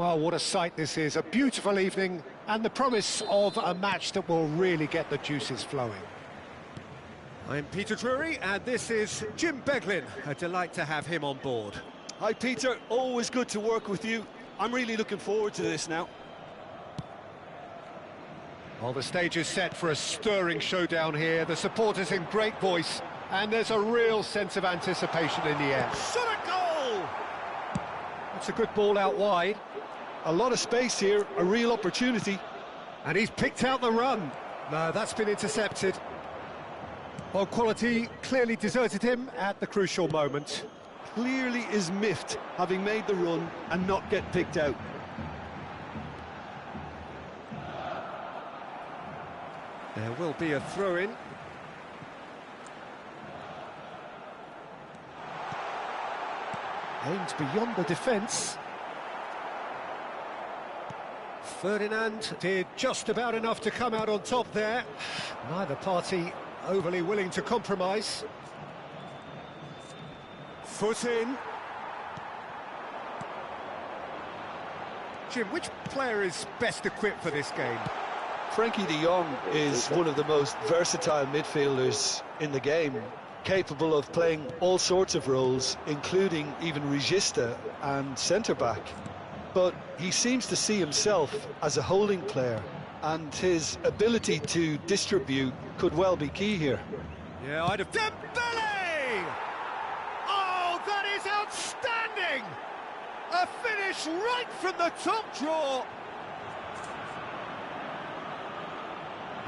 Well, what a sight this is. A beautiful evening and the promise of a match that will really get the juices flowing. I'm Peter Drury and this is Jim Beglin. A delight to have him on board. Hi Peter, always good to work with you. I'm really looking forward to this now. Well, the stage is set for a stirring showdown here. The supporters in great voice and there's a real sense of anticipation in the air. Shot a goal! It's a good ball out wide. A lot of space here, a real opportunity. And he's picked out the run. No, that's been intercepted. Well, quality clearly deserted him at the crucial moment. Clearly is miffed, having made the run and not get picked out. There will be a throw-in. Aimed beyond the defence. Ferdinand did just about enough to come out on top there. Neither party overly willing to compromise. Foot in. Jim, which player is best equipped for this game? Frankie de Jong is one of the most versatile midfielders in the game, capable of playing all sorts of roles, including even regista and centre-back. But he seems to see himself as a holding player, and his ability to distribute could well be key here. Yeah, I'd have... Dembele! Oh, that is outstanding! A finish right from the top draw!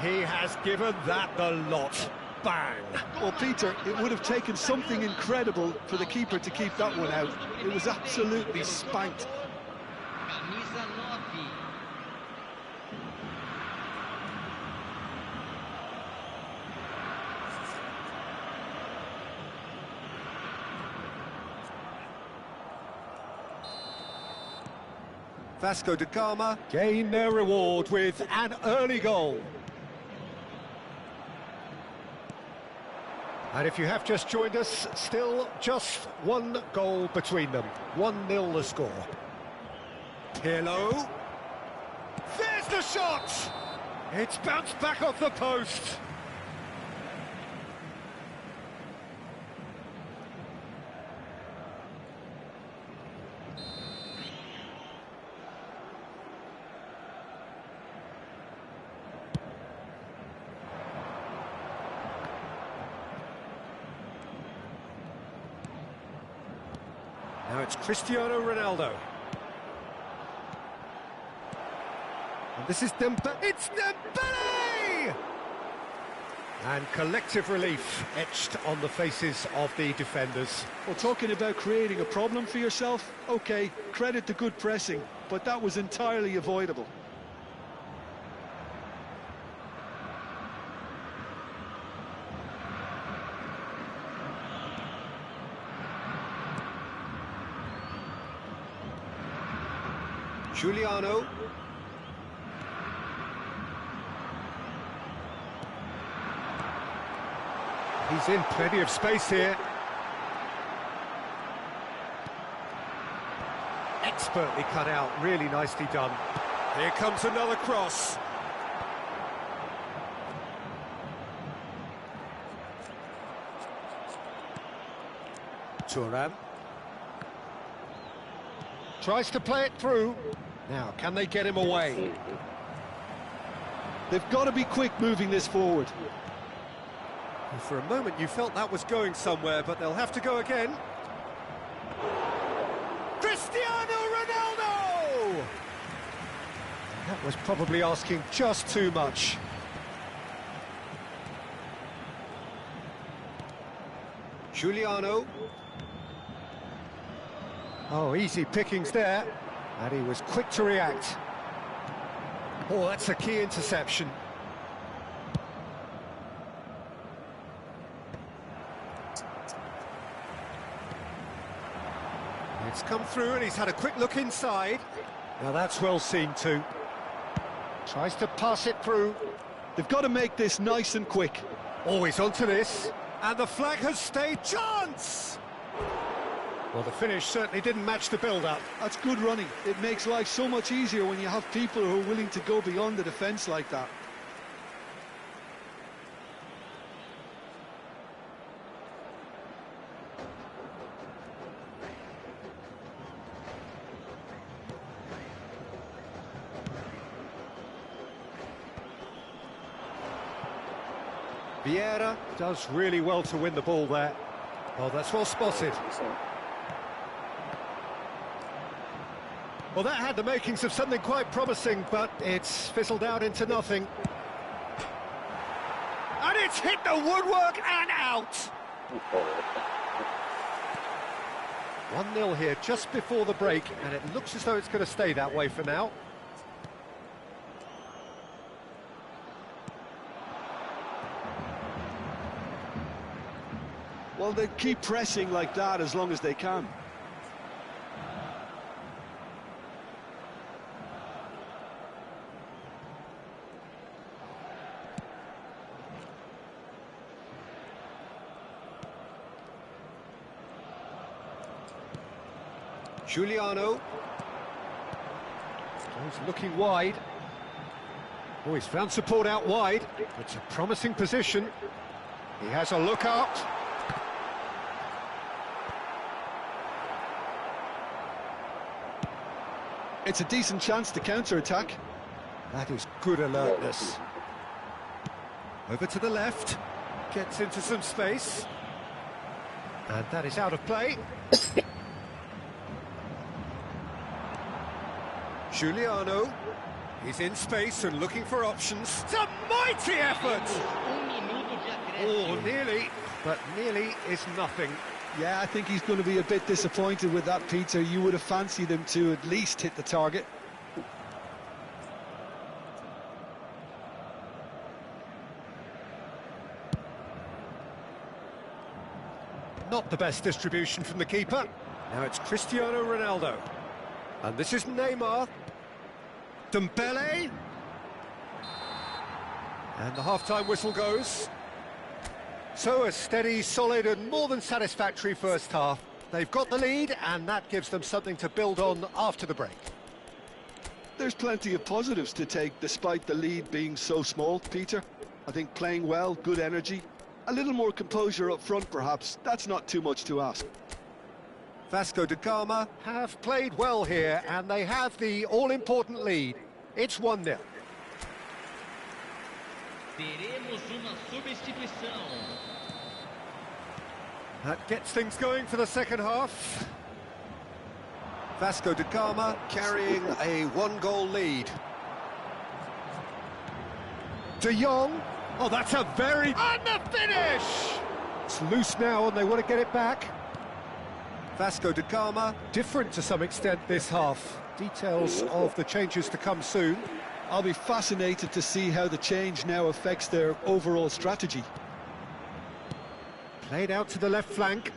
He has given that the lot. Bang! Well, Peter, it would have taken something incredible for the keeper to keep that one out. It was absolutely spanked. Vasco da Gama gain their reward with an early goal. And if you have just joined us, still just one goal between them. 1-0 the score. Pirlo. There's the shot! It's bounced back off the post. Now it's Cristiano Ronaldo. And this is Dembele. It's Dembele! And collective relief etched on the faces of the defenders. Well, talking about creating a problem for yourself, OK, credit to good pressing, but that was entirely avoidable. Giuliano. He's in plenty of space here. Expertly cut out, really nicely done. Here comes another cross. Thuram. Tries to play it through. Now, can they get him away? They've got to be quick moving this forward. And for a moment you felt that was going somewhere, but they'll have to go again. Cristiano Ronaldo! That was probably asking just too much. Giuliano. Oh, easy pickings there. And he was quick to react. Oh, that's a key interception. It's come through and he's had a quick look inside. Now that's well seen too. Tries to pass it through. They've got to make this nice and quick. Always onto this. And the flag has stayed. Chance! Well, the finish certainly didn't match the build-up. That's good running. It makes life so much easier when you have people who are willing to go beyond the defence like that. Vieira does really well to win the ball there. Oh, that's well spotted. Well, that had the makings of something quite promising, but it's fizzled out into nothing. And it's hit the woodwork and out! 1-0 here just before the break, and it looks as though it's going to stay that way for now. Well, they keep pressing like that as long as they can. Giuliano. He's looking wide. Oh, he's found support out wide. It's a promising position. He has a look up. It's a decent chance to counter-attack. That is good alertness. Over to the left. Gets into some space. And that is out of play. Giuliano. He's in space and looking for options. It's a mighty effort! Oh, nearly, but nearly is nothing. Yeah, I think he's going to be a bit disappointed with that, Peter. You would have fancied him to at least hit the target. Not the best distribution from the keeper. Now it's Cristiano Ronaldo. And this is Neymar. Dembele. And the half-time whistle goes. So a steady, solid and more than satisfactory first half. They've got the lead and that gives them something to build on after the break. There's plenty of positives to take despite the lead being so small, Peter. I think playing well, good energy, a little more composure up front perhaps. That's not too much to ask. Vasco da Gama have played well here and they have the all-important lead. It's 1-0. Teremos uma substituição. That gets things going for the second half. Vasco da Gama carrying a 1-goal lead. De Jong. Oh, that's a very... And the finish! It's loose now and they want to get it back. Vasco da Gama, different to some extent this half. Details of the changes to come soon. I'll be fascinated to see how the change now affects their overall strategy. Played out to the left flank.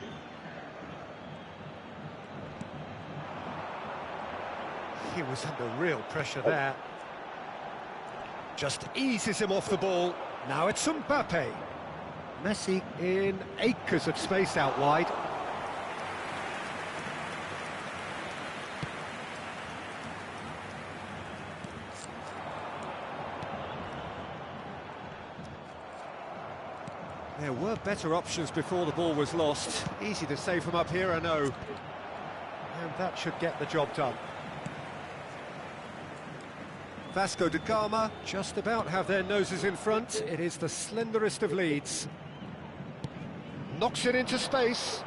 He was under real pressure there. Just eases him off the ball. Now it's Mbappe. Messi in acres of space out wide. There were better options before the ball was lost. Easy to say from up here, I know. And that should get the job done. Vasco da Gama just about have their noses in front. It is the slenderest of leads. Knocks it into space.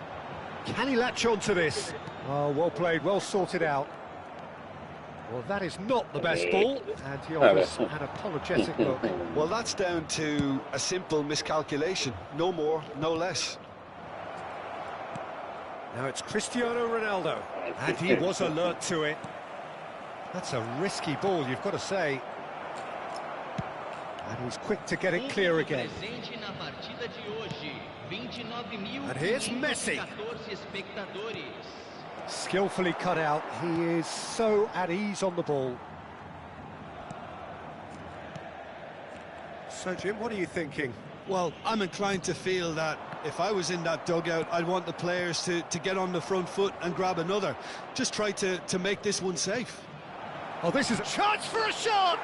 Can he latch on to this? Oh, well played, well sorted out. Well, that is not the best ball, and he offers an apologetic look. Well, that's down to a simple miscalculation. No more, no less. Now it's Cristiano Ronaldo, and he was alert to it. That's a risky ball, you've got to say. And he's quick to get it clear again. And here's Messi. Skillfully cut out. He is so at ease on the ball. So, Jim, what are you thinking? Well, I'm inclined to feel that if I was in that dugout, I'd want the players to get on the front foot and grab another. Just try to make this one safe. Oh, this is a chance for a shot!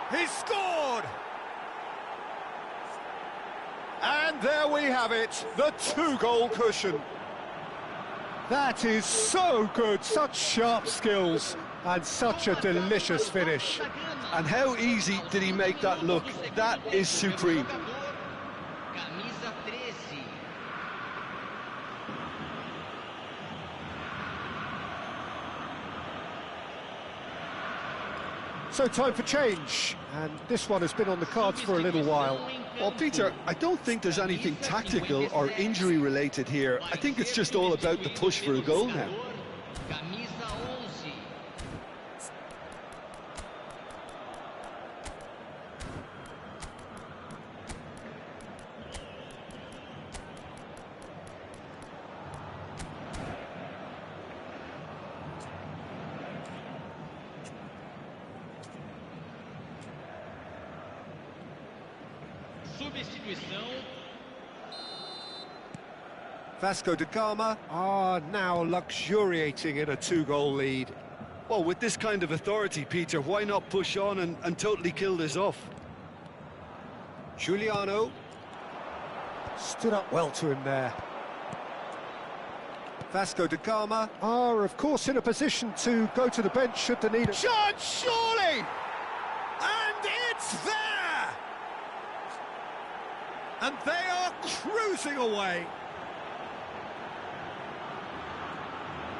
He's scored! And there we have it, the 2-goal cushion. That is so good, such sharp skills, and such a delicious finish. And how easy did he make that look? That is supreme. Camisa 13. So time for change, and this one has been on the cards for a little while. Well, Peter, I don't think there's anything tactical or injury related here. I think it's just all about the push for a goal now. Camisa 11. Substituição. Vasco da Gama are now luxuriating in a 2-goal lead. Well, with this kind of authority, Peter, why not push on and totally kill this off? Giuliano stood up well to him there. Vasco da Gama are, of course, in a position to go to the bench should the need a chance, surely! And it's there! And they are cruising away.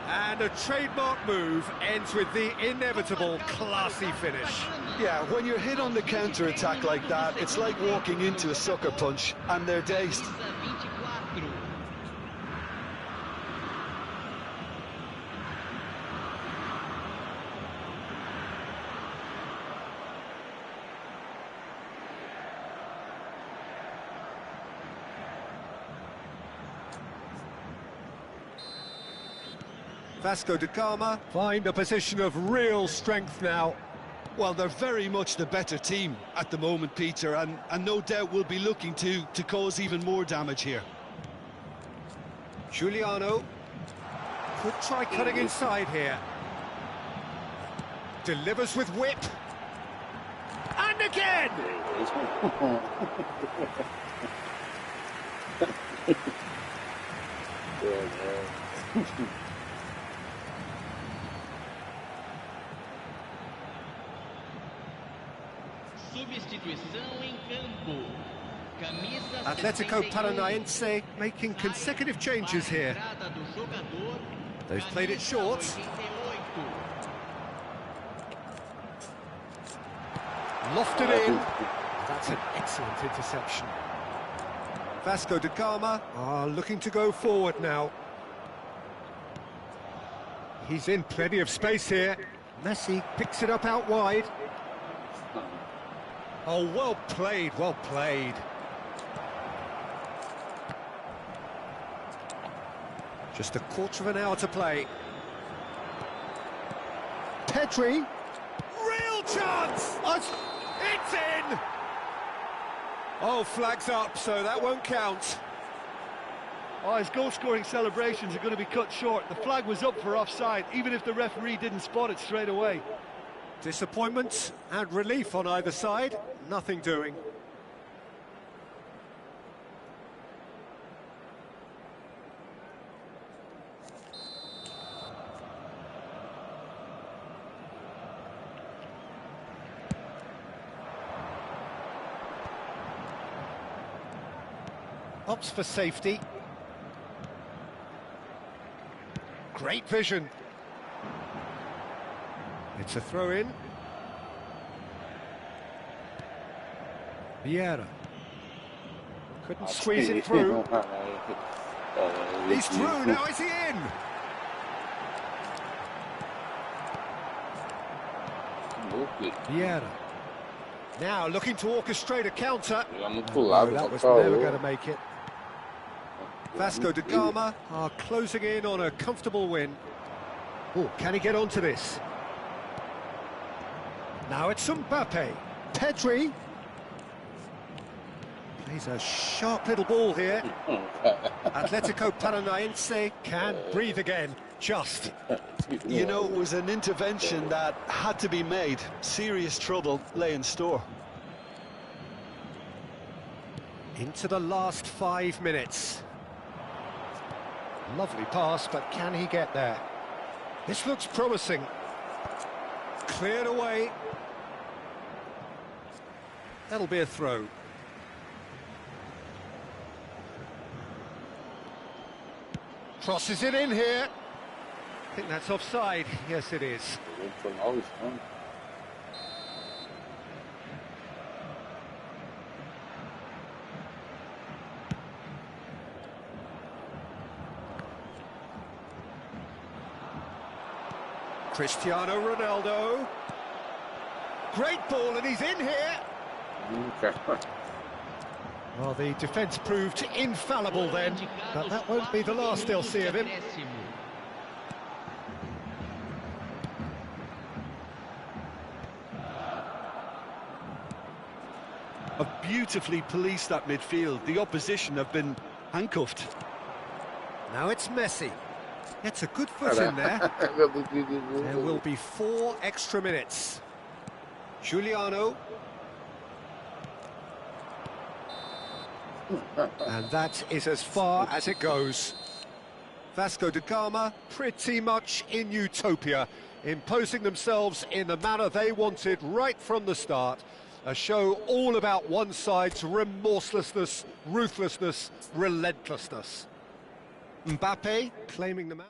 And a trademark move ends with the inevitable classy finish. Yeah, when you're hit on the counter-attack like that, it's like walking into a sucker punch, and they're dazed. Camisa 24. Vasco da Gama find a position of real strength now. Well, they're very much the better team at the moment, Peter, and no doubt will be looking to cause even more damage here. Giuliano could try cutting inside here. Delivers with whip. And again! Substituição em campo. Camisa Atletico 71. Paranaense making consecutive changes here. Entrada do jogador. They've played it short. Camisa 88. Lofted in. That's an excellent interception. Vasco da Gama are looking to go forward now. He's in plenty of space here. Messi picks it up out wide. Oh, well played, well played. Just a quarter of an hour to play. Pedri. Real chance! It's in! Oh, flags up, so that won't count. Oh, his goal-scoring celebrations are going to be cut short. The flag was up for offside, even if the referee didn't spot it straight away. Disappointment and relief on either side. Nothing doing. Opts for safety. Great vision. It's a throw-in. Vieira. Couldn't squeeze it through. He's through, now is he in? Vieira. Now looking to orchestrate a counter. No, that was never going to make it. Vasco da Gama are closing in on a comfortable win. Oh, can he get onto this? Now it's Mbappe. Pedri. He's a sharp little ball here. Atletico Paranaense can breathe again, just. You know, it was an intervention that had to be made. Serious trouble lay in store. Into the last 5 minutes. Lovely pass, but can he get there? This looks promising. Cleared away. That'll be a throw. Crosses it in here. I think that's offside. Yes, it is. Cristiano Ronaldo. Great ball, and he's in here. Well, the defence proved infallible then, but that won't be the last they'll see of him. Have beautifully policed that midfield. The opposition have been handcuffed. Now it's Messi. Gets a good foot in there. There will be 4 extra minutes. Giuliano. And that is as far as it goes. Vasco da Gama pretty much in utopia, imposing themselves in the manner they wanted right from the start. A show all about one side's remorselessness, ruthlessness, relentlessness. Mbappe claiming the match.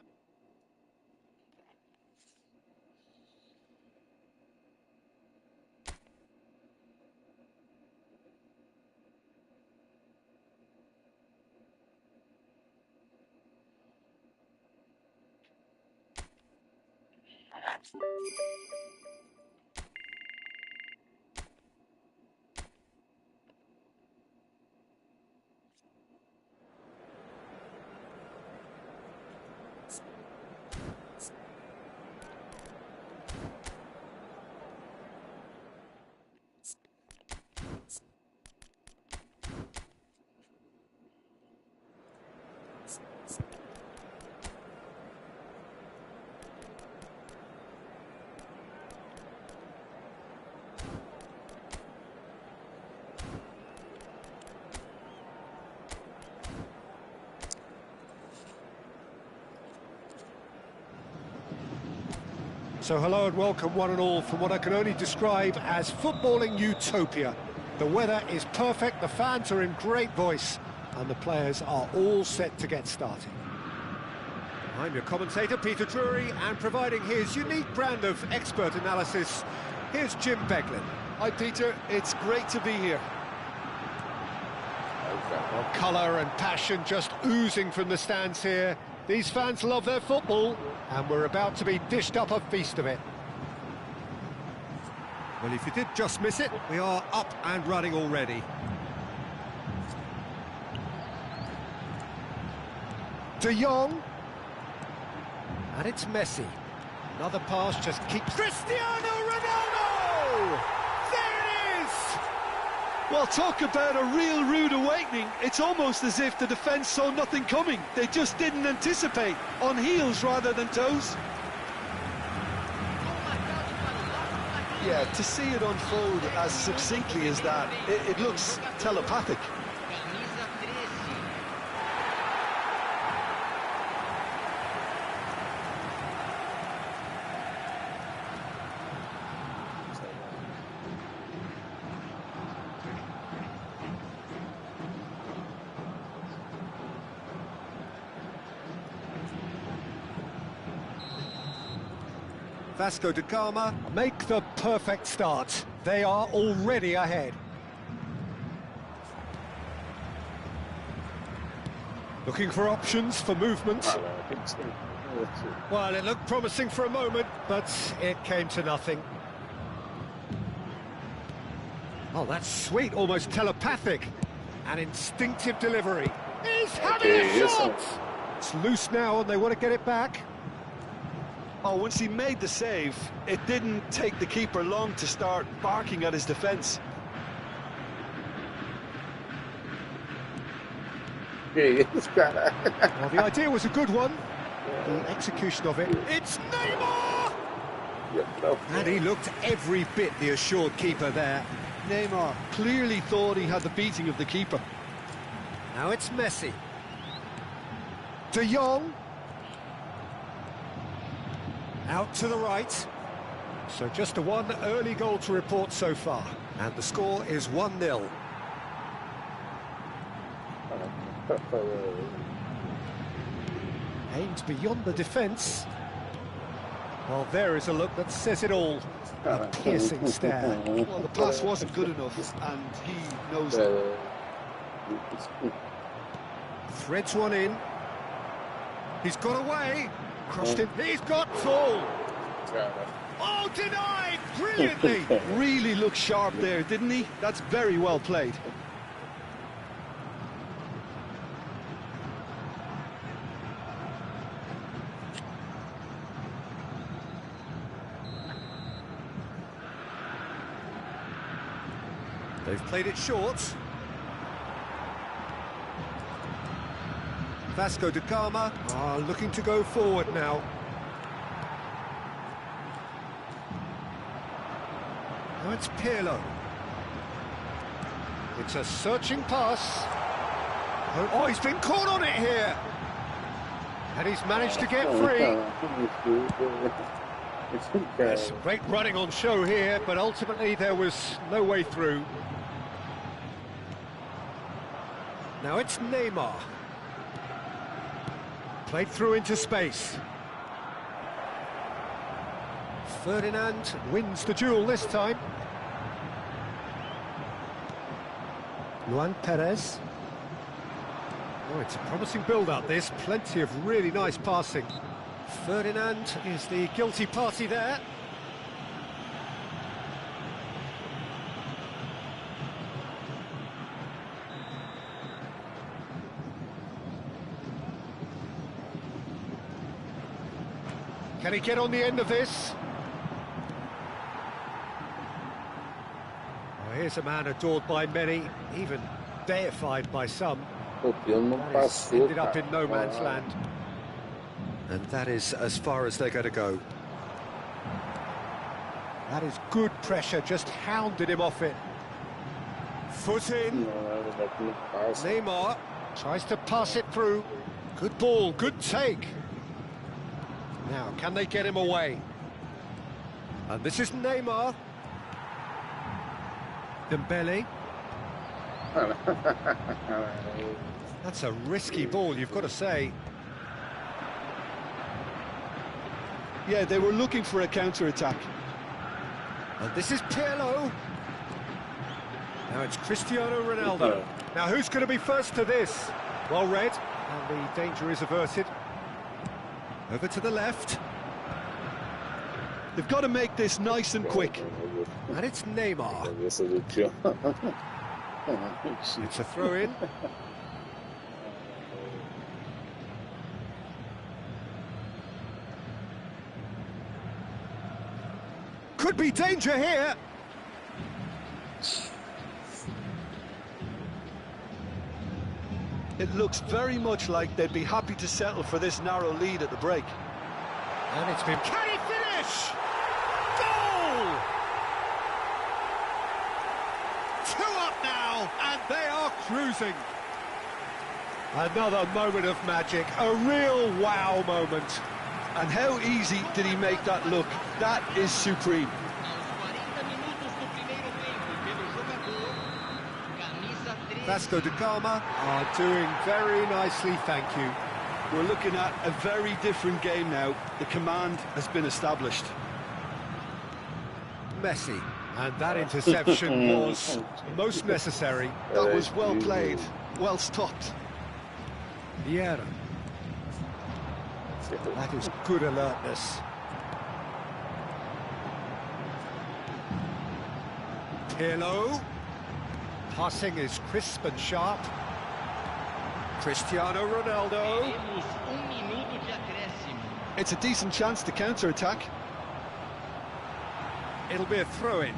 So hello and welcome one and all from what I can only describe as footballing utopia. The weather is perfect, the fans are in great voice, and the players are all set to get started. I'm your commentator, Peter Drury, and providing his unique brand of expert analysis, here's Jim Beglin. Hi Peter, it's great to be here. Well, colour and passion just oozing from the stands here. These fans love their football, and we're about to be dished up a feast of it. Well, if you did just miss it, we are up and running already. De Jong. And it's Messi. Another pass just keeps... Cristiano Ronaldo! There it is! Well, talk about a real rude awakening. It's almost as if the defence saw nothing coming. They just didn't anticipate. On heels rather than toes. Yeah, to see it unfold as succinctly as that, it looks telepathic. Vasco da Gama make the perfect start. They are already ahead. Looking for options for movement. Well, it looked promising for a moment, but it came to nothing. Oh, that's sweet, almost telepathic. An instinctive delivery. He's having a shot! It's loose now and they want to get it back. Oh, once he made the save, it didn't take the keeper long to start barking at his defence. Que isso, cara? Well, the idea was a good one. The execution of it. It's Neymar! And he looked every bit the assured keeper there. Neymar clearly thought he had the beating of the keeper. Now it's Messi. De Jong. Out to the right. So just a one early goal to report so far. And the score is 1-0. Aimed beyond the defence. Well, there is a look that says it all. A piercing stare. Well, the pass wasn't good enough, and he knows it. Threads one in. He's got away. Crossed him. He's got full. Oh, denied! Brilliantly! Really looked sharp there, didn't he? That's very well played. They've played it short. Vasco da Gama are looking to go forward now. Now it's Pirlo. It's a searching pass. Oh, he's been caught on it here. And he's managed to get free. There's some great running on show here, but ultimately there was no way through. Now it's Neymar. Played through into space. Ferdinand wins the duel this time. Luan Perez. Oh, it's a promising build-up, this. Plenty of really nice passing. Ferdinand is the guilty party there. Can he get on the end of this? Oh, here's a man adored by many, even deified by some. That is ended up in no man's land. And that is as far as they're going to go. That is good pressure, just hounded him off it. Foot in. Neymar tries to pass it through. Good ball, good take. Now, can they get him away? And this is Neymar. Dembele. That's a risky ball, you've got to say. Yeah, they were looking for a counter-attack. And this is Pirlo. Now it's Cristiano Ronaldo. Now who's going to be first to this? Well read, and the danger is averted. Over to the left. They've got to make this nice and quick. And it's Neymar. It's a throw-in. Could be danger here. It looks very much like they'd be happy to settle for this narrow lead at the break. And it's been... Can he finish? Goal! 2 up now, and they are cruising. Another moment of magic, a real wow moment. And how easy did he make that look? That is supreme. Vasco da Gama are doing very nicely, thank you. We're looking at a very different game now. The command has been established. Messi, and that interception was most necessary. That was well played, well stopped. Vieira. That is good alertness. Pirlo. Passing is crisp and sharp. Cristiano Ronaldo. It's a decent chance to counter-attack. It'll be a throw-in.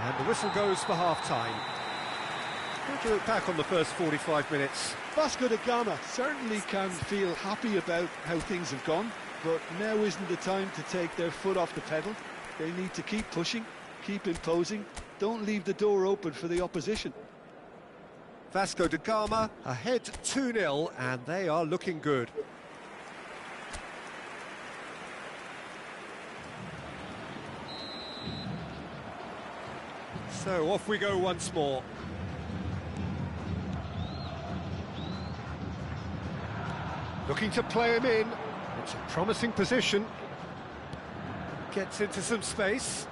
And the whistle goes for half-time. How do you look back on the first 45 minutes? Vasco da Gama certainly can feel happy about how things have gone, but now isn't the time to take their foot off the pedal. They need to keep pushing, keep imposing, don't leave the door open for the opposition. Vasco da Gama ahead 2-0, and they are looking good. So off we go once more. Looking to play him in. It's a promising position. Gets into some space.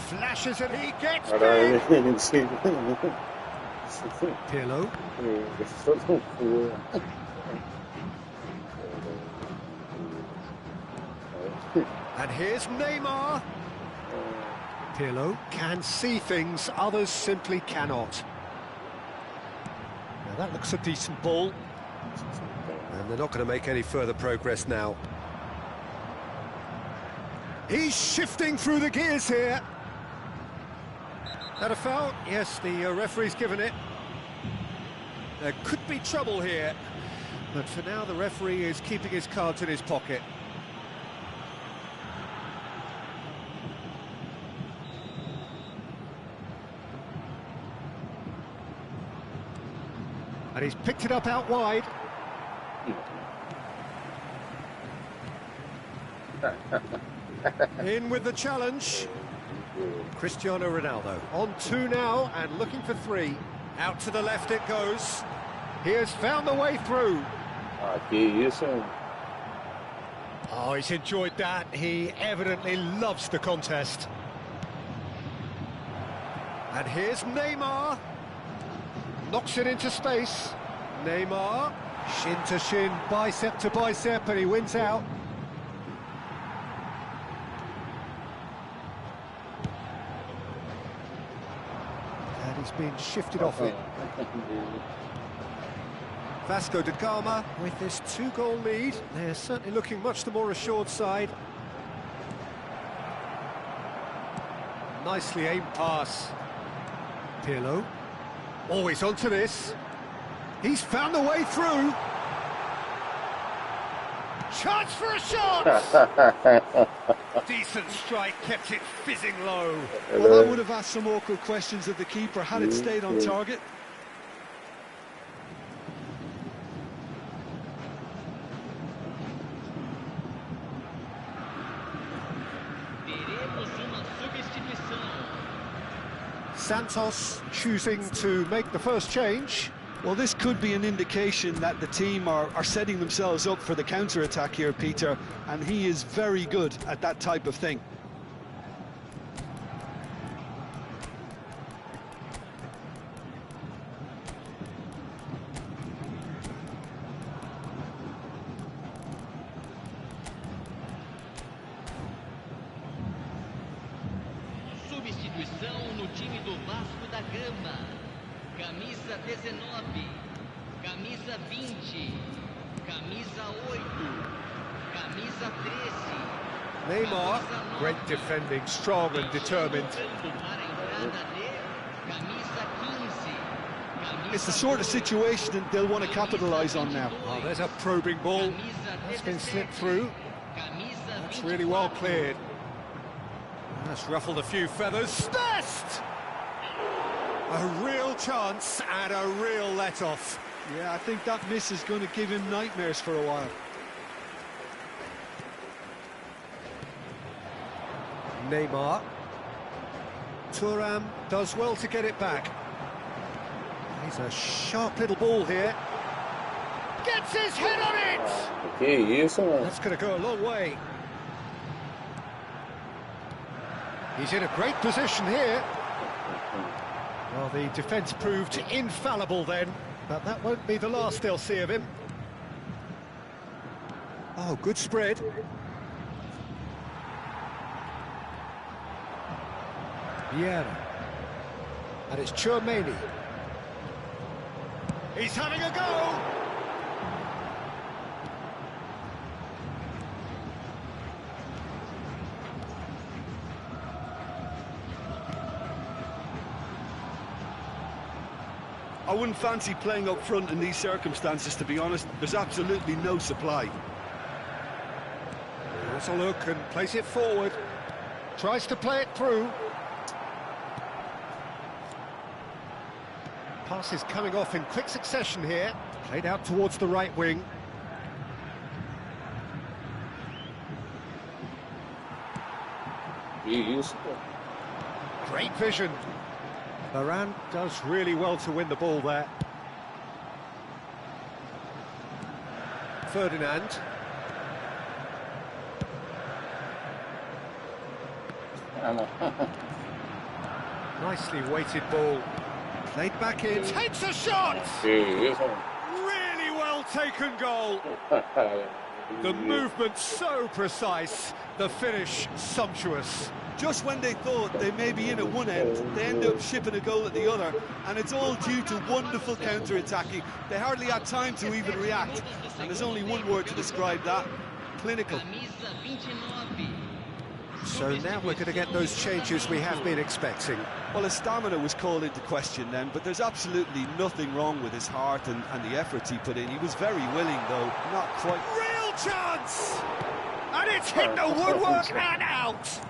Flashes and he gets big. Pirlo. And here's Neymar. Pirlo can see things others simply cannot. Now that looks a decent ball. And they're not going to make any further progress now. He's shifting through the gears here. That a foul? Yes, the referee's given it. There could be trouble here. But for now, the referee is keeping his cards in his pocket. And he's picked it up out wide. In with the challenge. Cristiano Ronaldo on 2 now and looking for 3. Out to the left it goes. He has found the way through. Oh, he's enjoyed that. He evidently loves the contest. And here's Neymar. Knocks it into space. Neymar, shin to shin, bicep to bicep, and he wins out. And he's been shifted off it. Vasco da Gama with this 2-goal lead. They're certainly looking much the more assured side. Nicely aimed pass. Pirlo. Always onto this. He's found the way through. Chance for a shot! Decent strike, kept it fizzing low. Well, I would have asked some awkward questions of the keeper had it stayed on target. Santos choosing to make the first change. Well, this could be an indication that the team are setting themselves up for the counter-attack here, Peter, and he is very good at that type of thing. Substituição no time do Vasco da Gama. Camisa 19, camisa 20, camisa 8, camisa 13. Neymar, great defending, strong and determined. It's the sort of situation that they'll want to capitalise on now. Oh, there's a probing ball. That's been slipped through. That's really well cleared. That's ruffled a few feathers. Best! A real chance and a real let-off. Yeah, I think that miss is going to give him nightmares for a while. Neymar. Thuram does well to get it back. He's a sharp little ball here. Gets his head on it! That's going to go a long way. He's in a great position here. Well, the defence proved infallible then, but that won't be the last they'll see of him. Oh, good spread. Vieira. And it's Tchouaméni. He's having a go! I wouldn't fancy playing up front in these circumstances, to be honest. There's absolutely no supply. Has a look and plays it forward. Tries to play it through. Pass is coming off in quick succession here. Played out towards the right wing. Great vision. Varane does really well to win the ball there. Ferdinand. Nicely weighted ball. Played back in. Takes a shot! Really well taken goal. The movement so precise. The finish sumptuous. Just when they thought they may be in at one end, they end up shipping a goal at the other, and it's all due to wonderful counter-attacking. They hardly had time to even react, and there's only one word to describe that: clinical. So now we're going to get those changes we have been expecting. Well, his stamina was called into question then, but there's absolutely nothing wrong with his heart and the efforts he put in. He was very willing, though, not quite. Real chance! And it's hit the woodwork and out!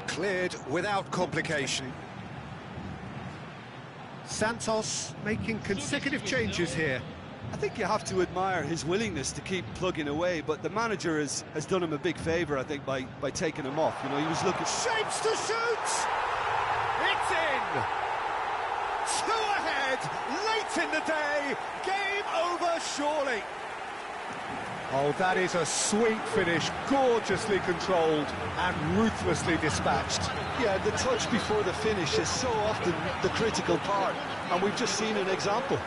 Cleared without complication. Santos making consecutive changes here. I think you have to admire his willingness to keep plugging away, but the manager has done him a big favour, I think, by taking him off. You know, he was looking... Shapes to shoot! It's in! 2 ahead, late in the day, game over surely. Oh, that is a sweet finish, gorgeously controlled and ruthlessly dispatched. Yeah, the touch before the finish is so often the critical part, and we've just seen an example.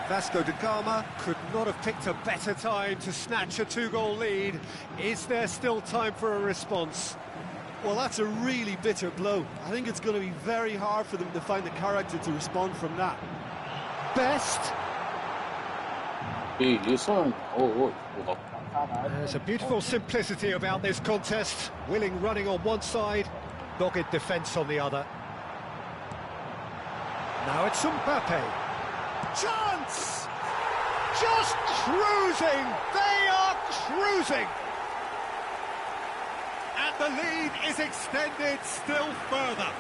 Vasco da Gama could not have picked a better time to snatch a 2-goal lead. Is there still time for a response? Well, that's a really bitter blow. I think it's going to be very hard for them to find the character to respond from that. Best. There's a beautiful simplicity about this contest. Willing running on one side, dogged defence on the other. Now it's Mbappe. Chance! Just cruising! They are cruising! And the lead is extended still further.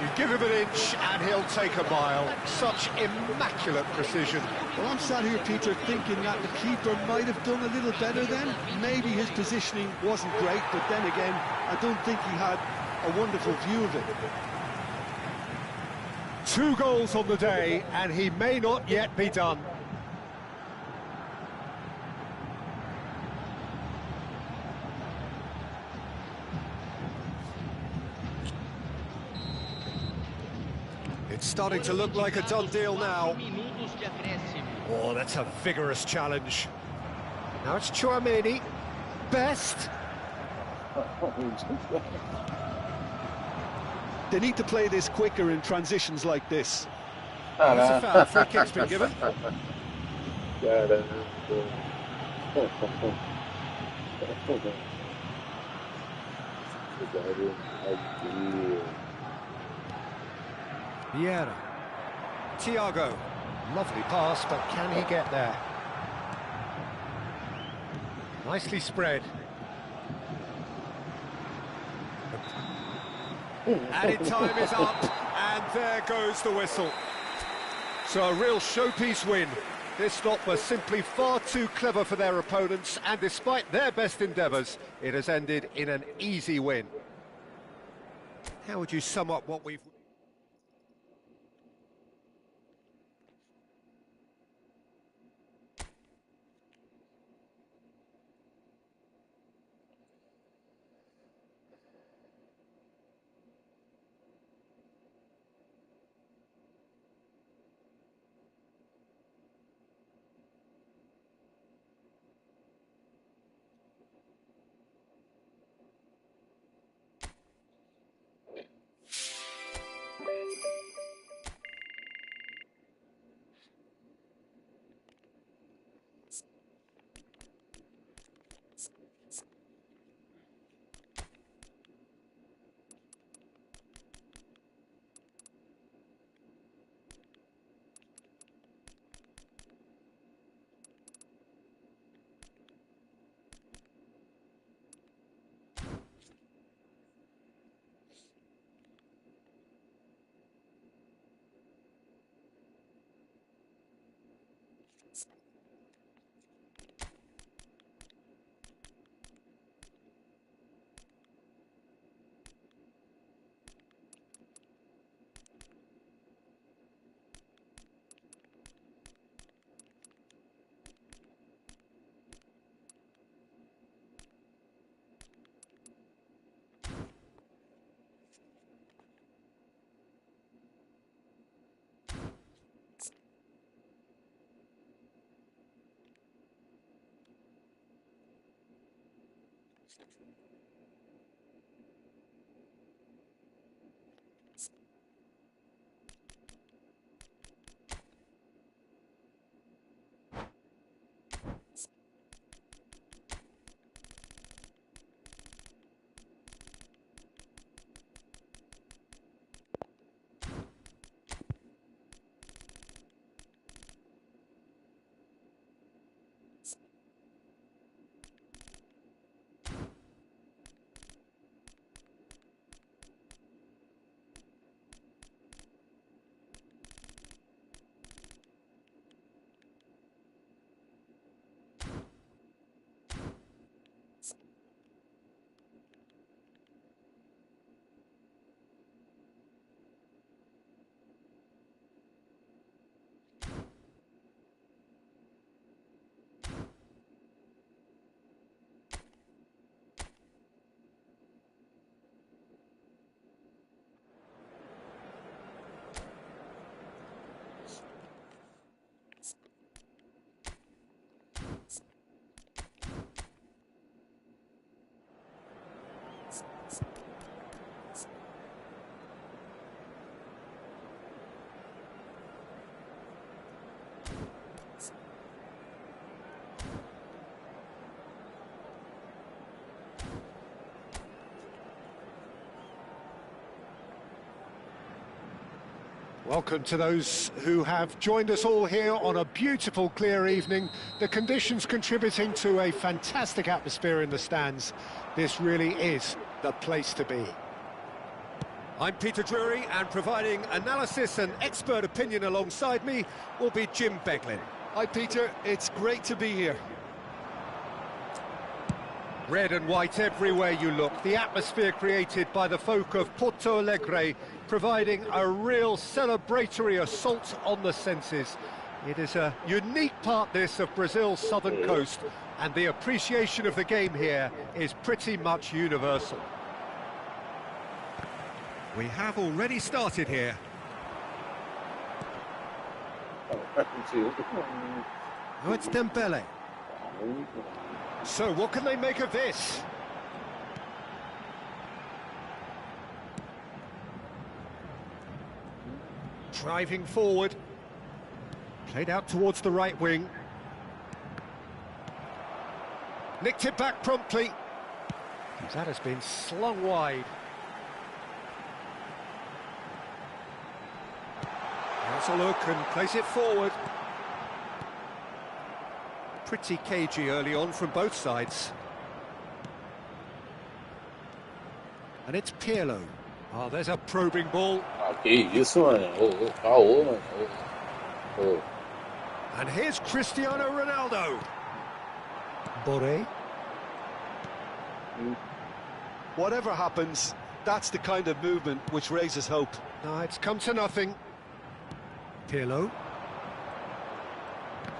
You give him an inch and he'll take a mile. Such immaculate precision. Well, I'm sat here, Peter, thinking that the keeper might have done a little better then. Maybe his positioning wasn't great, but then again, I don't think he had a wonderful view of it. 2 goals on the day, and he may not yet be done. It's starting to look like a done deal now. Oh, that's a vigorous challenge. Now it's Chouameni. Best. They need to play this quicker in transitions like this. That's a foul. Free kick's been given. Vieira. Thiago. Lovely pass, but can he get there? Nicely spread. Added time is up, and there goes the whistle. So a real showpiece win. This lot were simply far too clever for their opponents, and despite their best endeavours, it has ended in an easy win. How would you sum up what we've... Welcome to those who have joined us all here on a beautiful, clear evening. The conditions contributing to a fantastic atmosphere in the stands. This really is the place to be. I'm Peter Drury, and providing analysis and expert opinion alongside me will be Jim Beglin. Hi Peter, it's great to be here. Red and white everywhere you look. The atmosphere created by the folk of Porto Alegre, providing a real celebratory assault on the senses. It is a unique part, this, of Brazil's southern coast, and the appreciation of the game here is pretty much universal. We have already started here. Oh, it's Dembele. So, what can they make of this? Driving forward. Played out towards the right wing. Nicked it back promptly. That has been slung wide. Has a look and plays it forward. Pretty cagey early on from both sides. And it's Pirlo. Oh, there's a probing ball. Que isso, mano. Caô, mano. And here's Cristiano Ronaldo. Boré. Whatever happens, that's the kind of movement which raises hope. No, it's come to nothing. Pirlo.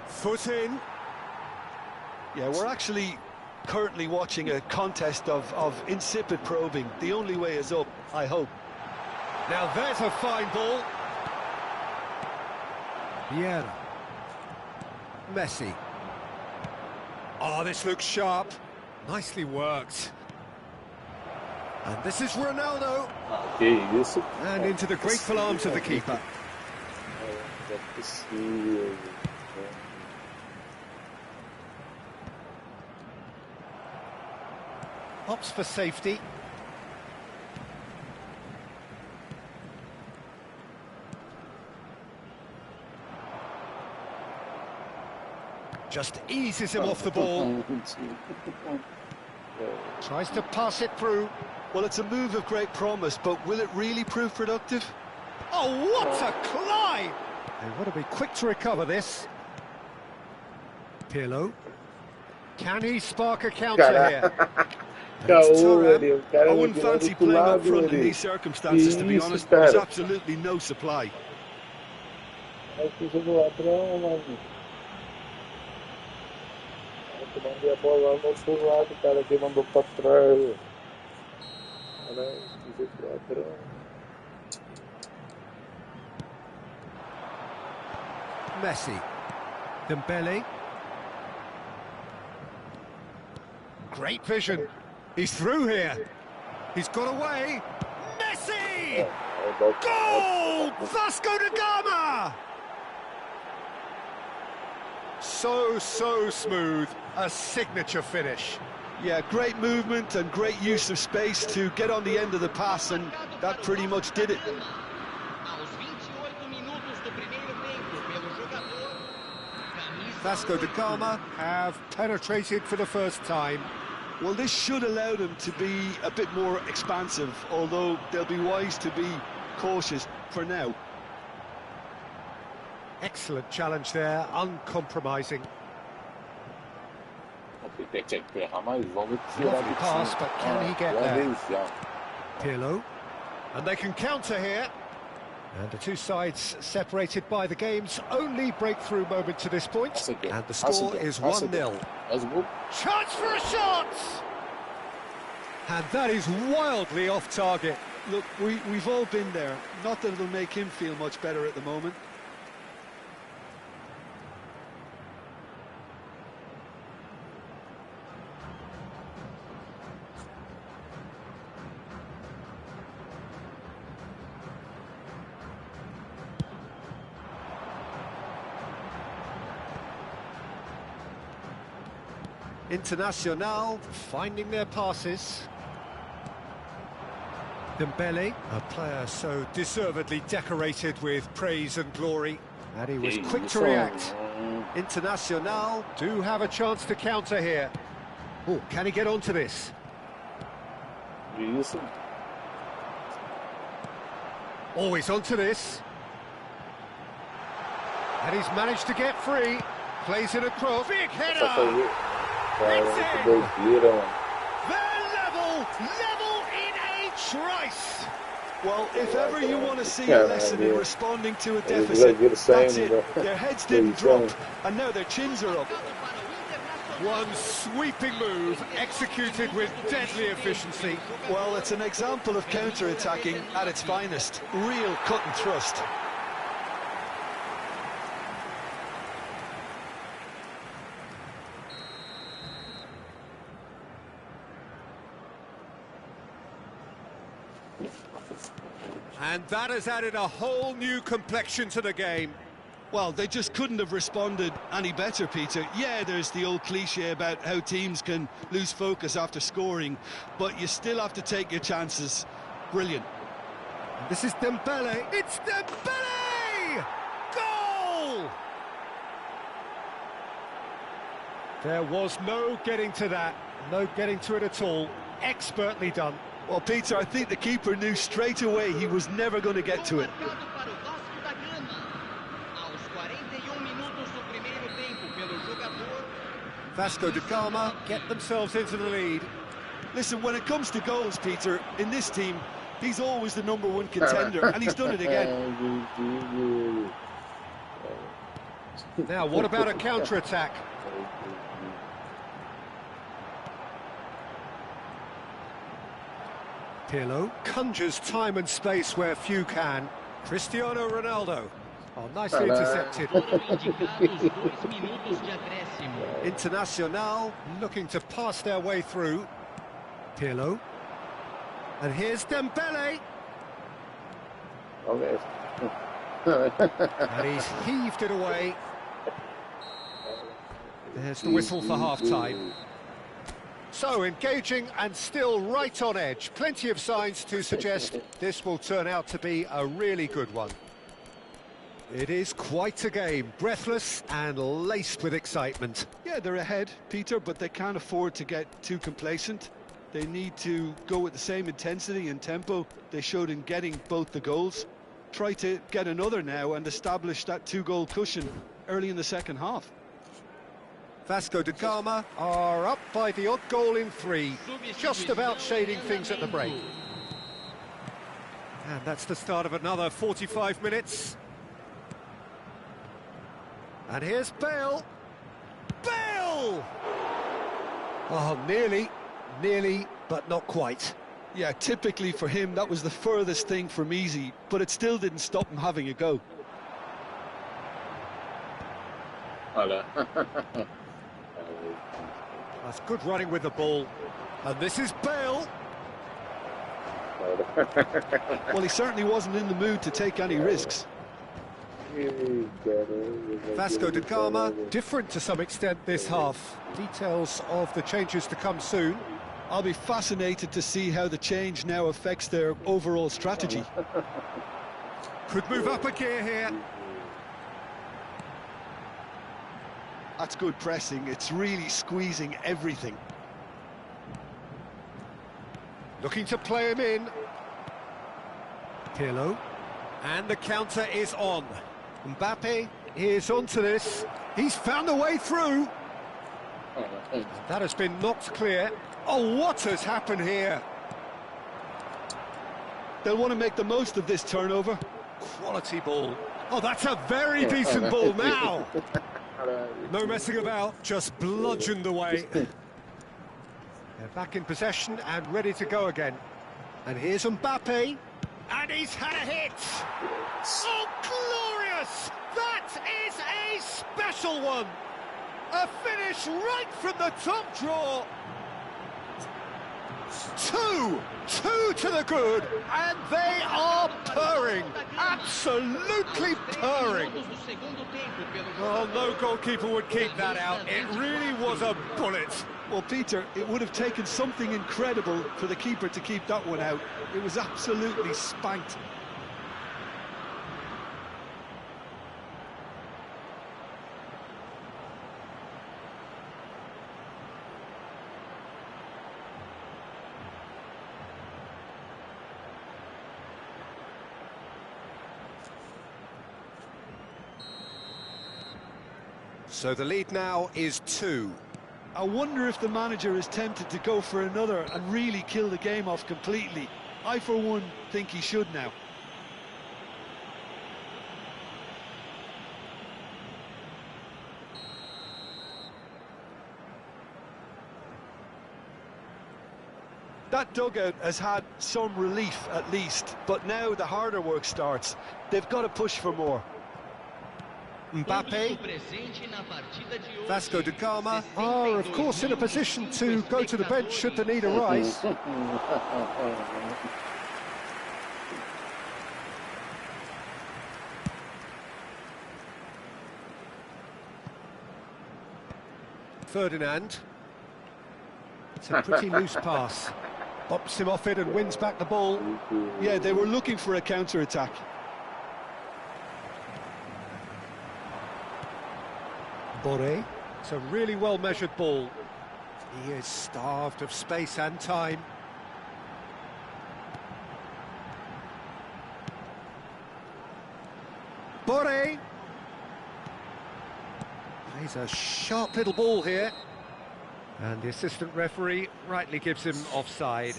Foot in. Yeah, we're actually currently watching a contest of insipid probing. The only way is up, I hope. Now there's a fine ball. Vieira. Messi. Oh, this looks sharp. Nicely worked. And this is Ronaldo. Que isso. And into the grateful arms of the keeper. É possível. Opts for safety. Just eases him off the ball. Tries to pass it through. Well, it's a move of great promise, but will it really prove productive? Oh, what a climb! They've got to be quick to recover this. Pirlo. Can he spark a counter here? I wouldn't fancy playing up front in these circumstances, to be honest. There's absolutely no supply. Mandei a bola lá no outro lado, o cara aqui mandou pra trás. Messi. Dembele. Great vision. He's through here. He's got away. Messi! Goal! Vasco da Gama! So smooth. A signature finish. Yeah, great movement and great use of space to get on the end of the pass, and that pretty much did it. Vasco da Gama have penetrated for the first time. Well, this should allow them to be a bit more expansive, although they'll be wise to be cautious for now. Excellent challenge there, uncompromising. Lovely pass, but can he get there? Pirlo. And they can counter here. And the two sides separated by the game's only breakthrough moment to this point. And the score is 1-0. Chance for a shot! And that is wildly off target. Look, we've all been there. Not that it'll make him feel much better at the moment. Internacional finding their passes. Dembele, a player so deservedly decorated with praise and glory, and he was quick to react. Internacional do have a chance to counter here. Oh, can he get onto this? Always onto this. And he's managed to get free. Plays it across. Big header! They're level in a trice. Well, if ever you want to see a lesson in responding to a deficit, that's it. Their heads didn't drop, and now their chins are up. One sweeping move, executed with deadly efficiency. Well, it's an example of counter-attacking at its finest. Real cut and thrust. And that has added a whole new complexion to the game. Well, they just couldn't have responded any better, Peter. Yeah, there's the old cliche about how teams can lose focus after scoring, but you still have to take your chances. Brilliant. This is Dembele. It's Dembele! Goal! There was no getting to that. No getting to it at all. Expertly done. Well, Peter, I think the keeper knew straight away he was never going to get to it. Vasco da Gama get themselves into the lead. Listen, when it comes to goals, Peter, in this team, he's always the #1 contender, and he's done it again. Now, what about a counter-attack? Pirlo conjures time and space where few can. Cristiano Ronaldo. Oh, nicely intercepted. Internacional looking to pass their way through. Pirlo. And here's Dembele. And he's heaved it away. There's the whistle for half-time. So, engaging and still right on edge. Plenty of signs to suggest this will turn out to be a really good one. It is quite a game, breathless and laced with excitement. Yeah, they're ahead, Peter, but they can't afford to get too complacent. They need to go with the same intensity and tempo they showed in getting both the goals. Try to get another now and establish that 2-goal cushion early in the second half. Vasco da Gama are up by the odd goal in 3, just about shading things at the break. And that's the start of another 45 minutes. And here's Bale. Bale! Oh, nearly, but not quite. Yeah, typically for him, that was the furthest thing from easy, but it still didn't stop him having a go. That's good running with the ball. And this is Bale. Well, he certainly wasn't in the mood to take any risks. Vasco da Gama, different to some extent this half. Details of the changes to come soon. I'll be fascinated to see how the change now affects their overall strategy. Could move up a gear here. That's good pressing. It's really squeezing everything. Looking to play him in. Pirlo. And the counter is on. Mbappe is onto this. He's found a way through. That has been knocked clear. Oh, what has happened here? They'll want to make the most of this turnover. Quality ball. Oh, that's a very decent ball now. No messing about, just bludgeoned away. They're back in possession and ready to go again. And here's Mbappe. And he's had a hit. Oh, glorious! That is a special one. A finish right from the top draw. Two to the good, and they are purring, absolutely purring. Well, no goalkeeper would keep that out. It really was a bullet. Well, Peter, it would have taken something incredible for the keeper to keep that one out. It was absolutely spanked. So the lead now is 2. I wonder if the manager is tempted to go for another and really kill the game off completely. I, for one, think he should now. That dugout has had some relief at least, but now the harder work starts. They've got to push for more. Mbappe, Vasco da Gama are of course in a position to go to the bench should the need arise. Ferdinand. It's a pretty loose pass. Bops him off it and wins back the ball. Yeah, they were looking for a counter-attack. Boré. It's a really well-measured ball. He is starved of space and time. Boré. Plays a sharp little ball here. And the assistant referee rightly gives him offside.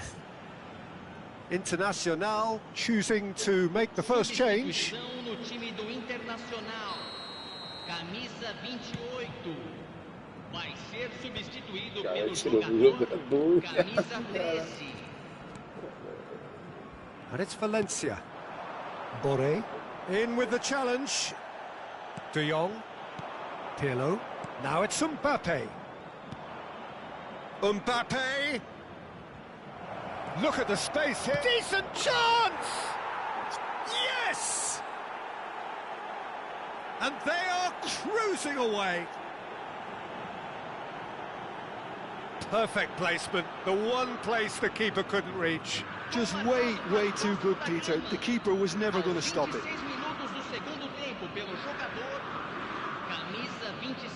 Internacional choosing to make the first change. Camisa 28 vai ser substituído pelo jogador camisa 13. And it's Valencia. Boré in with the challenge. De Jong. Pirlo. Now it's Mbappe. Mbappe. Look at the space here. Decent chance! Yes! And they are cruising away. Perfect placement, the one place the keeper couldn't reach. Just way too good, Peter. The keeper was never going to stop it. Minutos do segundo tempo pelo jogador camisa 25.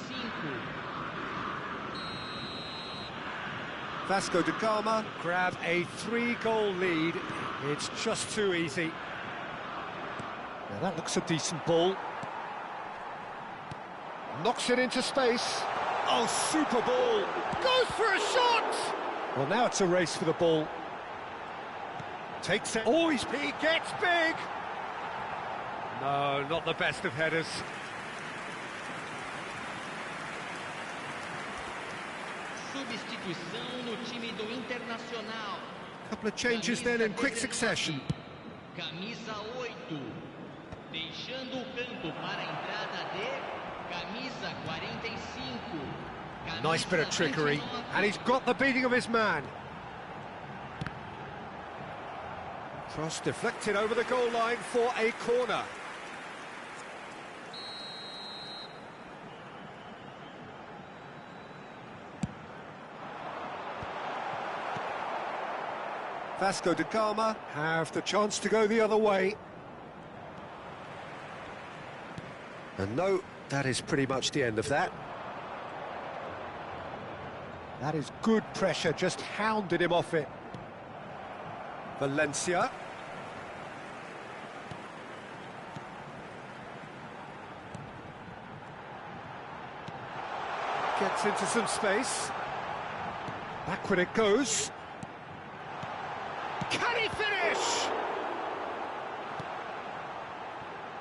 Vasco da Gama grab a 3-goal lead. It's just too easy. Now that looks a decent ball. Knocks it into space. Oh, super ball. Goes for a shot. Well, now it's a race for the ball. Takes it. Oh, he gets big. No, not the best of headers. Substituição no time do Internacional. Couple of changes then in quick succession. Camisa 8. Deixando o campo para a entrada de camisa 45. Nice bit of trickery, and he's got the beating of his man. Cross deflected over the goal line for a corner. Vasco da Gama have the chance to go the other way. And no, that is pretty much the end of that. That is good pressure, just hounded him off it. Valencia. Gets into some space. Backward it goes. Can he finish?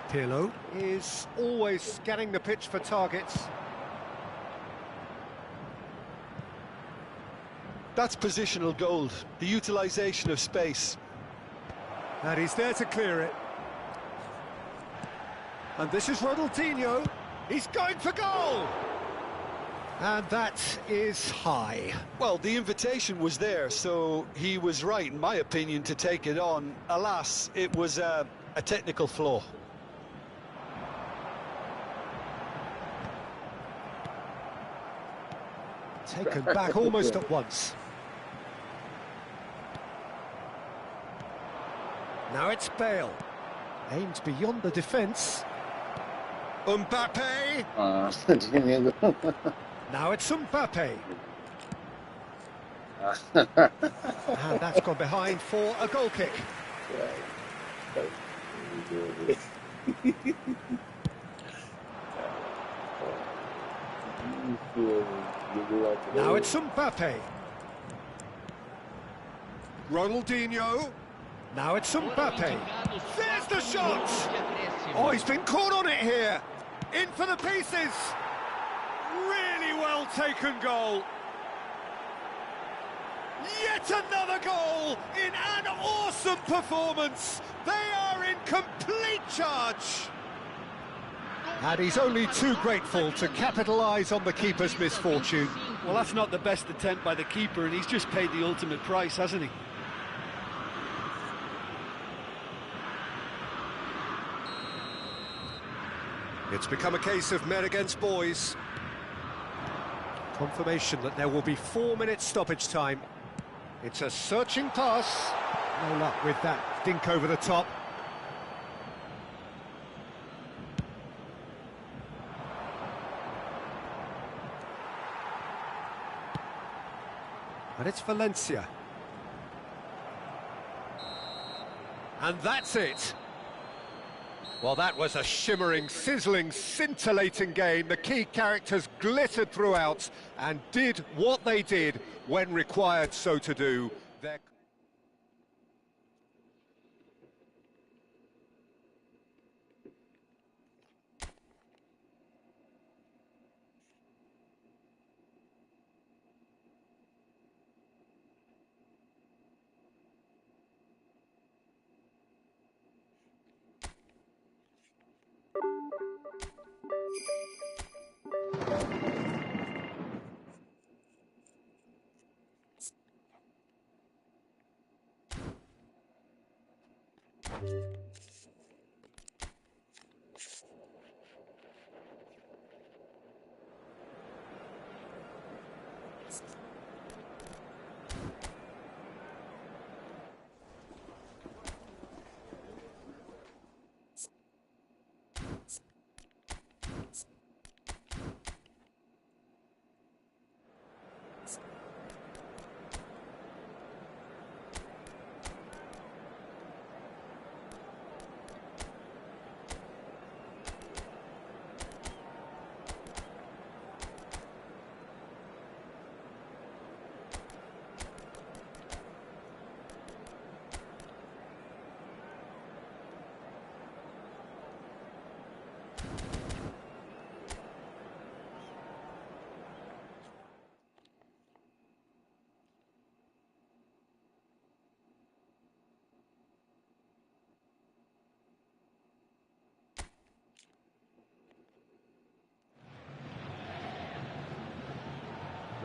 Pirlo is always scanning the pitch for targets. That's positional gold, the utilisation of space. And he's there to clear it. And this is Ronaldinho. He's going for goal! And that is high. Well, the invitation was there, so he was right, in my opinion, to take it on. Alas, it was a technical flaw. Taken back almost at once. Now it's Bale. Aimed beyond the defence. Mbappe. Now it's Mbappe. And that's gone behind for a goal kick. Now it's Mbappe. Ronaldinho. Now it's Mbappe. There's the shot! Oh, he's been caught on it here. In for the pieces. Really well taken goal. Yet another goal in an awesome performance. They are in complete charge. And he's only too grateful to capitalise on the keeper's misfortune. Well, that's not the best attempt by the keeper, and he's just paid the ultimate price, hasn't he? It's become a case of men against boys. Confirmation that there will be 4 minutes stoppage time. It's a searching pass. No luck with that dink over the top. And it's Valencia. And that's it. Well, that was a shimmering, sizzling, scintillating game. The key characters glittered throughout and did what they did when required so to do.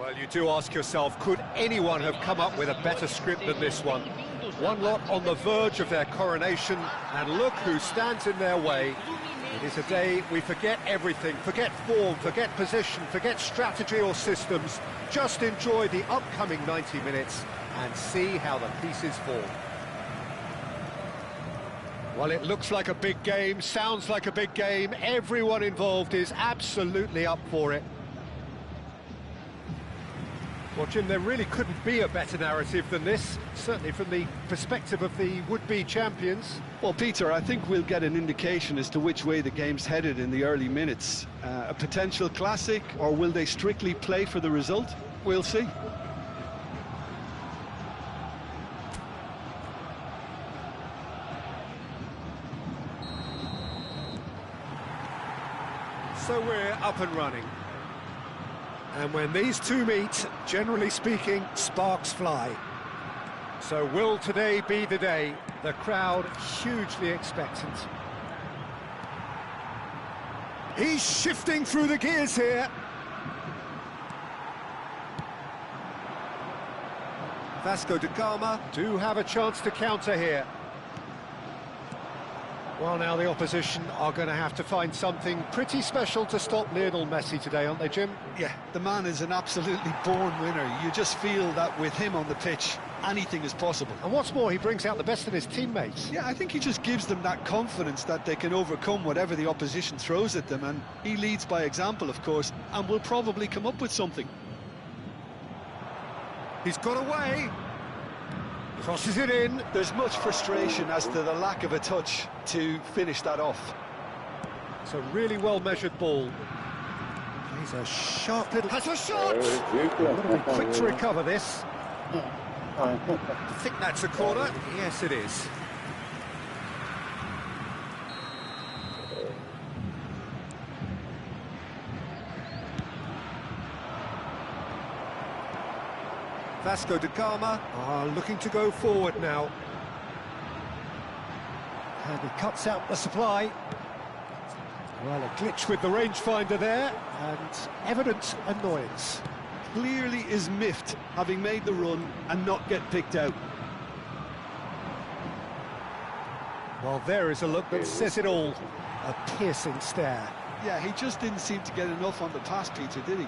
Well, you do ask yourself, could anyone have come up with a better script than this one? One lot on the verge of their coronation, and look who stands in their way. It is a day we forget everything, forget form, forget position, forget strategy or systems. Just enjoy the upcoming 90 minutes and see how the pieces fall. Well, it looks like a big game, sounds like a big game. Everyone involved is absolutely up for it. Well, Jim, there really couldn't be a better narrative than this, certainly from the perspective of the would-be champions. Well, Peter, I think we'll get an indication as to which way the game's headed in the early minutes. A potential classic, or will they strictly play for the result? We'll see. So we're up and running. And when these two meet, generally speaking, sparks fly. So will today be the day? The crowd hugely expectant. He's shifting through the gears here. Vasco da Gama do have a chance to counter here. Well, now the opposition are going to have to find something pretty special to stop Lionel Messi today, aren't they, Jim? Yeah, the man is an absolutely born winner. You just feel that with him on the pitch, anything is possible. And what's more, he brings out the best in his teammates. Yeah, I think he just gives them that confidence that they can overcome whatever the opposition throws at them, and he leads by example, of course, and will probably come up with something. He's got away. Crosses it in. There's much frustration as to the lack of a touch to finish that off. It's a really well-measured ball. He's a sharp little... Has a shot! Be quick to recover this. I think that's a corner. Yes, it is. Vasco da Gama are looking to go forward now. And he cuts out the supply. Well, a glitch with the rangefinder there, and evident annoyance. Clearly is miffed, having made the run and not get picked out. Well, there is a look that says it all. A piercing stare. Yeah, he just didn't seem to get enough on the pass, Peter, did he?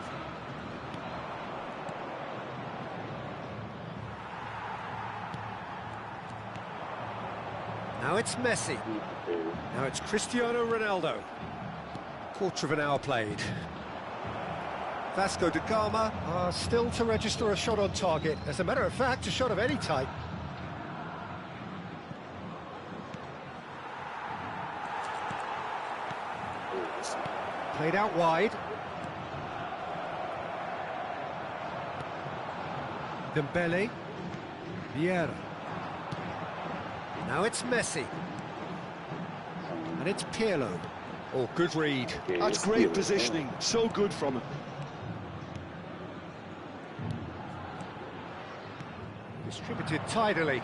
Now it's Messi. Now it's Cristiano Ronaldo. Quarter of an hour played. Vasco da Gama are still to register a shot on target. As a matter of fact, a shot of any type. Played out wide. Dembele. Vieira. Now it's Messi. And it's Pirlo. Oh, good read. That's great positioning. So good from him. Distributed tidily.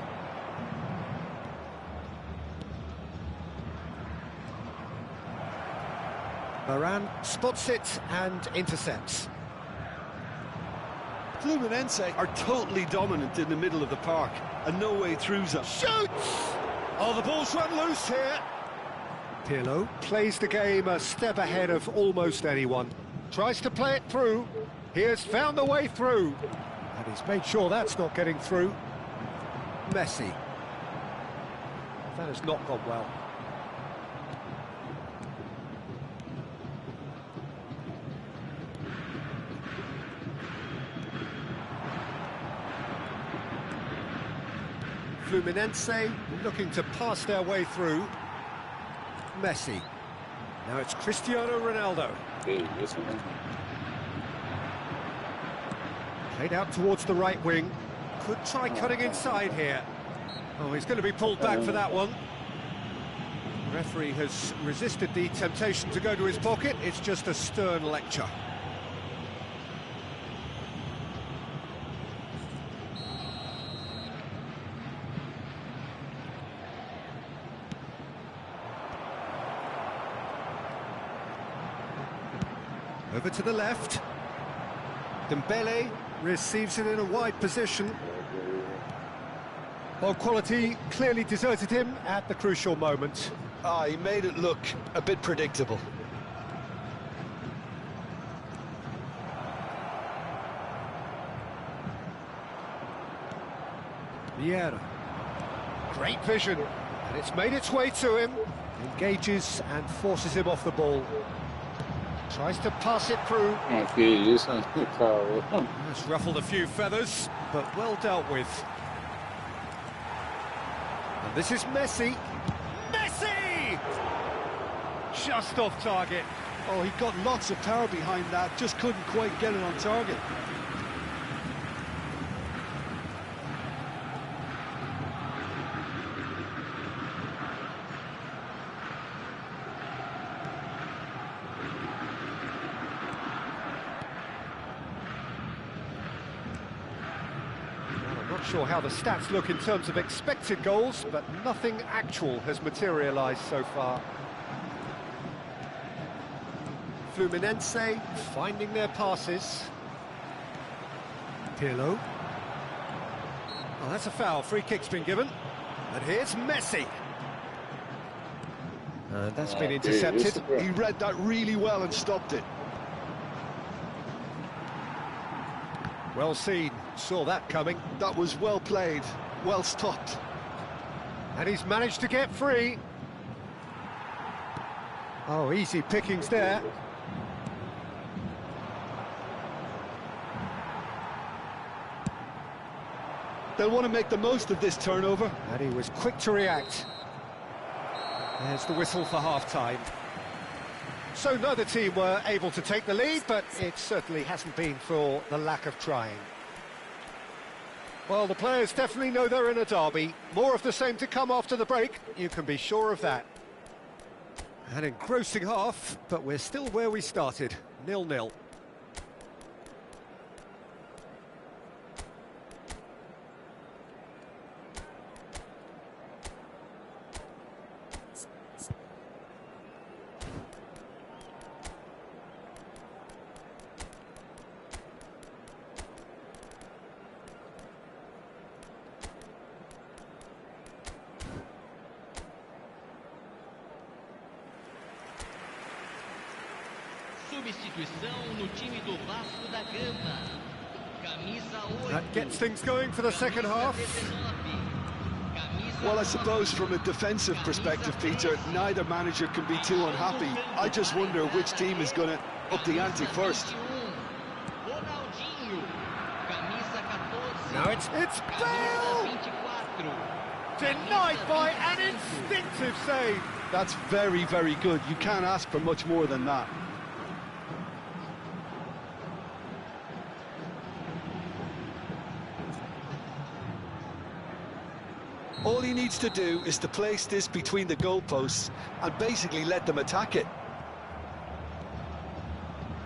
Varane spots it and intercepts. Fluminense are totally dominant in the middle of the park, and no way through them. Shoots! Oh, the ball's run loose here. Pirlo plays the game a step ahead of almost anyone. Tries to play it through. He has found a way through. And he's made sure that's not getting through. Messi. That has not gone well. Fluminense looking to pass their way through. Messi. Now it's Cristiano Ronaldo. Played out towards the right wing. Could try cutting inside here. Oh, he's going to be pulled back for that one. The referee has resisted the temptation to go to his pocket. It's just a stern lecture. Over to the left. Dembele receives it in a wide position. Well, quality clearly deserted him at the crucial moment. Ah, he made it look a bit predictable. Vieira. Great vision, and it's made its way to him. Engages and forces him off the ball. Tries to pass it through. Que isso, cara. It's ruffled a few feathers, but well dealt with. And this is Messi. Messi! Just off target. Oh, he got lots of power behind that, just couldn't quite get it on target. Not sure how the stats look in terms of expected goals, but nothing actual has materialised so far. Fluminense finding their passes. Pirlo. Oh, that's a foul. Free kick's been given. And here's Messi. And that's been intercepted. He read that really well and stopped it. Well seen, saw that coming. That was well played, well stopped. And he's managed to get free. Oh, easy pickings there. They'll want to make the most of this turnover. And he was quick to react. There's the whistle for half-time. So neither team were able to take the lead, but it certainly hasn't been for the lack of trying. Well, the players definitely know they're in a derby. More of the same to come after the break, you can be sure of that. An engrossing half, but we're still where we started, 0-0. Substituição no time do Vasco da Gama. Camisa 8. That gets things going for the second half. Well, I suppose from a defensive perspective, Peter, neither manager can be too unhappy. I just wonder which team is going to up the ante first. Now it's Bale! Denied by an instinctive save. That's very, very good. You can't ask for much more than that. All he needs to do is to place this between the goalposts and basically let them attack it.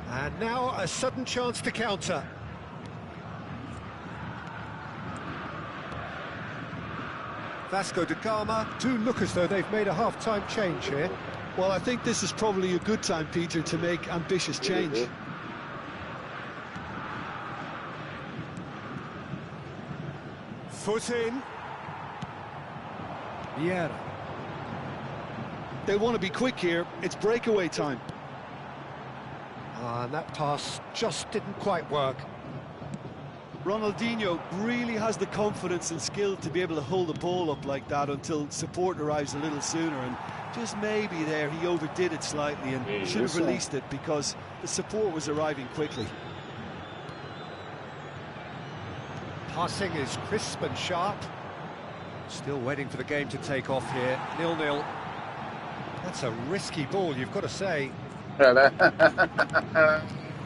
And now a sudden chance to counter. Vasco da Gama do look as though they've made a half-time change here. Well, I think this is probably a good time, Peter, to make ambitious change. Foot in. Vieira. They want to be quick here. It's breakaway time. And that pass just didn't quite work. Ronaldinho really has the confidence and skill to be able to hold the ball up like that until support arrives a little sooner, and just maybe there he overdid it slightly and should have released it because the support was arriving quickly. Passing is crisp and sharp. Still waiting for the game to take off here, 0-0. That's a risky ball, you've got to say.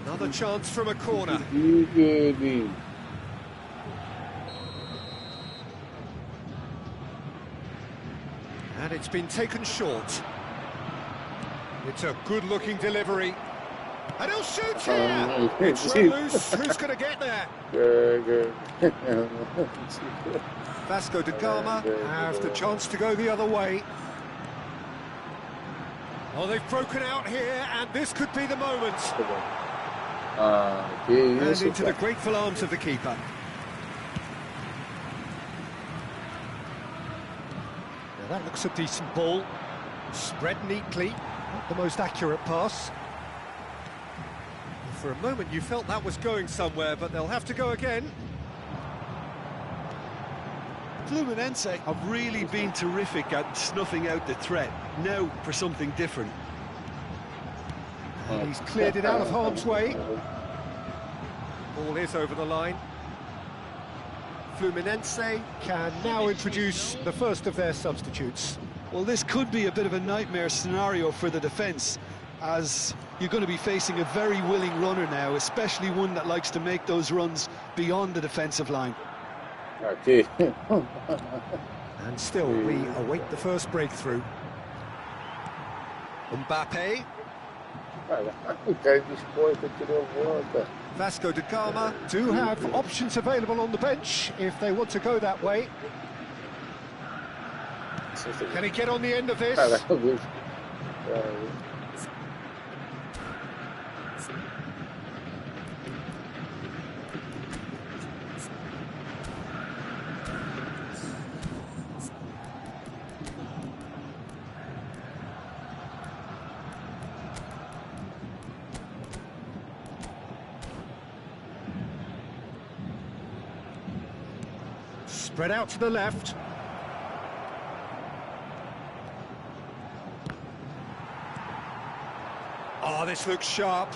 Another chance from a corner. And it's been taken short. It's a good-looking delivery. And he'll shoot here! It's run loose, who's going to get there? Vasco da Gama have the chance to go the other way. Oh, they've broken out here, and this could be the moment. And isso, into the cara. grateful arms of the keeper. Now that looks a decent ball. Spread neatly. Not the most accurate pass. For a moment you felt that was going somewhere, but they'll have to go again. Fluminense have really been terrific at snuffing out the threat. Now for something different. And he's cleared it out of harm's way. Ball is over the line. Fluminense can now introduce the first of their substitutes. Well, this could be a bit of a nightmare scenario for the defence, as you're going to be facing a very willing runner now, especially one that likes to make those runs beyond the defensive line. Aqui. And still, we await the first breakthrough. Mbappe, O cara dos pontos tirou volta. Vasco da Gama do have options available on the bench if they want to go that way. Can he get on the end of this? Caramba. Spread out to the left. Oh, this looks sharp.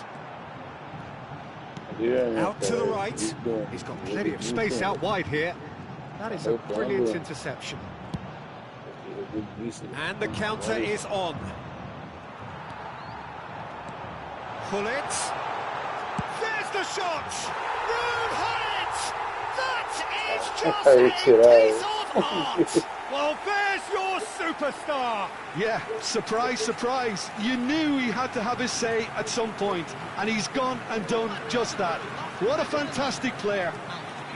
Out to the right. He's got plenty of space out wide here. That is a brilliant interception. And the counter is on. Pull it. There's the shot. Room Hyatt. That is just a piece of art. Well, there's your superstar. Yeah, surprise, surprise. You knew he had to have his say at some point, and he's gone and done just that. What a fantastic player.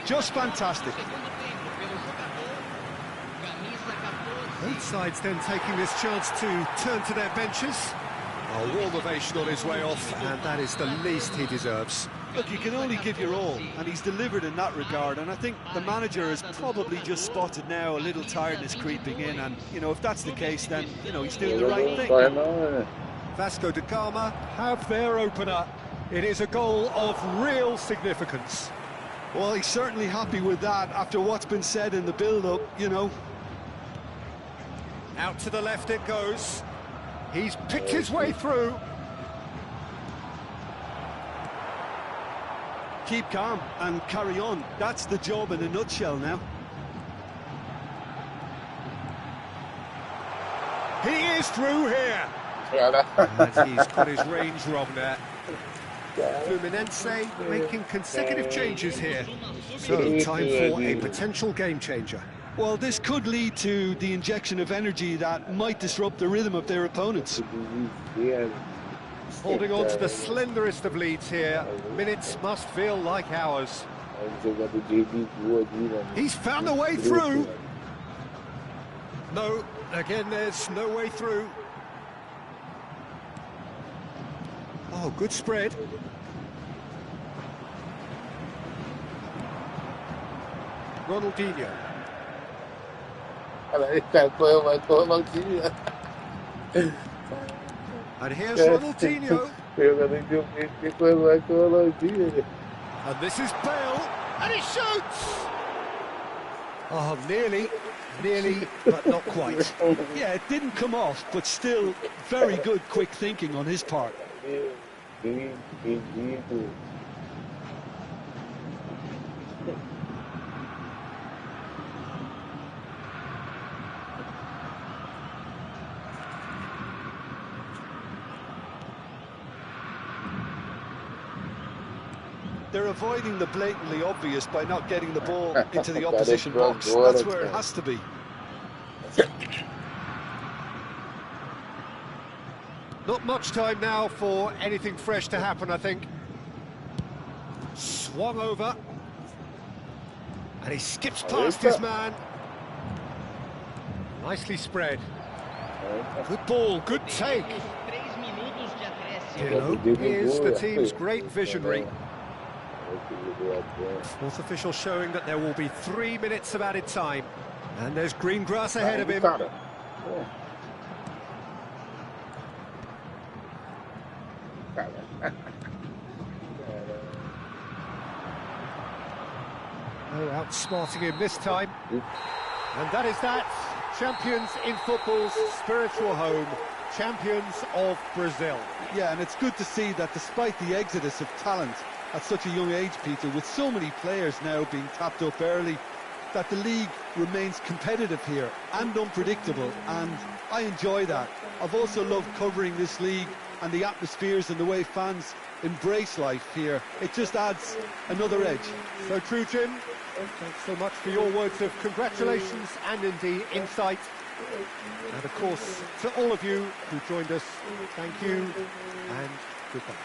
Just fantastic. Both sides then taking this chance to turn to their benches. A warm ovation on his way off, and that is the least he deserves. Look, you can only give your all, and he's delivered in that regard, and I think the manager has probably just spotted now a little tiredness creeping in, and, you know, if that's the case, then, you know, he's doing the right thing. Vasco da Gama have their opener. It is a goal of real significance. Well, he's certainly happy with that after what's been said in the build-up, you know. Out to the left it goes. He's picked his way through. Keep calm and carry on. That's the job in a nutshell now. He is through here. And he's got his range wrong there. Fluminense making consecutive changes here. So, time for a potential game changer. Well, this could lead to the injection of energy that might disrupt the rhythm of their opponents. Holding on to the slenderest of leads here. Minutes must feel like hours. He's found a way through. No, again, there's no way through. Oh, good spread. Ronaldinho. And here's Ronaldinho. And this is Bale. And he shoots! Oh, nearly, but not quite. Yeah, it didn't come off, but still very good quick thinking on his part. They're avoiding the blatantly obvious by not getting the ball into the opposition box. That's where it has to be. Not much time now for anything fresh to happen, I think. Swung over. And he skips past his man. Nicely spread. Good ball, good take. Pirlo is the team's great visionary. Fourth official showing that there will be 3 minutes of added time. And there's green grass ahead of him. Oh, outsmarting him this time. And that is that. Champions in football's spiritual home. Champions of Brazil. Yeah, and it's good to see that despite the exodus of talent at such a young age, Peter, with so many players now being tapped up early, that the league remains competitive here and unpredictable, and I enjoy that. I've also loved covering this league and the atmospheres and the way fans embrace life here. It just adds another edge. So true, Jim. Thanks so much for your words of congratulations and indeed insight. And of course, to all of you who joined us, thank you and goodbye.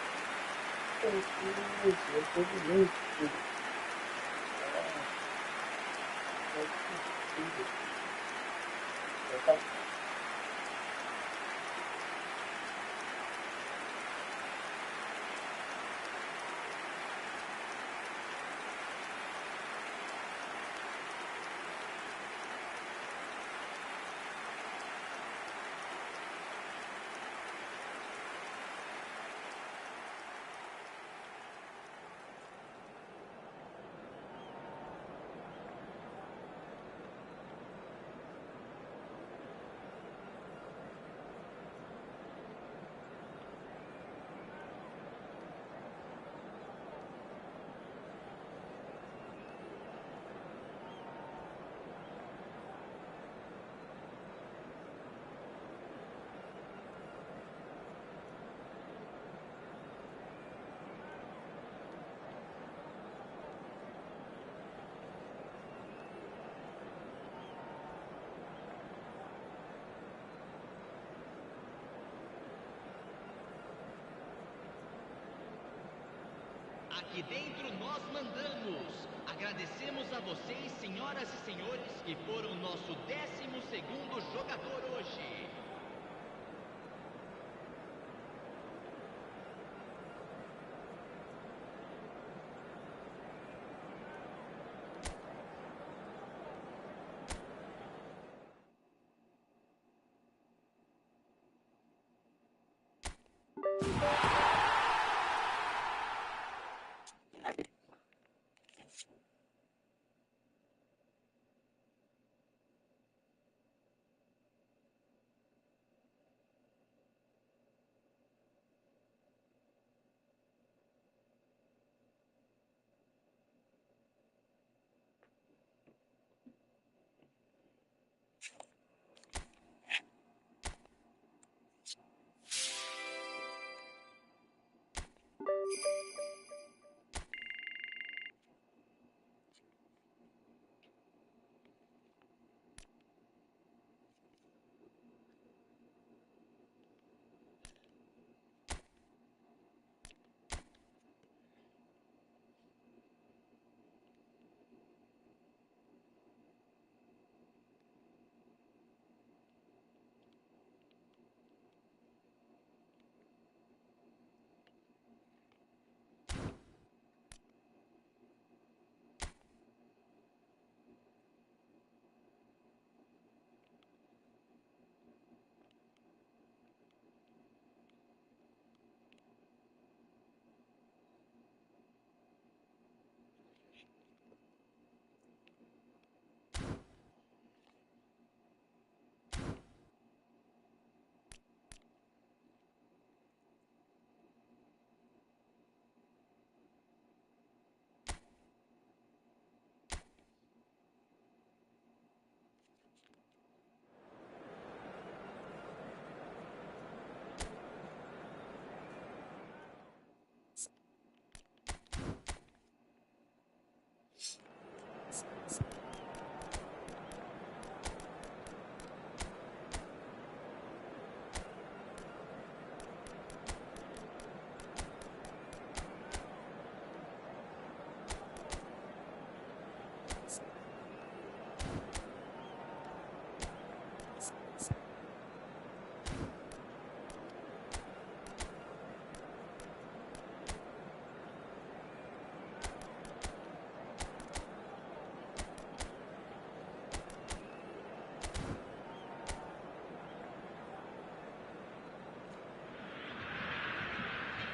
Aqui dentro nós mandamos. Agradecemos a vocês, senhoras e senhores, que foram nosso 12º jogador hoje.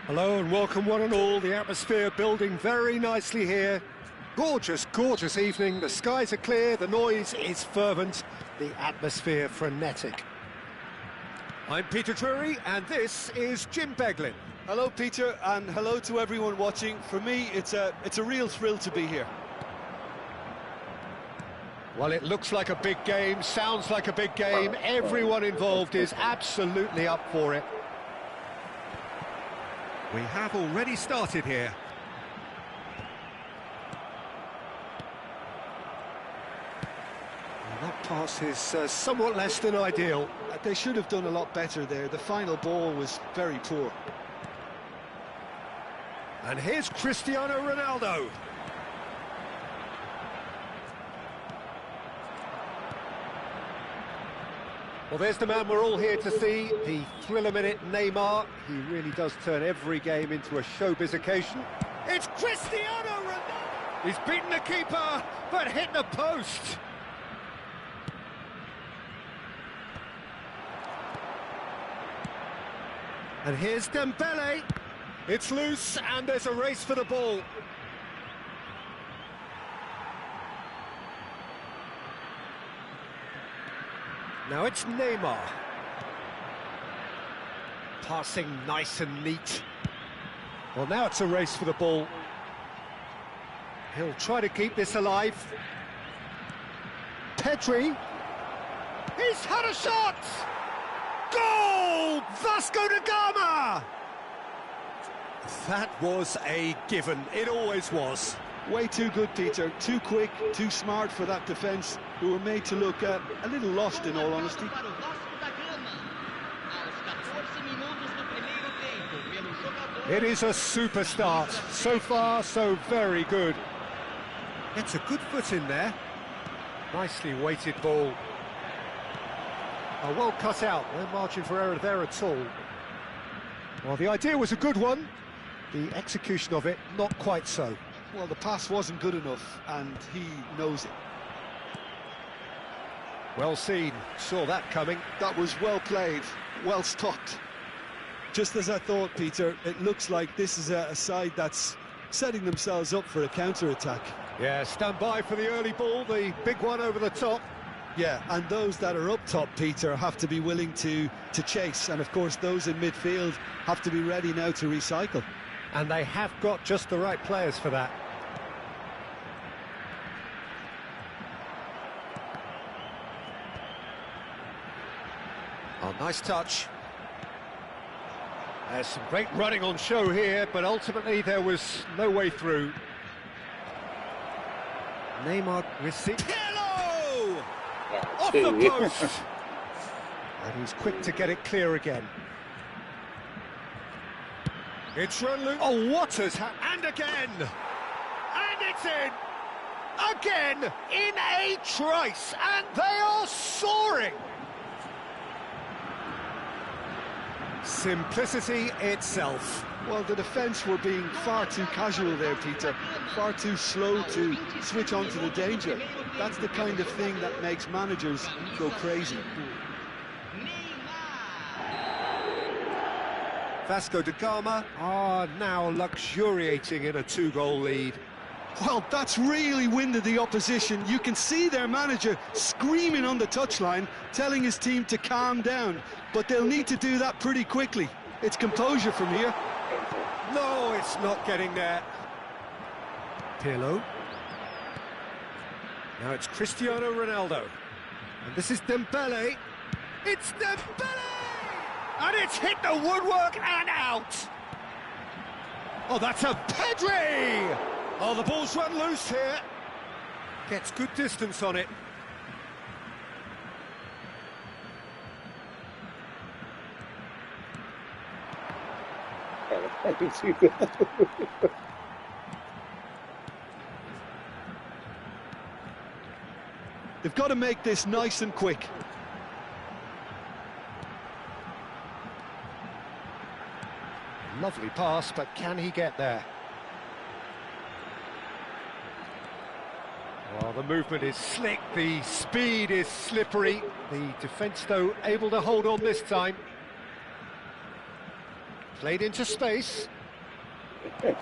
Hello and welcome one and all. The atmosphere building very nicely here. Gorgeous, gorgeous evening. The skies are clear, the noise is fervent, the atmosphere frenetic. I'm Peter Drury and this is Jim Beglin. Hello, Peter, and hello to everyone watching. For me, it's a real thrill to be here. Well, it looks like a big game, sounds like a big game. Everyone involved is absolutely up for it. We have already started here. Well, that pass is somewhat less than ideal. They should have done a lot better there. The final ball was very poor. And here's Cristiano Ronaldo. Well, there's the man we're all here to see, the thriller-minute Neymar. He really does turn every game into a showbiz occasion. It's Cristiano Ronaldo! He's beaten the keeper, but hit the post. And here's Dembele. It's loose, and there's a race for the ball. Now it's Neymar. Passing nice and neat. Well, now it's a race for the ball. He'll try to keep this alive. Pedri. He's had a shot! Goal! Vasco da Gama! That was a given. It always was. Way too good, Peter. Too quick, too smart for that defence, who were made to look a little lost, in all honesty. It is a super start. So far, so very good. Gets a good foot in there. Nicely weighted ball. Well cut out. No margin for error there at all. Well, the idea was a good one. The execution of it, not quite so. Well, the pass wasn't good enough, and he knows it. Well seen, saw that coming. That was well played, well stopped. Just as I thought, Peter, it looks like this is a side that's setting themselves up for a counter-attack. Yeah, stand by for the early ball, the big one over the top. Yeah, and those that are up top, Peter, have to be willing to chase, and of course those in midfield have to be ready now to recycle. And they have got just the right players for that. Oh, nice touch. There's some great running on show here, but ultimately there was no way through. Neymar received. Hello! Off the post! And he's quick to get it clear again. It's run loose. Oh, what has happened? And again! And it's in! Again! In a trice! And they are soaring! Simplicity itself. Well, the defence were being far too casual there, Peter. Far too slow to switch on to the danger. That's the kind of thing that makes managers go crazy. Vasco da Gama are now luxuriating in a two-goal lead. Well, that's really winded the opposition. You can see their manager screaming on the touchline, telling his team to calm down. But they'll need to do that pretty quickly. It's composure from here. No, it's not getting there. Pirlo. Now it's Cristiano Ronaldo. And this is Dembele. It's Dembele! And it's hit the woodwork and out! Oh, that's a Pedri! Oh, the ball's run loose here. Gets good distance on it. I can see that. They've got to make this nice and quick. Lovely pass, but can he get there? Well, the movement is slick, the speed is slippery. The defence, though, able to hold on this time. Played into space. Well,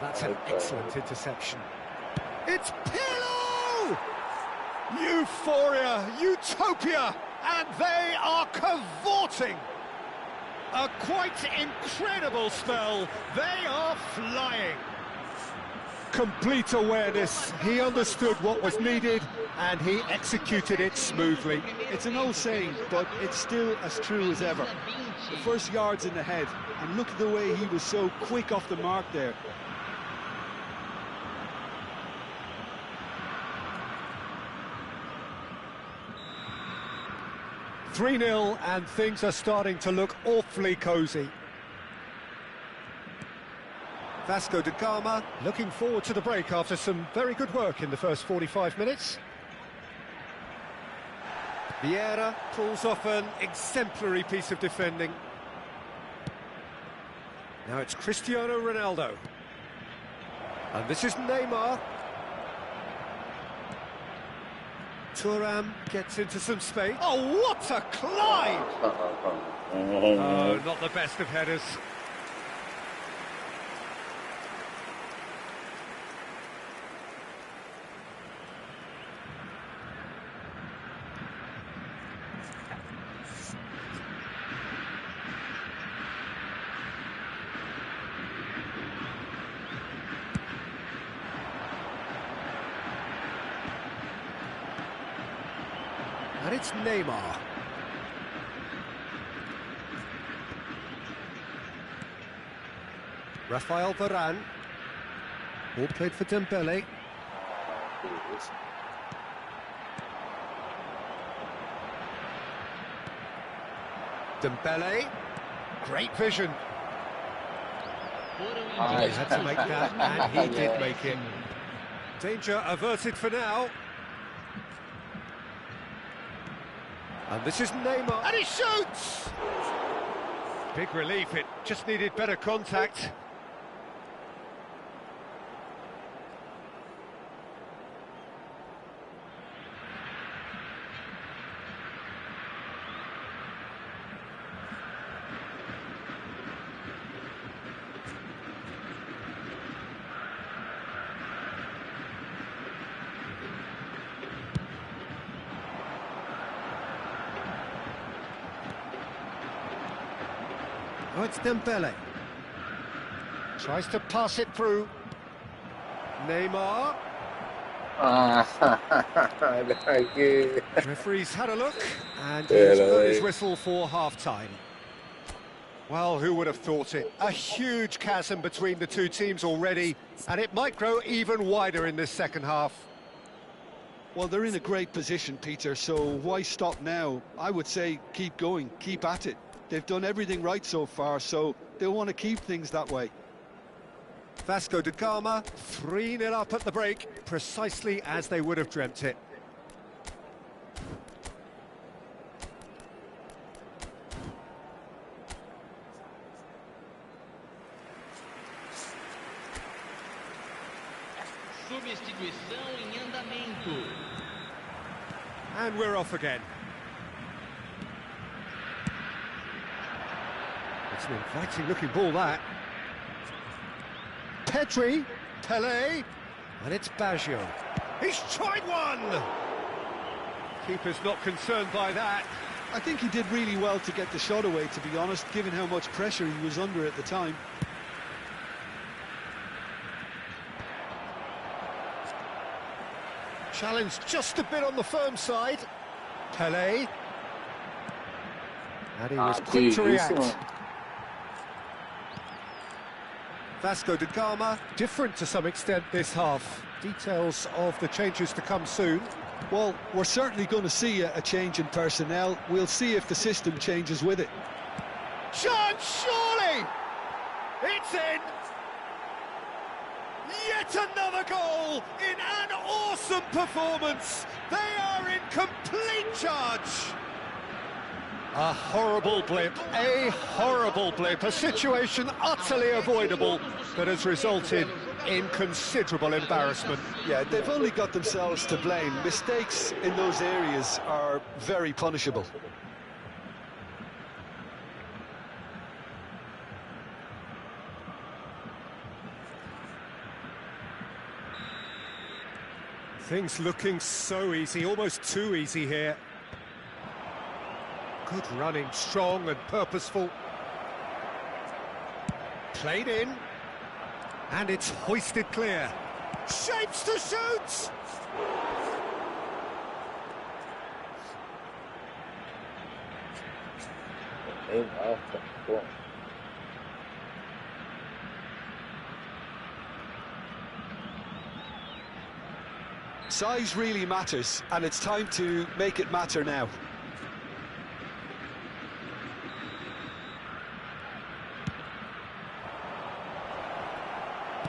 that's an excellent interception. It's Pirlo! Euphoria, utopia, and they are cavorting. A quite incredible spell. They are flying. Complete awareness. He understood what was needed, and he executed it smoothly. It's an old saying, but it's still as true as ever. The first yard's in the head, and look at the way he was so quick off the mark there. "3-0, and things are starting to look awfully cosy. Vasco da Gama looking forward to the break after some very good work in the first 45 minutes. Vieira pulls off an exemplary piece of defending. Now it's Cristiano Ronaldo. And this is Neymar. Thuram gets into some space. Oh, what a climb! Oh, not the best of headers. And it's Neymar. Rafael Varane. Ball played for Dembele. Dembele. Great vision. He had to make that, and he did make it. Danger averted for now. And this is Neymar, and he shoots! Big relief, it just needed better contact. Oh, it's Dembele. Tries to pass it through. Neymar. Referee's had a look, and he's blown his whistle for half-time. Well, who would have thought it? A huge chasm between the two teams already, and it might grow even wider in this second half. Well, they're in a great position, Peter, so why stop now? I would say keep going, keep at it. They've done everything right so far, so they'll want to keep things that way. Vasco da Gama, 3-0 up at the break, precisely as they would have dreamt it. Substituição em andamento. And we're off again. It's an inviting looking ball, that. Pedri, Pelé, and it's Baggio. He's tried one! Keeper's not concerned by that. I think he did really well to get the shot away, to be honest, given how much pressure he was under at the time. Challenge just a bit on the firm side. Pelé. And he was quick to react. Vasco da Gama, different to some extent this half. Details of the changes to come soon. Well, we're certainly going to see a change in personnel. We'll see if the system changes with it. Chance, surely! It's in! Yet another goal in an awesome performance. They are in complete charge. A horrible blip, a situation utterly avoidable that has resulted in considerable embarrassment. Yeah, they've only got themselves to blame. Mistakes in those areas are very punishable. Things looking so easy, almost too easy here. Good running, strong and purposeful. Played in. And it's hoisted clear. Shapes to shoot! Size really matters, and it's time to make it matter now.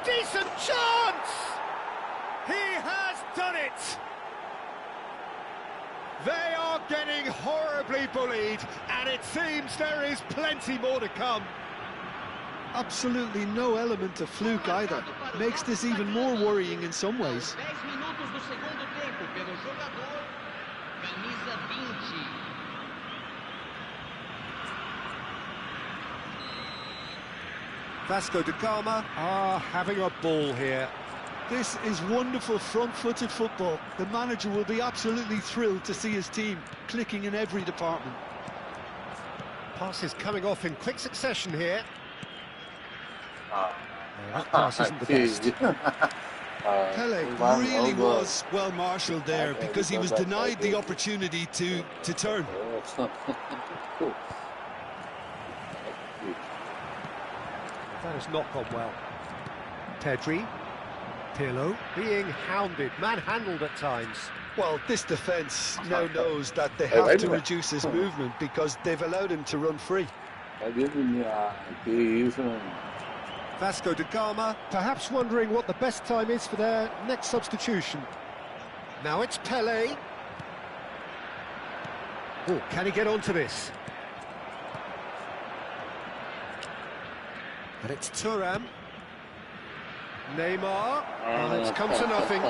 Decent chance! He has done it! They are getting horribly bullied, and it seems there is plenty more to come. Absolutely no element of fluke either. Makes this even more worrying in some ways. 10 minutos do segundo tempo pelo jogador, camisa 20. Vasco da Gama are having a ball here. This is wonderful front-footed football. The manager will be absolutely thrilled to see his team clicking in every department. Passes coming off in quick succession here. That pass isn't the best. Pele really was well marshalled there because he was denied the opportunity to turn. That has not gone well. Pedri, Pirlo being hounded, manhandled at times. Well, this defence now knows that they have to reduce his movement because they've allowed him to run free. Vasco da Gama perhaps wondering what the best time is for their next substitution. Now it's Pele. Oh, can he get onto this? And it's Thuram. Neymar. Oh, it's come to nothing.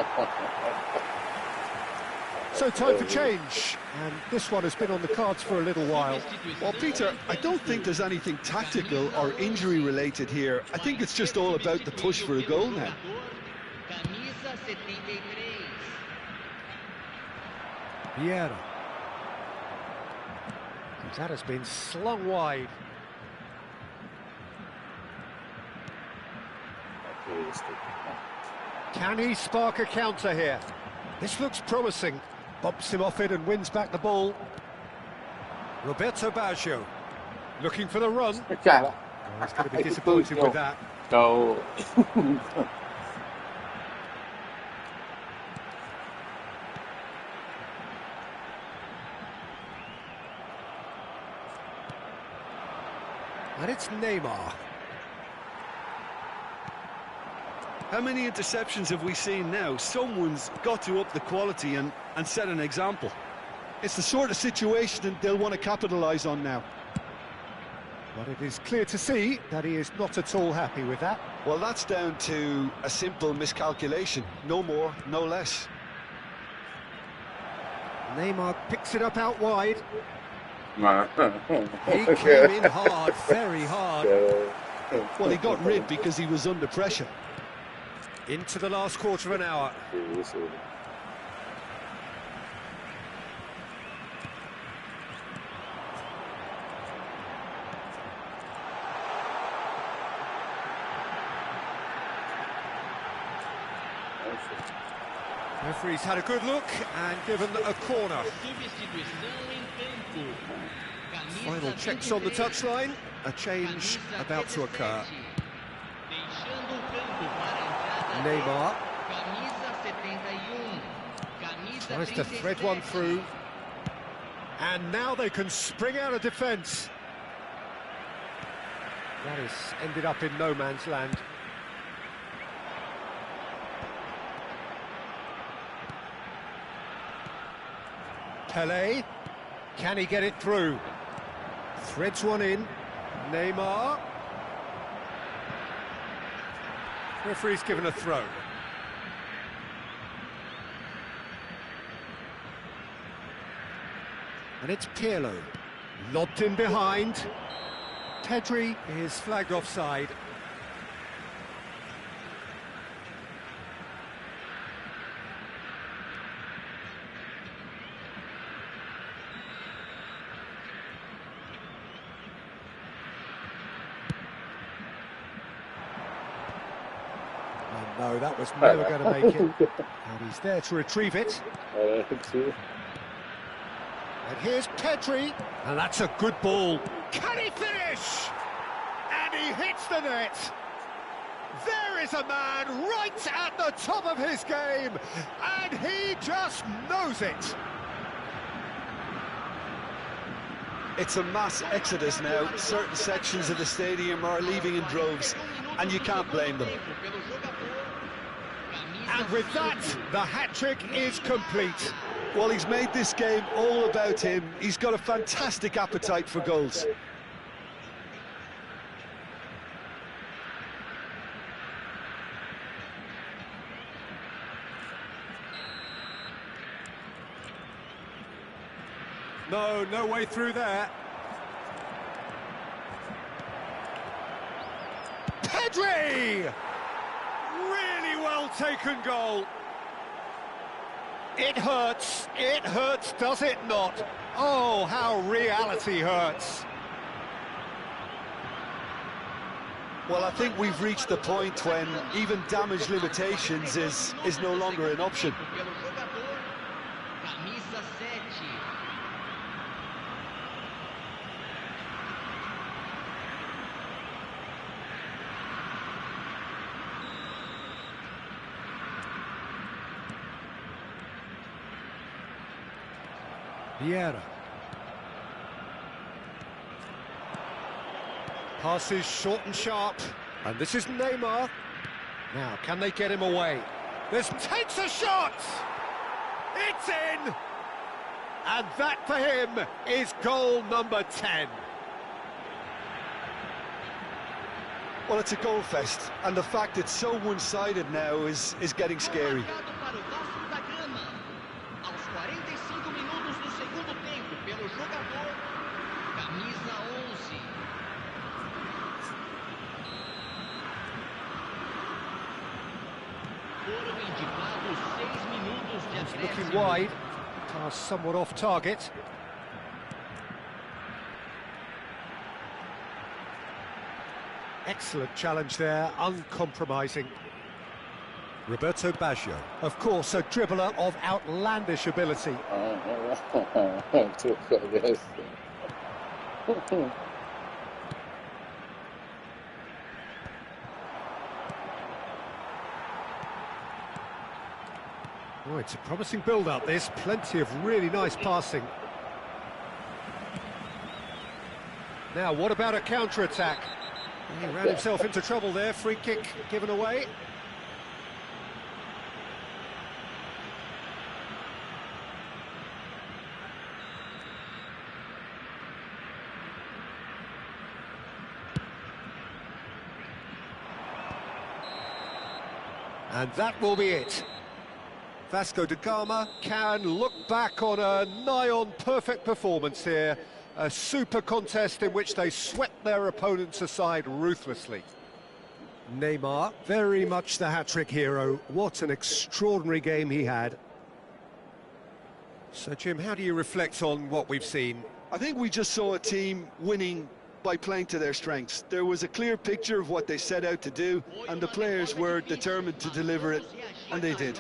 So time for change, and this one has been on the cards for a little while. Well, Peter, I don't think there's anything tactical or injury related here. I think it's just all about the push for a goal now. Camisa 73. Vieira. That has been slung wide. Can he spark a counter here? This looks promising. Bumps him off it and wins back the ball. Roberto Baggio looking for the run. Oh, he's going to be disappointed with that. And it's Neymar. How many interceptions have we seen now? Someone's got to up the quality and set an example. It's the sort of situation that they'll want to capitalise on now. But it is clear to see that he is not at all happy with that. Well, that's down to a simple miscalculation. No more, no less. Neymar picks it up out wide. He came in hard, very hard. Well, he got rid because he was under pressure. Into the last quarter of an hour. Referee's had a good look and given a corner. Final checks on the touchline. A change about to occur. Neymar tries to thread one through, and now they can spring out of defence. That has ended up in no man's land. Pele, can he get it through? Threads one in. Neymar. Referee's given a throw. And it's Pirlo. Lobbed in behind. Pedri is flagged offside. No, that was never going to make it. And he's there to retrieve it. And here's Pedri. And that's a good ball. Can he finish? And he hits the net. There is a man right at the top of his game. And he just knows it. It's a mass exodus now. Certain sections of the stadium are leaving in droves, and you can't blame them. And with that, the hat-trick is complete. Well, he's made this game all about him. He's got a fantastic appetite for goals. No way through there. Pedri! Really well taken goal. It hurts, does it not? Oh, how reality hurts. Well, I think we've reached the point when even damage limitations is no longer an option. Vieira. Passes short and sharp. And this is Neymar. Now, can they get him away? This takes a shot! It's in! And that for him is goal number 10. Well, it's a goal fest, and the fact it's so one-sided now is getting scary. Looking wide, pass somewhat off target. Excellent challenge there, uncompromising. Roberto Baggio, of course, a dribbler of outlandish ability. Oh, it's a promising build-up, this. Plenty of really nice passing. Now, what about a counter-attack? He ran himself into trouble there. Free kick given away. And that will be it. Vasco da Gama can look back on a nigh-on perfect performance here. A super contest in which they swept their opponents aside ruthlessly. Neymar, very much the hat-trick hero. What an extraordinary game he had. So, Jim, how do you reflect on what we've seen? I think we just saw a team winning by playing to their strengths. There was a clear picture of what they set out to do, and the players were determined to deliver it, and they did.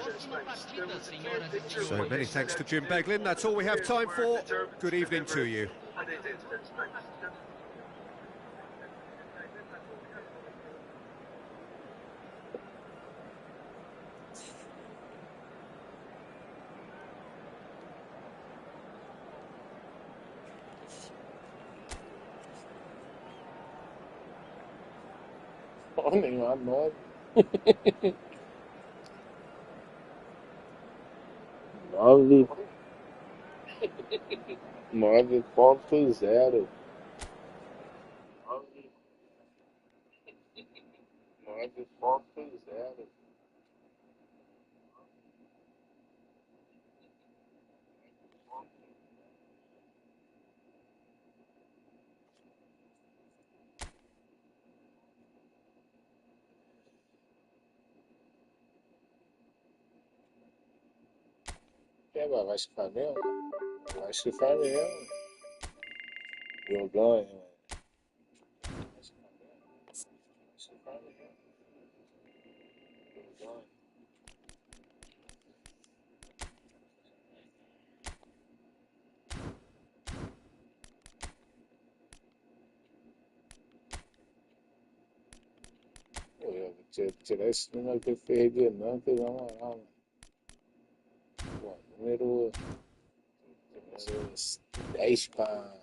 So many thanks to Jim Beglin. That's all we have time for. Good evening to you. Neymar 9. 9.0. 9.0. Vai ficar mesmo? Acho que vai mesmo. Jogão, hein? Tirar esse número que eu perdi, não, que dá uma alma. Bom, número 10 para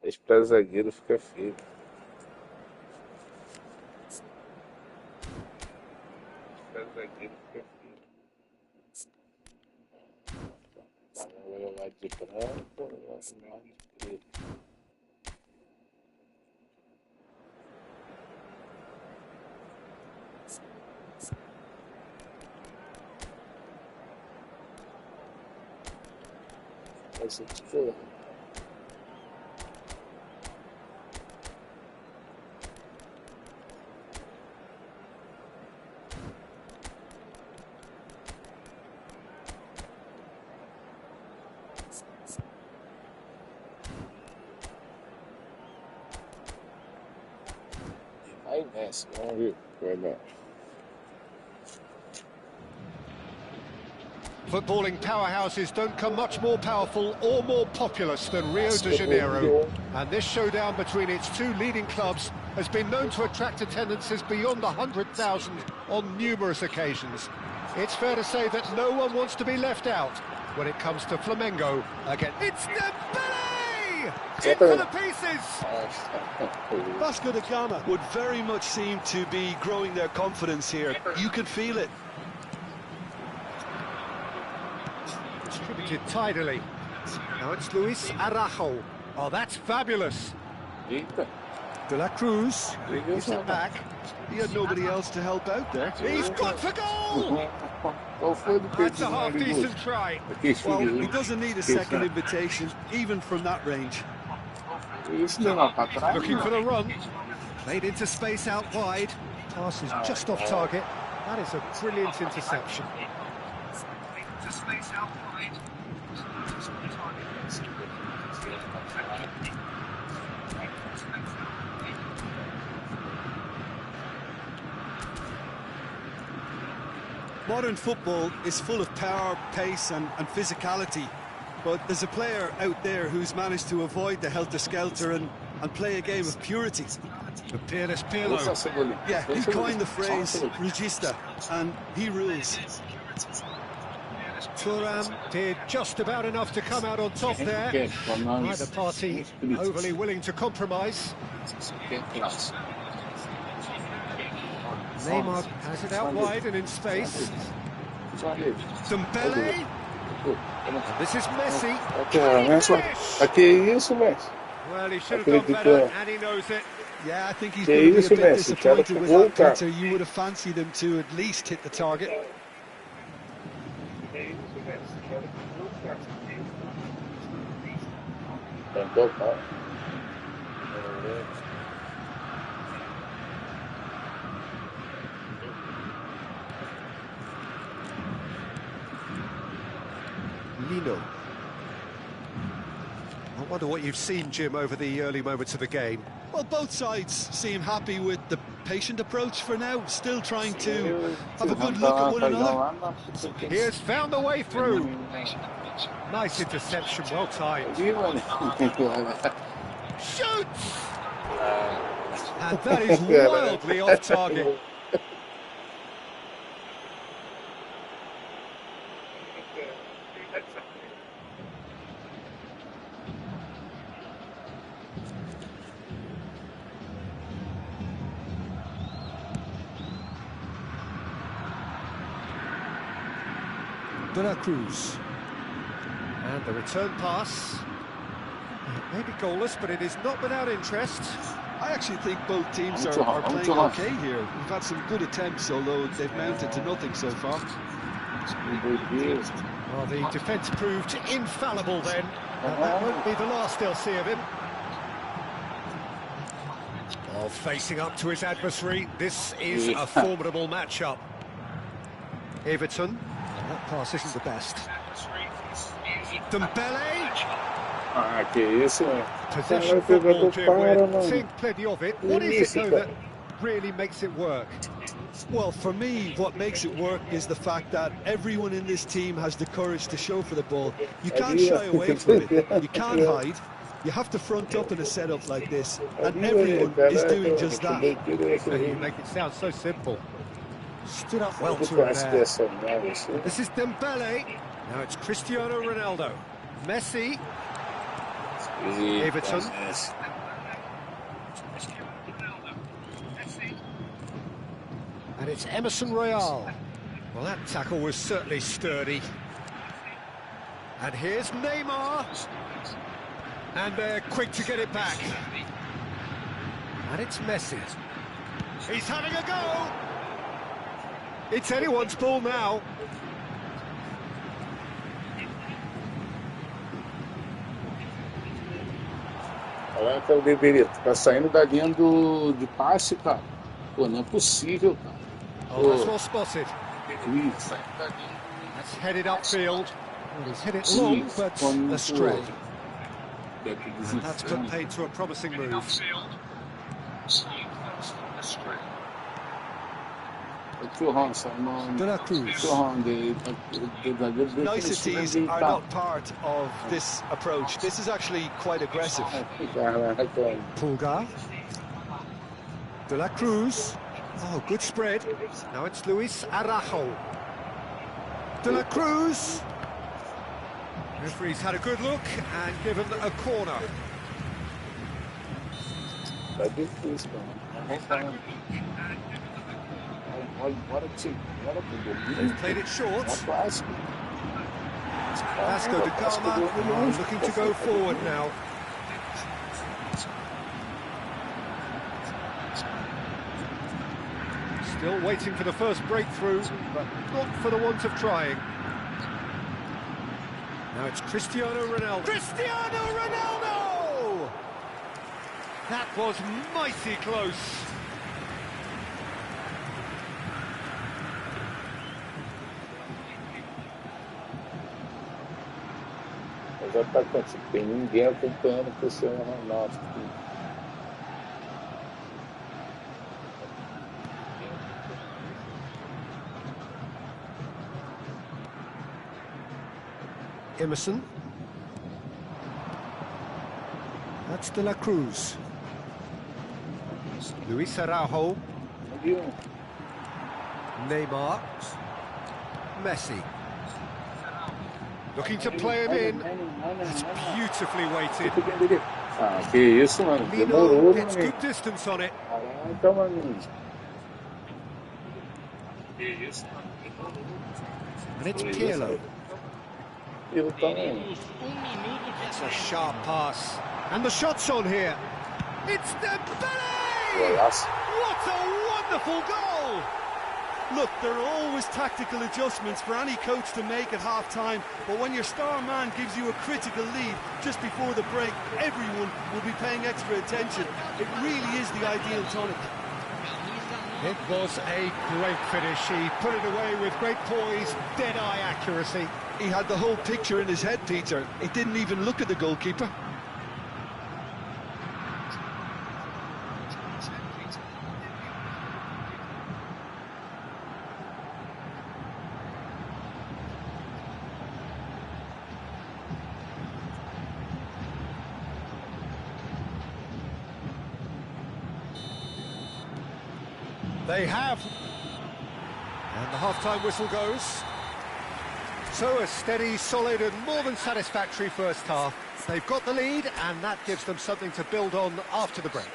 10 para zagueiro fica feio. 10 para zagueiro fica feio. Vou jogar de branco, vou jogar de preto. Vai ser tipo... Aí, Messi, vamos ver o que vai dar. Footballing powerhouses don't come much more powerful or more populous than Rio de Janeiro. And this showdown between its two leading clubs has been known to attract attendances beyond 100,000 on numerous occasions. It's fair to say that no one wants to be left out when it comes to Flamengo again. It's Dembele! In for the pieces! Vasco da Gama would very much seem to be growing their confidence here. You can feel it. Distributed tidily. Now it's Luis Araujo. Oh, that's fabulous. Eita, De La Cruz gives it back. He had nobody else to help out there. He's got for goal! qual foi do That's a half-decent try. Well, he doesn't need a second invitation, even from that range. Isso não é para trás. Looking for the run. Played into space out wide. Pass is just off target. That is a brilliant interception. Modern football is full of power, pace and physicality. But there's a player out there who's managed to avoid the helter-skelter and play a game of purity. The peerless Pirlo. Yeah, he coined the phrase regista, and he rules. Thuram did just about enough to come out on top there. Neither party overly willing to compromise. Neymar has it out wide and in space. Dembele. This is Messi. Aqui é isso, Messi. Well, he should have done better, and he knows it. Yeah, I think he's going to be a bit disappointed with that, Peter. You would have fancied him to at least hit the target. Lino. I wonder what you've seen, Jim, over the early moments of the game. Well, both sides seem happy with the patient approach for now, still trying to have a good look at one another. He has found the way through. Nice interception, well timed. Shoots! And that is wildly off target. De La Cruz. And the return pass. It may be goalless, but it is not without interest. I actually think both teams are playing okay here. We've had some good attempts, although they've mounted to nothing so far. Well, the defence proved infallible then. That won't be the last they'll see of him. Oh, facing up to his adversary, this is a formidable matchup. Everton. That pass isn't the best. Dembele. Ah, que isso, mano. Possession football, Jim, we're seeing plenty of it. What is it, though, that really makes it work? Well, for me, what makes it work is the fact that everyone in this team has the courage to show for the ball. You can't shy away from it. You can't hide. You have to front up in a setup like this, and everyone is doing just that. You make it sound so simple. Stood up well to it there. This is Dembele. Now it's Cristiano Ronaldo. Messi. Everton. And it's Emerson Royal. Well, that tackle was certainly sturdy. And here's Neymar. And they're quick to get it back. And it's Messi. He's having a go. It's anyone's ball now. Caraca, eu deveria estar saindo da linha de passe, cara. Pô, não é possível, cara. Oh, that's well spotted. That's headed upfield. Well, he's hit it long, but astray. And that's put paid to a promising move. De la Cruz. Niceties are not part of this approach. This is actually quite aggressive. Pulgar. De la Cruz. Oh, good spread. Now it's Luis Araujo. De la Cruz. Referee's had a good look and given a corner. They've played it short. Vasco da Gama looking to go forward now. Still waiting for the first breakthrough, but not for the want of trying. Now it's Cristiano Ronaldo. Cristiano Ronaldo! That was mighty close. Os atacantes, não tem ninguém acompanhando o Cristiano Ronaldo. Emerson. That's De la Cruz. Luis Araujo. Neymar. Messi. Looking to play him in. That's beautifully weighted. Ah, que isso, mano. Demorou, Gets good distance on it. Caraca, mano. And it's Pirlo. It's a sharp pass. And the shot's on here. It's Dembele! What a wonderful goal! Look, there are always tactical adjustments for any coach to make at half-time, but when your star man gives you a critical lead just before the break, everyone will be paying extra attention. It really is the ideal tonic. It was a great finish. He put it away with great poise, dead-eye accuracy. He had the whole picture in his head, Peter. He didn't even look at the goalkeeper. They have. And the half-time whistle goes. So a steady, solid and more than satisfactory first half. They've got the lead and that gives them something to build on after the break.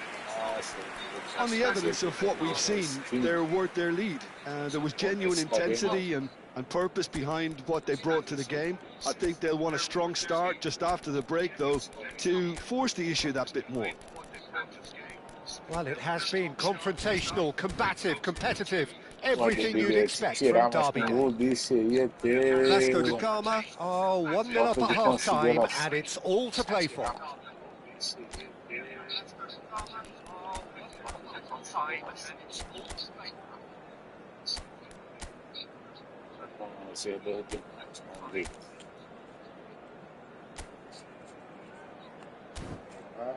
On the evidence of what we've seen, they're worth their lead. There was genuine intensity and purpose behind what they brought to the game. I think they'll want a strong start just after the break, though, to force the issue that bit more. Well, it has been confrontational, combative, competitive, everything you'd expect from a derby game. Vasco da Gama, 1-0 up at half-time, and it's all to play for.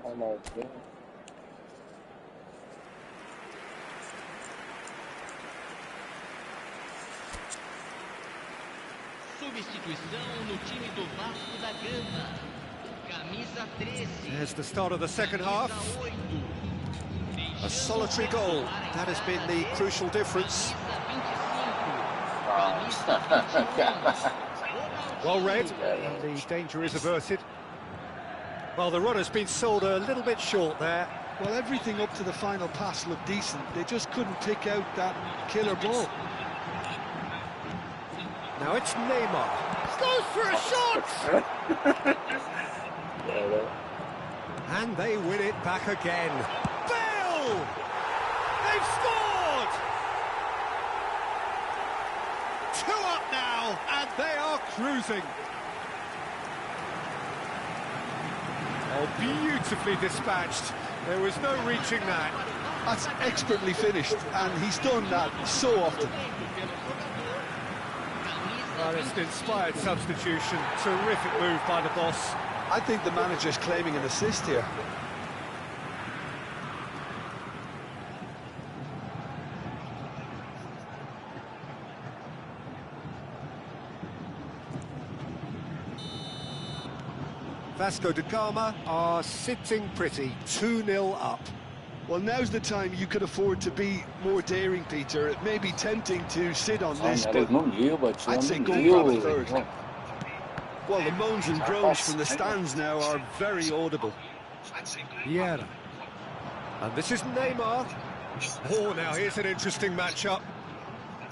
Ronaldinho. Substituição no time do Vasco da Gama. Camisa 13. There's the start of the second half. A solitary goal. That has been the crucial difference. Well read, and the danger is averted. Well, the runner's been sold a little bit short there. Well, everything up to the final pass looked decent. They just couldn't pick out that killer ball. Now it's Neymar. Goes for a shot! And they win it back again. Bale! They've scored! 2 up now, and they are cruising. Oh, beautifully dispatched. There was no reaching that. That's expertly finished, and he's done that so often. Well, it's an inspired substitution. Terrific move by the boss. I think the manager's claiming an assist here. Vasco da Gama are sitting pretty, 2-0 up. Well, now's the time you could afford to be more daring, Peter. It may be tempting to sit on this, but I'd say go grab a third. Well, the moans and groans from the stands now are very audible. Vieira. And this is Neymar. Oh, now here's an interesting matchup.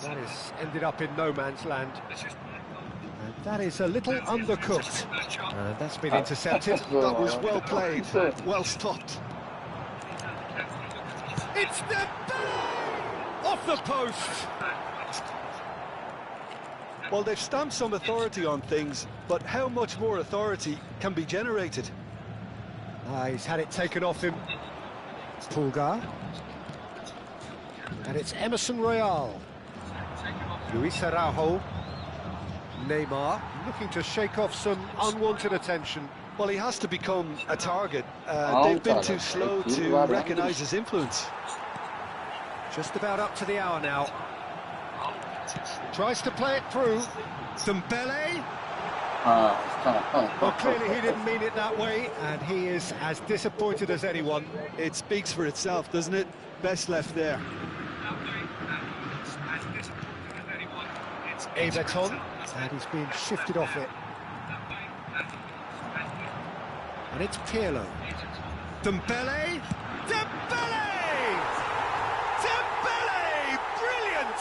That is ended up in no man's land. And that is a little undercooked. And that's been intercepted. That was well played, well stopped. It's the off the post. Well, they've stamped some authority on things, but how much more authority can be generated? He's had it taken off him. Pulgar. And it's Emerson Royal. Luis Araujo. Neymar looking to shake off some unwanted attention. Well, he has to become a target. They've been too slow to recognise his influence. Just about up to the hour now. Tries to play it through. Dembele. Well, clearly he didn't mean it that way, and he is as disappointed as anyone. It speaks for itself, doesn't it? Best left there. Everton, and he's been shifted off it. And it's Pirlo. Dembele! Dembele! Dembele! Brilliant!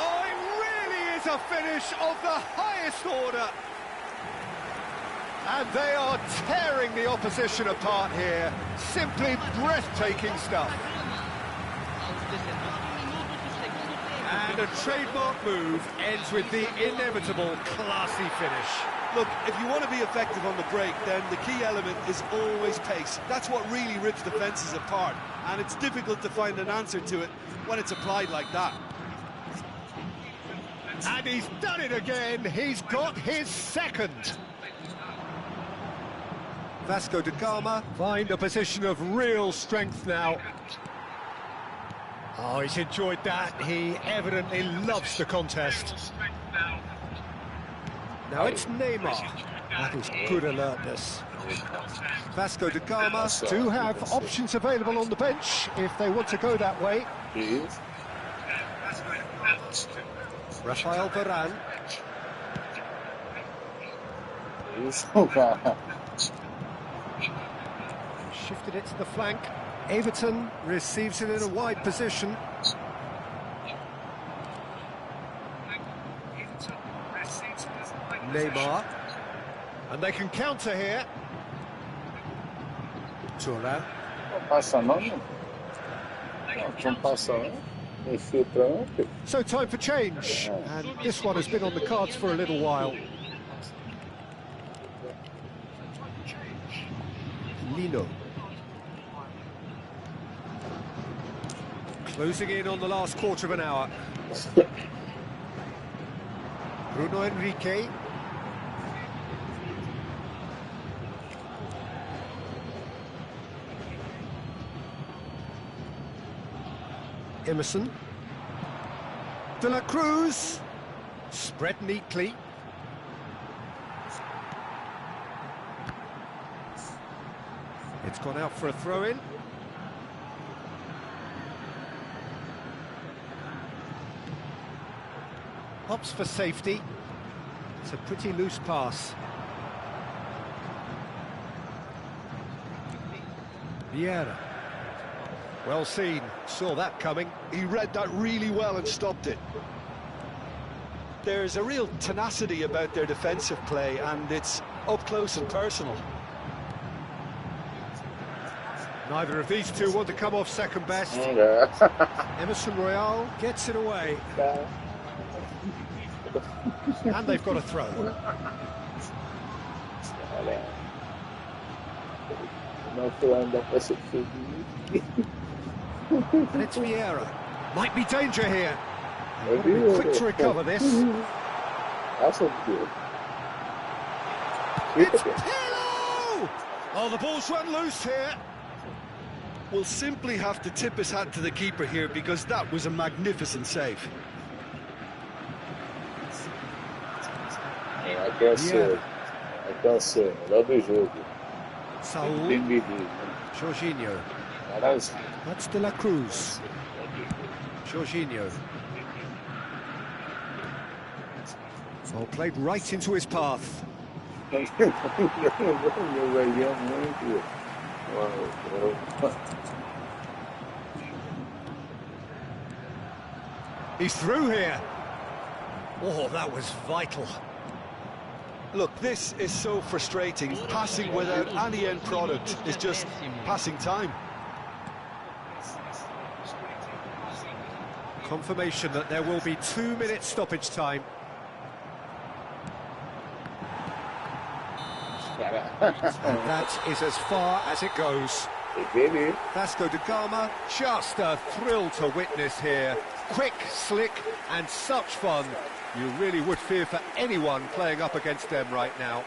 Oh, it really is a finish of the highest order. And they are tearing the opposition apart here. Simply breathtaking stuff. And a trademark move ends with the inevitable classy finish. Look, if you want to be effective on the break, then the key element is always pace. That's what really rips defences apart, and it's difficult to find an answer to it when it's applied like that. And he's done it again. He's got his second. Vasco da Gama find a position of real strength now. Oh, he's enjoyed that. He evidently loves the contest. Now it's Neymar. That is good alertness. Vasco da Gama do have options available on the bench if they want to go that way. Rafael Varane. Shifted it to the flank. Everton receives it in a wide position. Neymar. And they can counter here. Turan. So time for change. And this one has been on the cards for a little while. Lino. Closing in on the last quarter of an hour. Bruno Henrique. Emerson. De la Cruz. Spread neatly. It's gone out for a throw-in. Opts for safety. It's a pretty loose pass. Vieira. Well seen, saw that coming. He read that really well and stopped it. There's a real tenacity about their defensive play, and it's up close and personal. Neither of these two want to come off second best. Emerson Royal gets it away. And they've got a throw. And it's Vieira. Might be danger here. They've got to be quick to recover this. That's a good. It's Pirlo! Oh, the ball's run loose here. We'll simply have to tip his hat to the keeper here, because that was a magnificent save. I can't say it. I can't say it. Melhor do jogo. Saul. Jorginho. That's De La Cruz. Jorginho. Well, played right into his path. He's through here. Oh, that was vital. Look, this is so frustrating. Passing without any end product is just passing time. Confirmation that there will be 2 minutes stoppage time. And that is as far as it goes. Vasco da Gama, just a thrill to witness here. Quick, slick, and such fun. You really would fear for anyone playing up against them right now.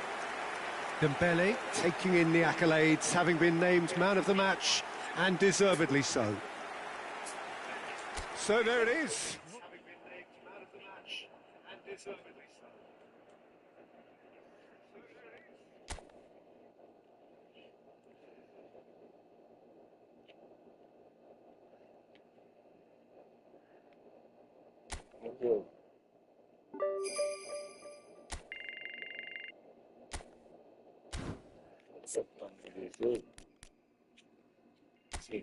Dembele taking in the accolades, having been named man of the match, and deservedly so. So there it is. Sim.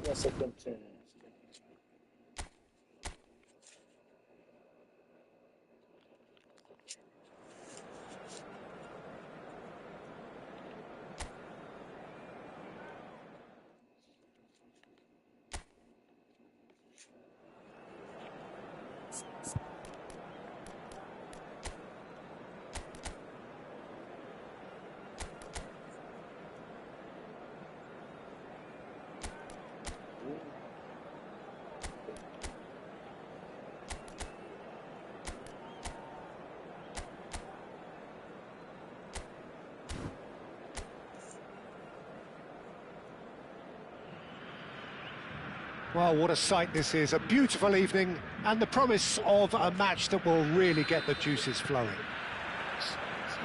Nossa, continua. Well, what a sight this is. A beautiful evening and the promise of a match that will really get the juices flowing.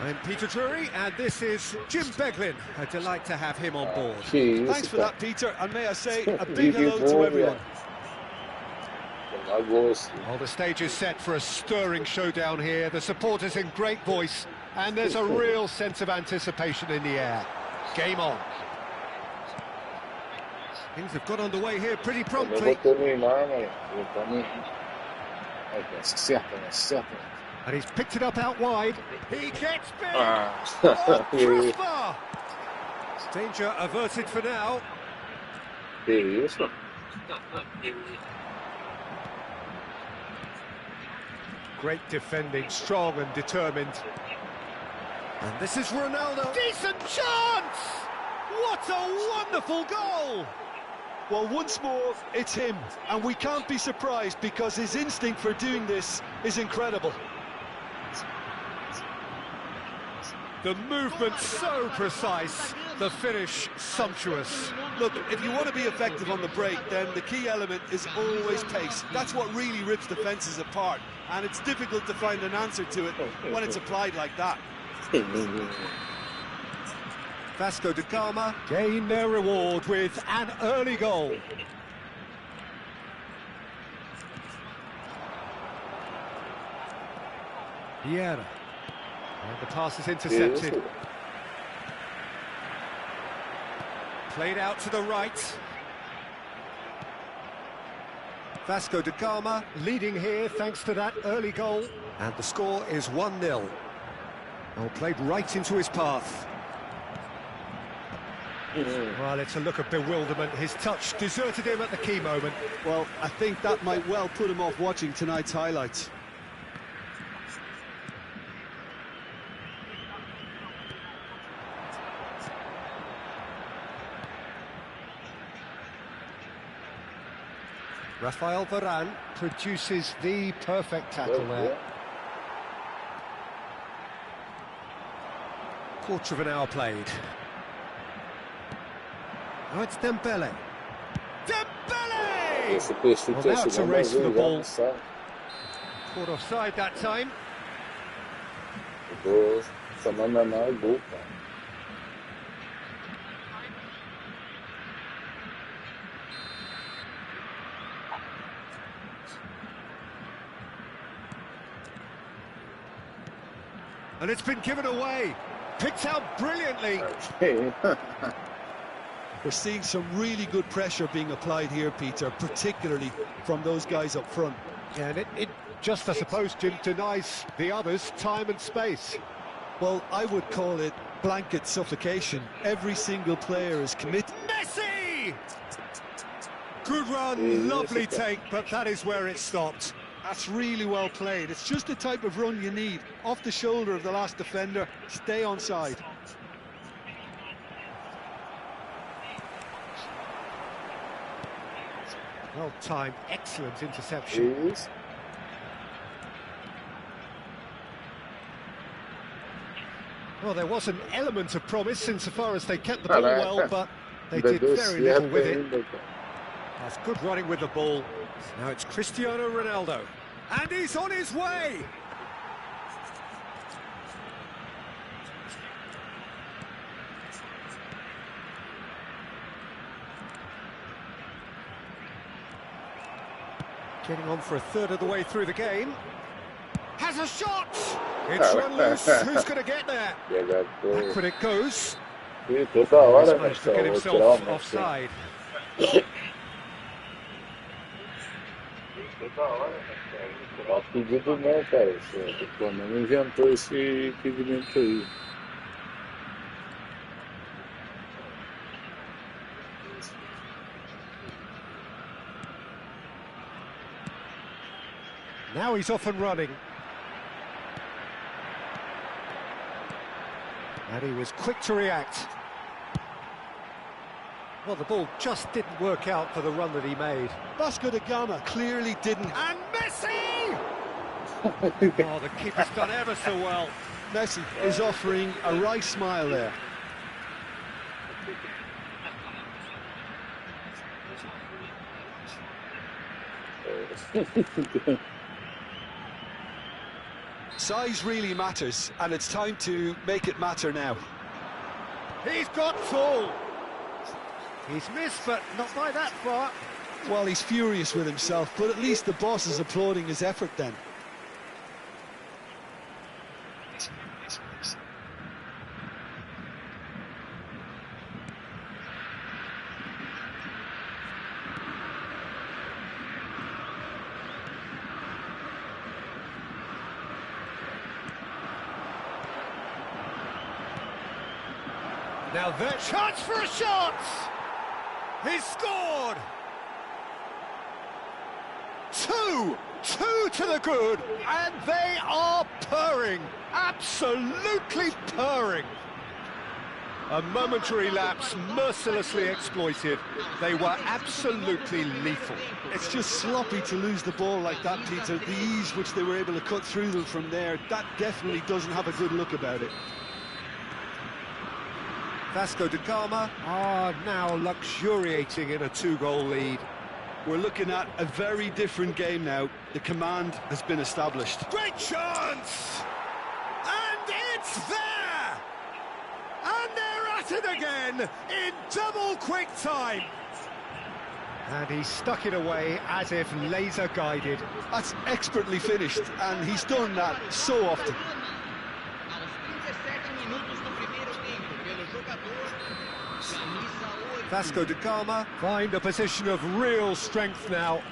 I'm Peter Drury, and this is Jim Beglin. A delight to have him on board. Thanks for that, Peter, and may I say a big hello to everyone. Well, the stage is set for a stirring showdown here. The supporters in great voice, and there's a real sense of anticipation in the air. Game on. Things have got underway here pretty promptly. And he's picked it up out wide. He gets big! Oh, crossbar! Danger averted for now. Great defending, strong and determined. And this is Ronaldo. Decent chance! What a wonderful goal! Well, once more, it's him, and we can't be surprised because his instinct for doing this is incredible. The movement so precise, the finish sumptuous. Look, if you want to be effective on the break, then the key element is always pace. That's what really rips defences apart, and it's difficult to find an answer to it when it's applied like that. Vasco da Gama gain their reward with an early goal. Vieira. And the pass is intercepted. Played out to the right. Vasco da Gama leading here thanks to that early goal. And the score is 1-0. Well, played right into his path. Well, it's a look of bewilderment. His touch deserted him at the key moment. Well, I think that might well put him off watching tonight's highlights. Rafael Varane produces the perfect tackle there. Quarter of an hour played. Oh, it's Dembele. Dembele! Well, now it's a race for the ball. Caught offside that time. And it's been given away. Picked out brilliantly. We're seeing some really good pressure being applied here, Peter, particularly from those guys up front. Yeah, and it just, I suppose, Jim, denies the others time and space. Well, I would call it blanket suffocation. Every single player is committed. Messi! Good run, lovely take, but that is where it stopped. That's really well played. It's just the type of run you need. Off the shoulder of the last defender, stay onside. Well timed, excellent interception. Well, there was an element of promise insofar as they kept the ball well, but they did very little with it. That's good running with the ball. Now it's Cristiano Ronaldo. And he's on his way! Getting on for a third of the way through the game. Has a shot! It's run loose. Who's going to get there? Backward it goes. He's managed to get himself offside. Pedido não, cara. O Flamengo inventou esse impedimento aí. Now he's off and running. And he was quick to react. Well, the ball just didn't work out for the run that he made. Vasco da Gama clearly didn't. And Messi! Oh, the keeper's done ever so well. Messi is offering a wry smile there. Size really matters, and it's time to make it matter now. He's got full. He's missed, but not by that far. Well, he's furious with himself, but at least the boss is applauding his effort then. Now their chance for a shot! He's scored! Two to the good, and they are purring, absolutely purring. A momentary lapse, mercilessly exploited. They were absolutely lethal. It's just sloppy to lose the ball like that, Peter. The ease which they were able to cut through them from there, that definitely doesn't have a good look about it. Vasco da Gama are now luxuriating in a 2-goal lead. We're looking at a very different game now. The command has been established. Great chance! And it's there! And they're at it again in double quick time. And he stuck it away as if laser guided. That's expertly finished, and he's done that so often. Vasco da Gama find a position of real strength now.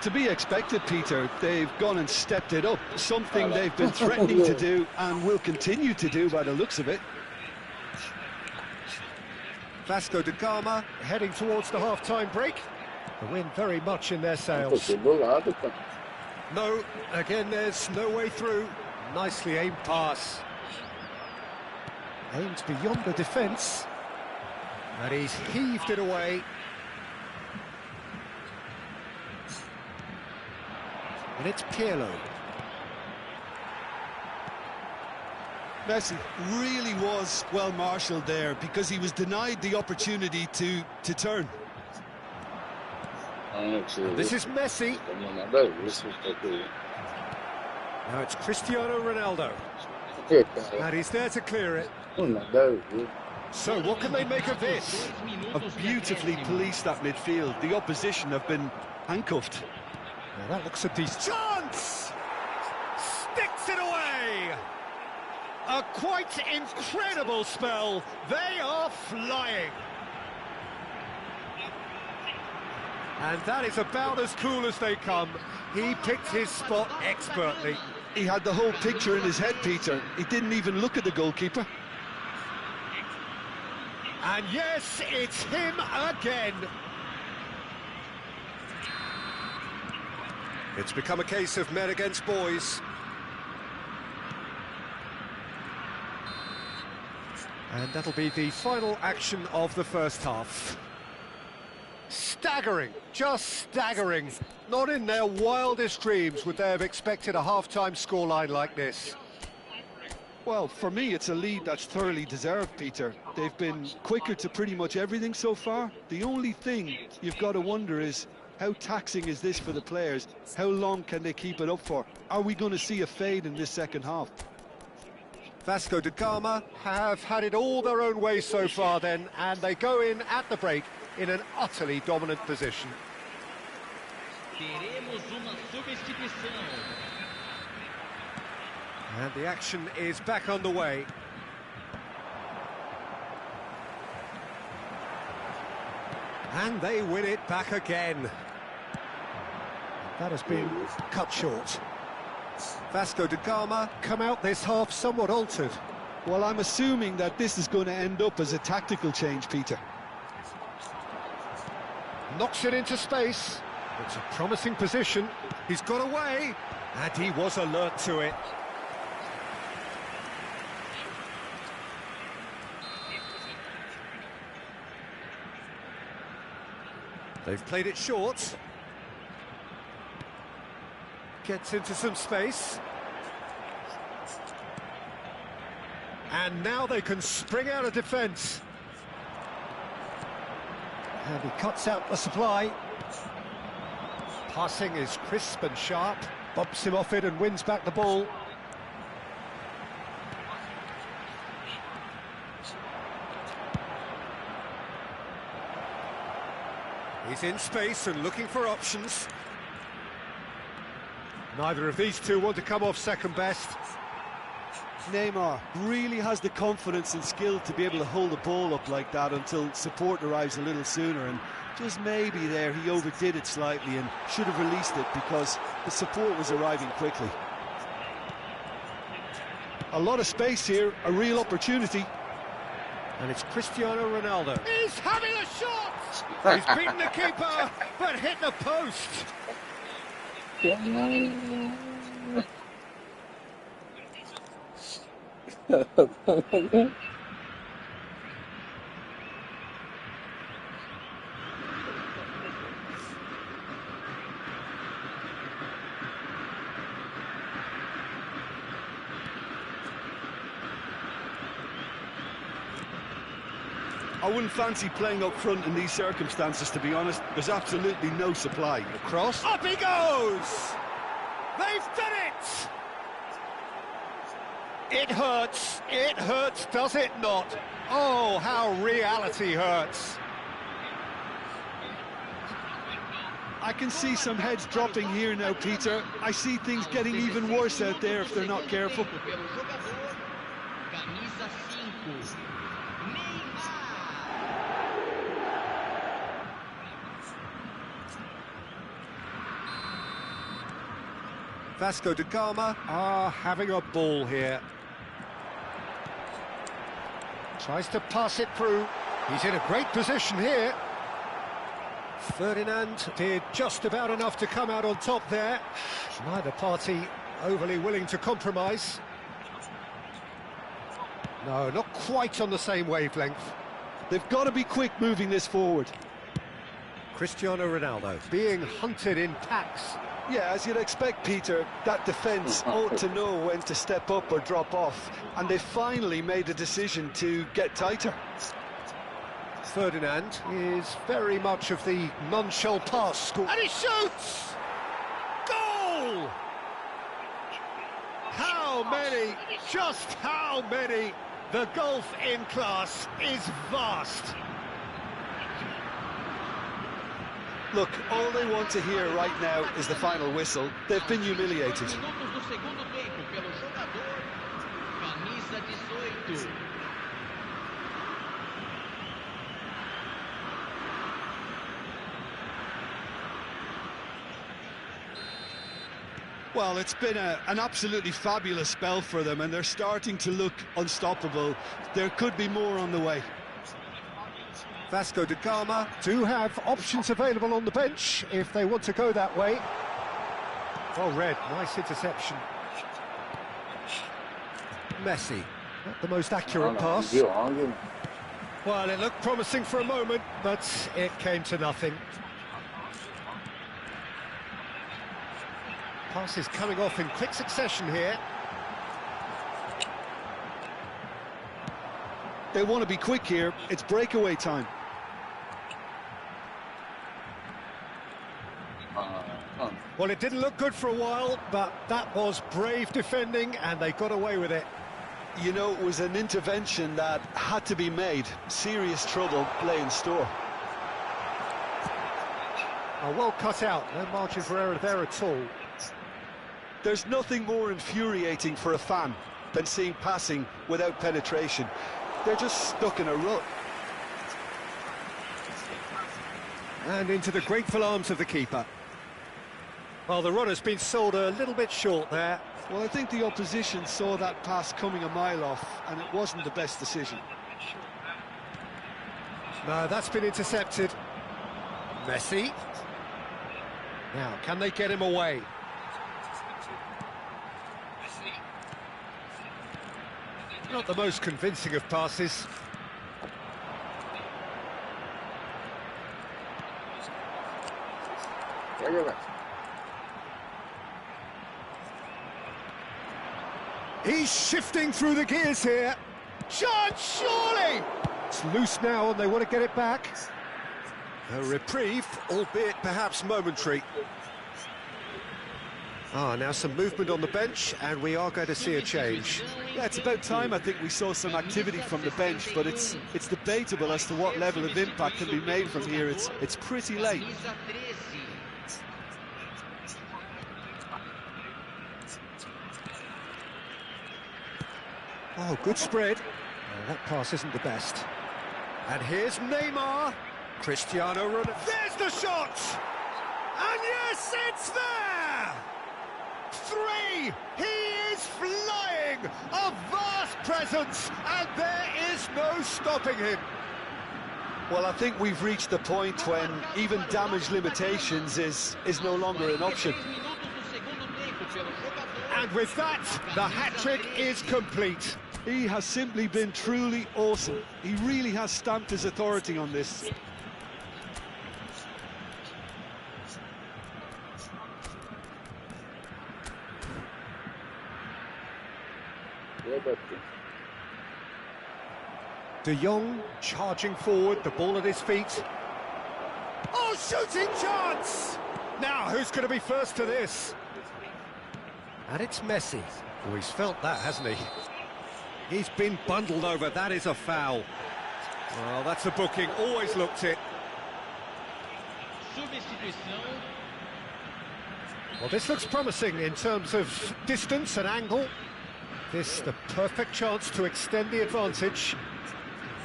To be expected, Peter. They've gone and stepped it up, something they've been threatening to do and will continue to do by the looks of it. Vasco da Gama heading towards the half-time break. The wind very much in their sails. No, again there's no way through. Nicely aimed pass. Aimed beyond the defence. And he's heaved it away. And it's Pirlo. Messi really was well marshalled there because he was denied the opportunity to turn. This is Messi. Now it's Cristiano Ronaldo. And he's there to clear it. So what can they make of this? Have beautifully policed that midfield. The opposition have been handcuffed. Now that looks a decent chance! Sticks it away! A quite incredible spell. They are flying. And that is about as cool as they come. He picked his spot expertly. He had the whole picture in his head, Peter. He didn't even look at the goalkeeper. And yes, it's him again. It's become a case of men against boys. And that'll be the final action of the first half. Staggering, just staggering. Not in their wildest dreams would they have expected a half-time scoreline like this. Well, for me, it's a lead that's thoroughly deserved, Peter. They've been quicker to pretty much everything so far. The only thing you've got to wonder is, how taxing is this for the players? How long can they keep it up for? Are we going to see a fade in this second half? Vasco da Gama have had it all their own way so far then, and they go in at the break in an utterly dominant position. Teremos uma substituição. And the action is back on the way. And they win it back again. That has been cut short. Vasco da Gama come out this half somewhat altered. Well, I'm assuming that this is going to end up as a tactical change, Peter. Knocks it into space. It's a promising position. He's got away, and he was alert to it. They've played it short. Gets into some space. And now they can spring out of defence. And he cuts out the supply. Passing is crisp and sharp. Bumps him off it and wins back the ball. He's in space and looking for options. Neither of these two want to come off second best. Neymar really has the confidence and skill to be able to hold the ball up like that until support arrives a little sooner, and just maybe there he overdid it slightly and should have released it because the support was arriving quickly. A lot of space here, a real opportunity. And it's Cristiano Ronaldo. He's having a shot! He's beaten the keeper, but hit the post. I wouldn't fancy playing up front in these circumstances, to be honest. There's absolutely no supply. Cross. Up he goes! They've done it! It hurts, does it not? Oh, how reality hurts. I can see some heads dropping here now, Peter. I see things getting even worse out there if they're not careful. Vasco da Gama are having a ball here. Tries to pass it through. He's in a great position here. Ferdinand did just about enough to come out on top there. Neither party overly willing to compromise. No, not quite on the same wavelength. They've got to be quick moving this forward. Cristiano Ronaldo being hunted in packs. Yeah, as you'd expect, Peter, that defence ought to know when to step up or drop off, and they finally made a decision to get tighter. Ferdinand is very much of the non-shell pass school. And he shoots! Goal! How many, just how many? The gulf in class is vast. Look, all they want to hear right now is the final whistle. They've been humiliated. Well, it's been an absolutely fabulous spell for them, and they're starting to look unstoppable. There could be more on the way. Vasco da Gama do have options available on the bench if they want to go that way. Well read, nice interception. Messi, not the most accurate pass. Well, it looked promising for a moment, but it came to nothing. Passes coming off in quick succession here. They want to be quick here. It's breakaway time. Well, it didn't look good for a while, but that was brave defending, and they got away with it. You know, it was an intervention that had to be made. Serious trouble lay in store. Oh, well cut out. No margin for error there at all. There's nothing more infuriating for a fan than seeing passing without penetration. They're just stuck in a rut. And into the grateful arms of the keeper. Well, the runner's been sold a little bit short there. Well, I think the opposition saw that pass coming a mile off, and it wasn't the best decision. No, that's been intercepted. Messi. Now, can they get him away? Not the most convincing of passes. He's shifting through the gears here. Chance, surely! It's loose now and they want to get it back. A reprieve, albeit perhaps momentary. Now some movement on the bench, and we are going to see a change. Yeah, it's about time I think we saw some activity from the bench, but it's debatable as to what level of impact can be made from here. It's pretty late. Oh, good spread. That pass isn't the best. And here's Neymar. Cristiano Ronaldo. There's the shot! And yes, it's there! 3! He is flying! A vast presence, and there is no stopping him. Well, I think we've reached the point when even damage limitations is no longer an option. And with that, the hat-trick is complete. He has simply been truly awesome. He really has stamped his authority on this. De Jong charging forward, the ball at his feet. Oh, shooting chance! Now, who's going to be first to this? And it's Messi. Oh, he's felt that, hasn't he? He's been bundled over, that is a foul. Well, that's a booking, always looked it. Substituição. Well, this looks promising in terms of distance and angle. This, the perfect chance to extend the advantage.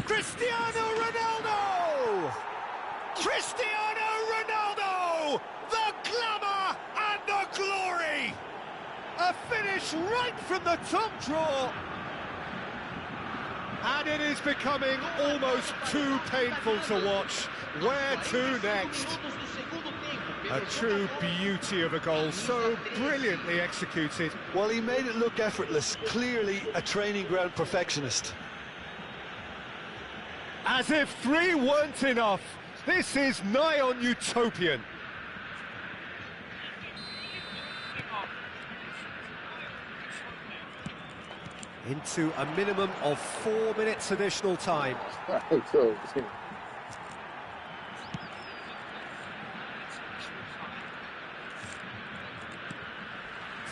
Cristiano Ronaldo! Cristiano Ronaldo! The glamour and the glory! A finish right from the top draw. And it is becoming almost too painful to watch. Where to next? A true beauty of a goal, so brilliantly executed. Well, he made it look effortless, clearly a training ground perfectionist. As if 3 weren't enough, this is nigh on utopian. Into a minimum of 4 minutes additional time.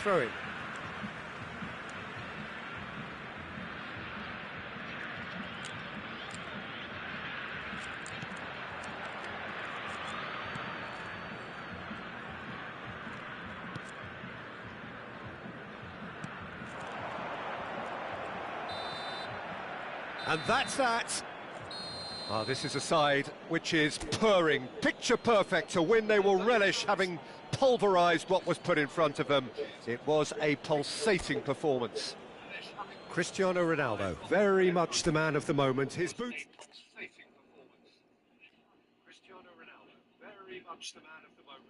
Throw in. And that's that. Oh, this is a side which is purring, picture perfect. To win, they will relish having pulverised what was put in front of them. It was a pulsating performance. Cristiano Ronaldo, very much the man of the moment. His boots. Cristiano Ronaldo, very much the man of the moment.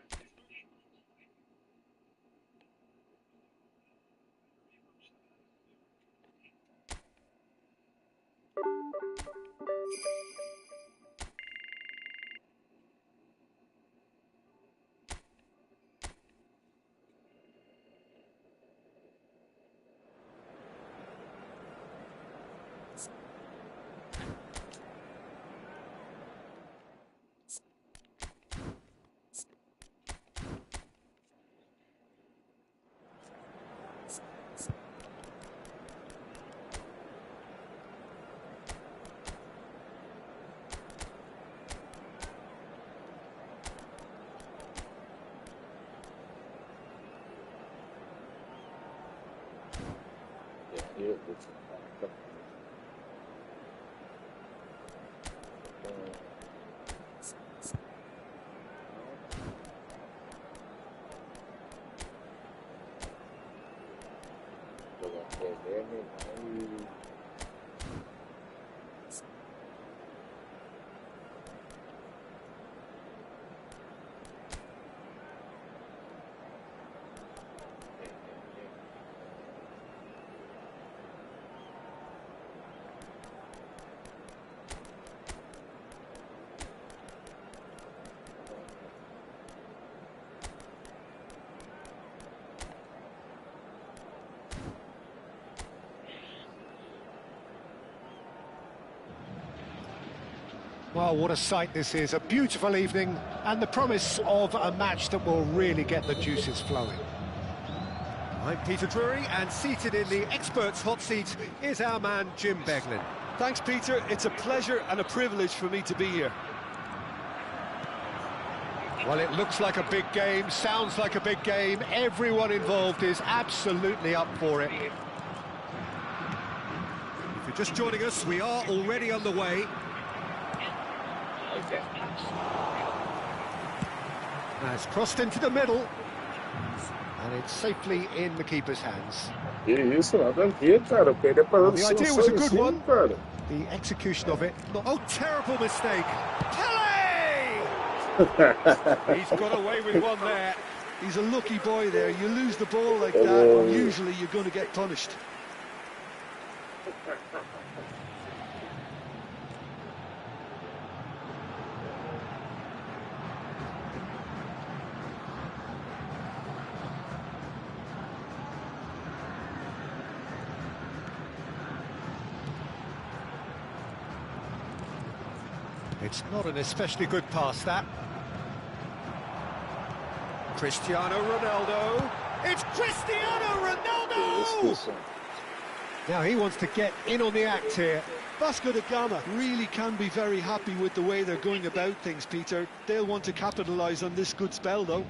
Well, what a sight this is, a beautiful evening and the promise of a match that will really get the juices flowing. I'm Peter Drury, and seated in the experts' hot seat is our man Jim Beglin. Thanks, Peter. It's a pleasure and a privilege for me to be here. Well, it looks like a big game, sounds like a big game. Everyone involved is absolutely up for it. If you're just joining us, we are already underway. Now it's crossed into the middle, and it's safely in the keeper's hands. Well, the idea was a good one. The execution of it, oh, terrible mistake. Pele! He's got away with one there. He's a lucky boy there. You lose the ball like that, and usually you're going to get punished. It's not an especially good pass, that. Cristiano Ronaldo. It's Cristiano Ronaldo! Now he wants to get in on the act here. Vasco da Gama really can be very happy with the way they're going about things, Peter. They'll want to capitalise on this good spell, though.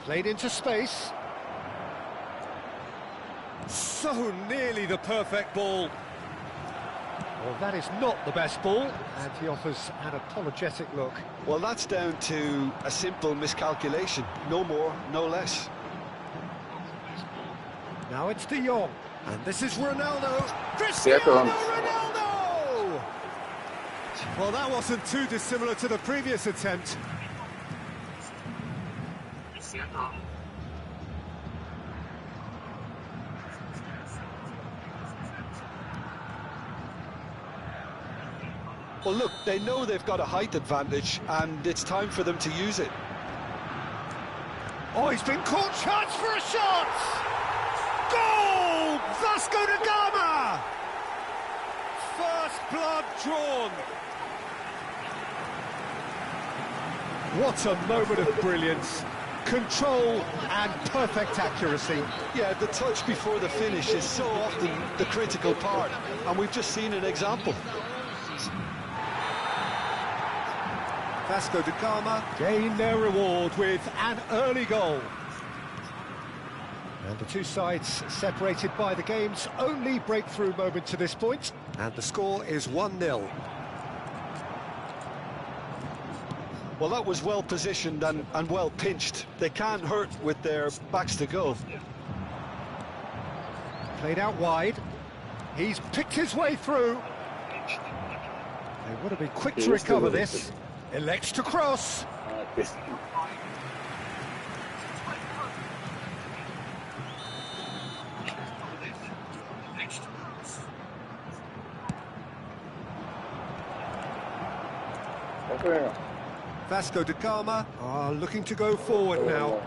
Played into space. So nearly the perfect ball. Well, that is not the best ball, and he offers an apologetic look. Well, that's down to a simple miscalculation. No more, no less. Now it's De Jong, and this is Ronaldo. Cristiano Ronaldo! Well, that wasn't too dissimilar to the previous attempt. Well, look, they know they've got a height advantage, and it's time for them to use it. Oh, he's been caught. Chance for a shot! Goal! Vasco da Gama! First blood drawn. What a moment of brilliance. Control and perfect accuracy. Yeah, the touch before the finish is so often the critical part, and we've just seen an example. Vasco da Gama gain their reward with an early goal. And the two sides separated by the game's only breakthrough moment to this point. And the score is 1-0. Well, that was well positioned and well pinched. They can't hurt with their backs to goal. Played out wide. He's picked his way through. They want to be quick to recover this. Elects to cross. Vasco da Gama are looking to go forward now.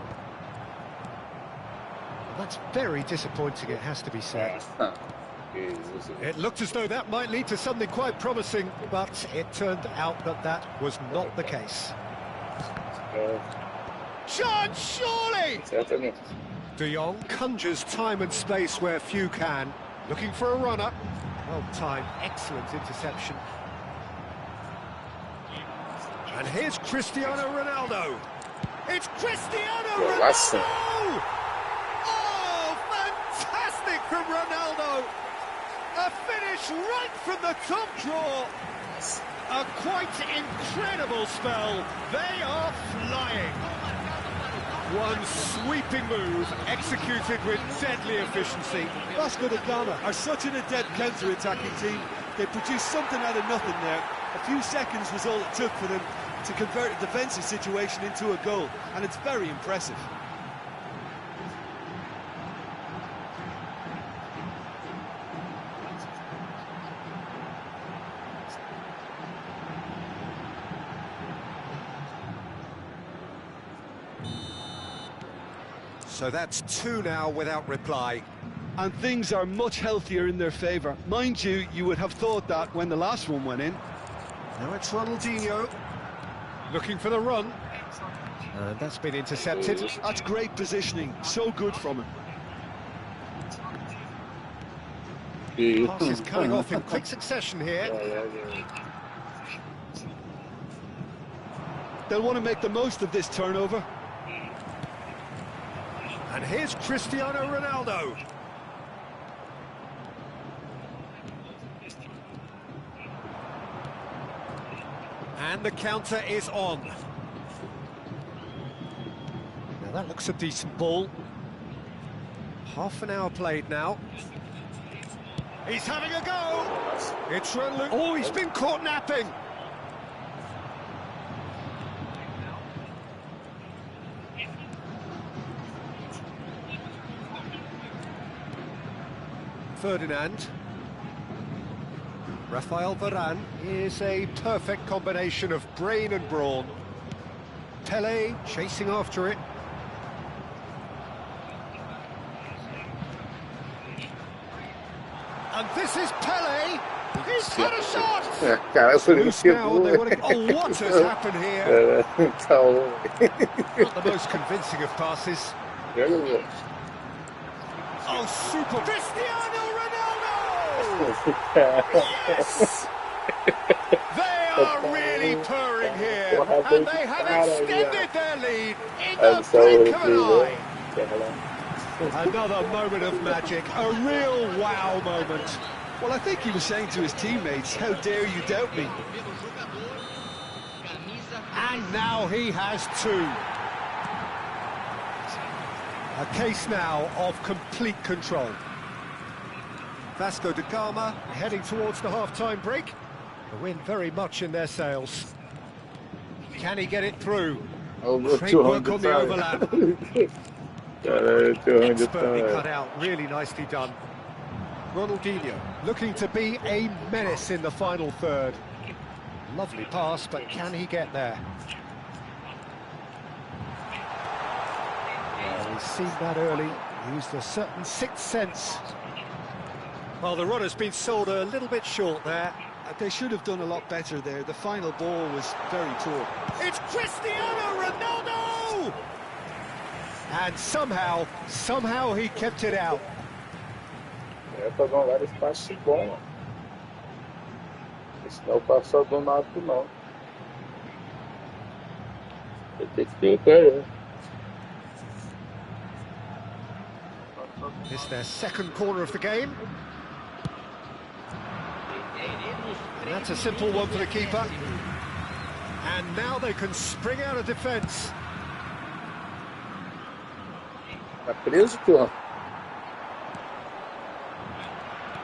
That's very disappointing, it has to be said. It looked as though that might lead to something quite promising, but it turned out that that was not the case. Chance, surely! De Jong conjures time and space where few can. Looking for a runner. Well timed, excellent interception. And here's Cristiano Ronaldo. It's Cristiano Ronaldo! Oh, fantastic from Ronaldo! A finish right from the top draw. A quite incredible spell. They are flying. One sweeping move executed with deadly efficiency. Vasco da Gama are such an adept counter-attacking team. They produced something out of nothing there. A few seconds was all it took for them to convert a defensive situation into a goal, and it's very impressive. So that's two now without reply. And things are much healthier in their favour. Mind you, you would have thought that when the last one went in. Now it's Ronaldinho, looking for the run. And that's been intercepted. That's great positioning, so good from him. Pass is coming off in quick succession here. They'll want to make the most of this turnover. And here's Cristiano Ronaldo. And the counter is on. Now that looks a decent ball. Half an hour played now. He's having a go. It's Ronaldo. Oh, he's been caught napping. Ferdinand. Rafael Varane is a perfect combination of brain and brawn. Pelé chasing after it. And this is Pele. He's had a shot. Cara, foi Loose now, and they want to... Oh, what has happened here? Not the most convincing of passes. Oh, super! Cristiano Ronaldo! Yes! They are really purring here, and they have extended their lead in the blink of an eye. Another moment of magic, a real wow moment. Well, I think he was saying to his teammates, how dare you doubt me? And now he has two. A case now of complete control. Vasco da Gama heading towards the half-time break. The wind very much in their sails. Can he get it through? Great work on the overlap. Expertly cut out, really nicely done. Ronaldinho looking to be a menace in the final third. Lovely pass, but can he get there? He's seen that early, used a certain sixth sense. Well, the run has been sold a little bit short there. They should have done a lot better there. The final ball was very poor. It's Cristiano Ronaldo! And somehow he kept it out. Pra não dar espaço bom. Senão passou do lado não. Tem que ficar. It's their second corner of the game. And that's a simple one for the keeper. And now they can spring out of defence. Tá preso, porra.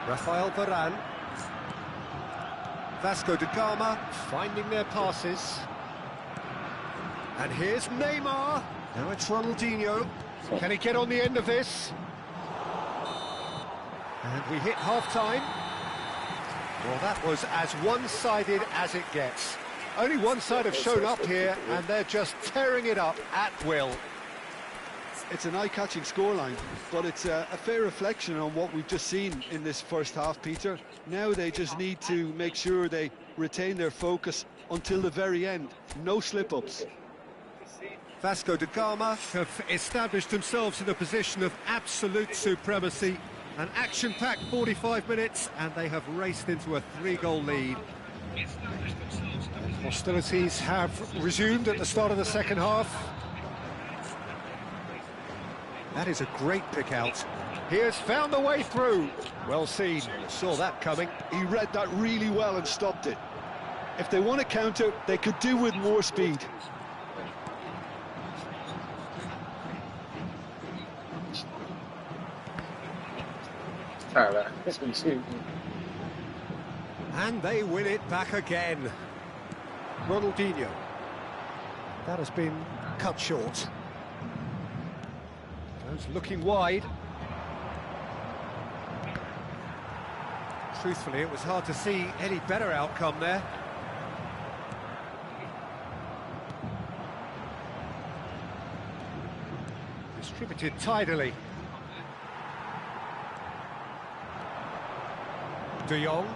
Rafael Varane. Vasco da Gama finding their passes. And here's Neymar. Now it's Ronaldinho. Can he get on the end of this? And we hit half-time. Well, that was as one-sided as it gets. Only one side have shown up here, and they're just tearing it up at will. It's an eye-catching scoreline, but it's a fair reflection on what we've just seen in this first half, Peter. Now they just need to make sure they retain their focus until the very end. No slip-ups. Vasco da Gama have established themselves in a position of absolute supremacy. An action-packed 45 minutes, and they have raced into a 3-goal lead. Hostilities have resumed at the start of the second half. That is a great pick out. He has found the way through. Well seen, saw that coming. He read that really well and stopped it. If they want to counter, they could do with more speed. And they win it back again. Ronaldinho. That has been cut short. Goes looking wide. Truthfully, it was hard to see any better outcome there. Distributed tidily. De Jong.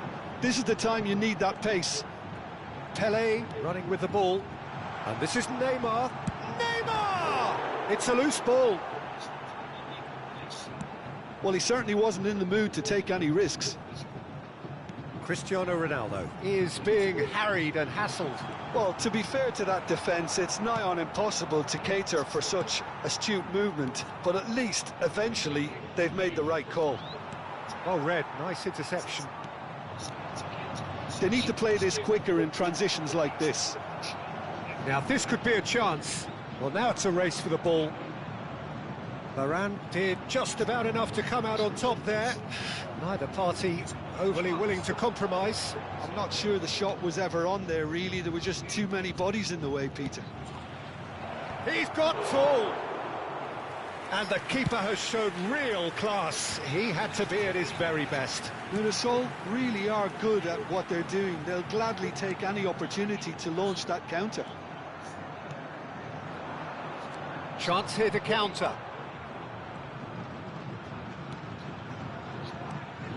This is the time you need that pace. Pele running with the ball. And this is Neymar. Neymar! It's a loose ball. Well, he certainly wasn't in the mood to take any risks. Cristiano Ronaldo is being harried and hassled. Well, to be fair to that defence, it's nigh on impossible to cater for such astute movement, but at least, eventually, they've made the right call. Well read, nice interception. They need to play this quicker in transitions like this. Now, this could be a chance. Well, now it's a race for the ball. Varane did just about enough to come out on top there. Neither party overly willing to compromise. I'm not sure the shot was ever on there, really. There were just too many bodies in the way, Peter. He's got full. And the keeper has shown real class. He had to be at his very best. Limassol really are good at what they're doing. They'll gladly take any opportunity to launch that counter. Chance here to counter.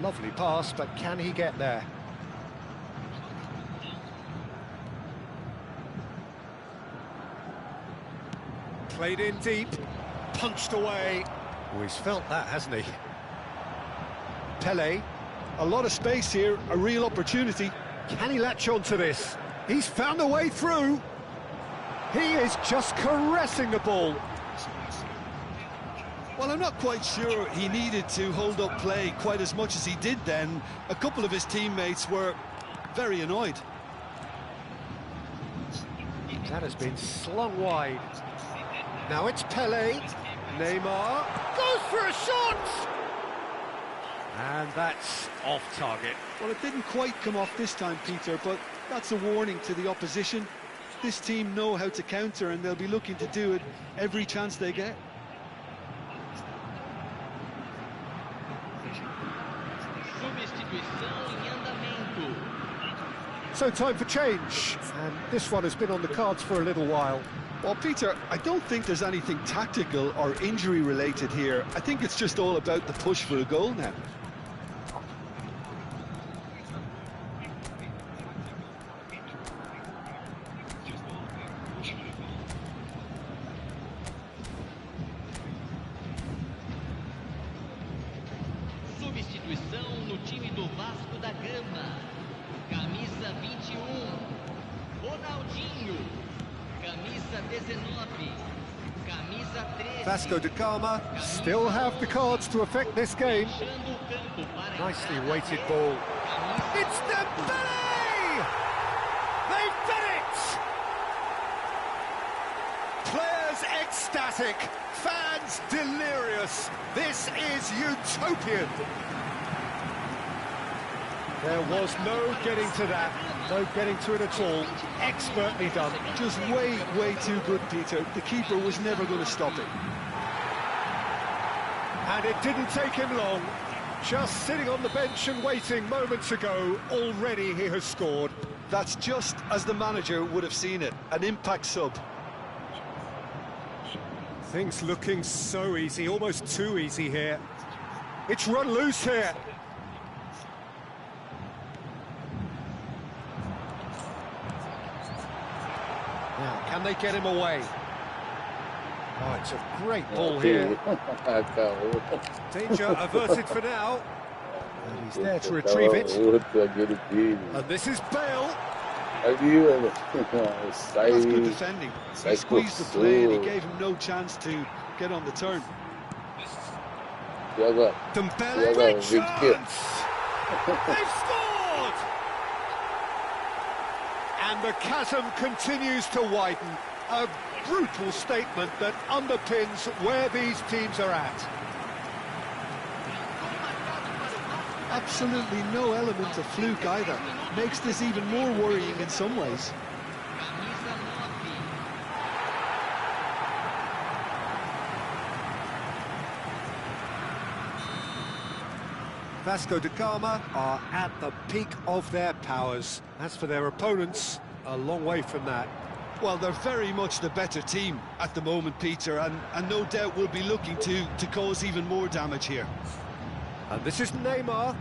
Lovely pass, but can he get there? Played in deep, punched away. Oh, he's felt that, hasn't he? Pele. A lot of space here, a real opportunity. Can he latch on to this? He's found a way through. He is just caressing the ball. Well, I'm not quite sure he needed to hold up play quite as much as he did then. A couple of his teammates were very annoyed. That has been slung wide. Now it's Pele. Neymar goes for a shot! And that's off target. Well, it didn't quite come off this time, Peter, but that's a warning to the opposition. This team know how to counter, and they'll be looking to do it every chance they get. So time for change, and this one has been on the cards for a little while. Well, Peter, I don't think there's anything tactical or injury related here. I think it's just all about the push for a goal now. Substituição no time do Vasco da Gama. Camisa 21, Ronaldinho. Camisa 19, camisa 13. Vasco da Gama still have the cards to affect this game. Nicely weighted ball. It's Dembele! They've done it! Players ecstatic, fans delirious. This is utopian. There was no getting to that, no getting to it at all. Expertly done. Just way too good, Peter. The keeper was never going to stop it. And it didn't take him long. Just sitting on the bench and waiting moments ago, already he has scored. That's just as the manager would have seen it, an impact sub. Things looking so easy, almost too easy here. It's run loose here. Now, can they get him away? Oh, it's a great ball here. Danger averted for now. And he's there to retrieve it. And this is Bale. That's good defending. He squeezed the play and he gave him no chance to get on the turn. Dembele, great chance! They've scored! And the chasm continues to widen. A brutal statement that underpins where these teams are at. Absolutely no element of fluke either. Makes this even more worrying in some ways. Vasco da Gama are at the peak of their powers. As for their opponents, a long way from that. Well, they're very much the better team at the moment, Peter, and no doubt will be looking to cause even more damage here. And this is Neymar.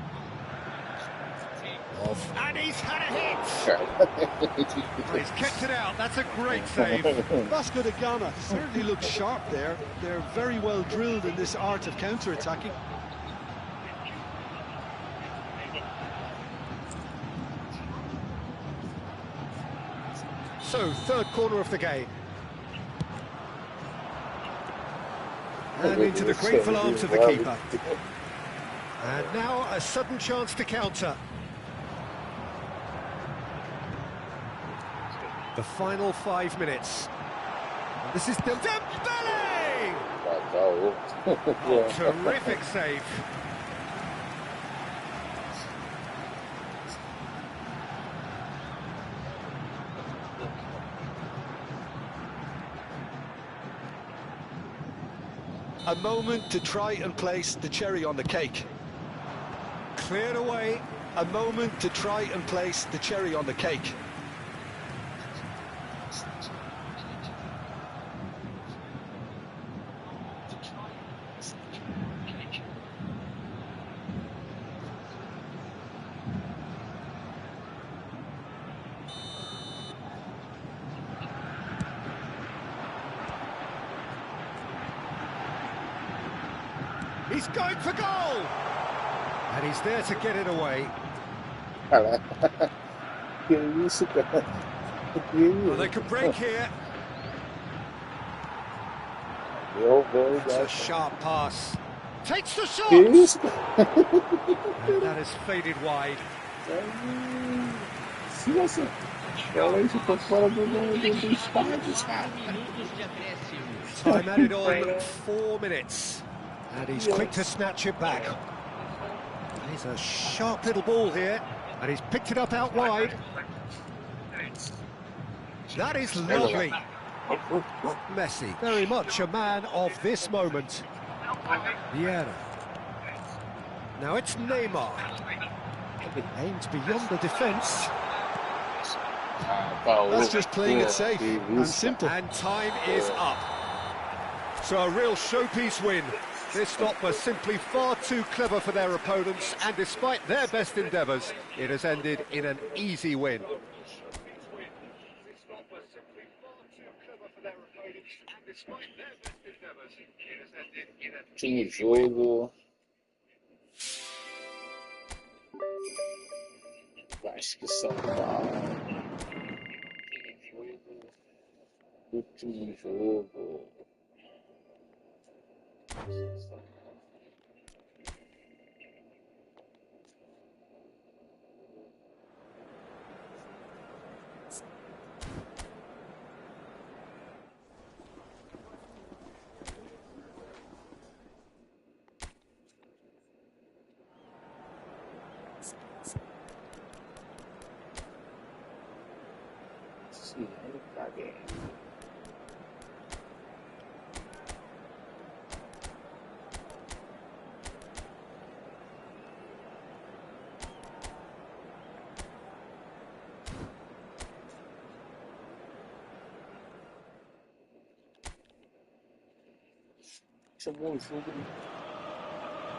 Off, and he's had a hit! He's kept it out, that's a great save. Vasco da Gama certainly looks sharp there. They're very well drilled in this art of counter-attacking. So, third corner of the game. And into the grateful arms of the keeper. And now a sudden chance to counter. The final 5 minutes. And this is Dembele! Oh, terrific save. A moment to try and place the cherry on the cake. Cleared away. A moment to try and place the cherry on the cake. He's going for goal! And he's there to get it away. Cara, que isso, cara? Well, they can break here. It's a sharp pass. Takes the shot! Que isso? And that has faded wide. Se você fala isso, for fora do estádio, cara. Time added on 4 minutes. And he's quick to snatch it back. He's a sharp little ball here. And he's picked it up out wide. That is lovely. Messi, very much a man of this moment. Vieira. Now it's Neymar. It aims beyond the defence. That's just playing it safe and simple. And time is up. So a real showpiece win. This lot was simply far too clever for their opponents, and despite their best endeavours, it has ended in an easy win. Último jogo. Acho que São Paulo. Último jogo.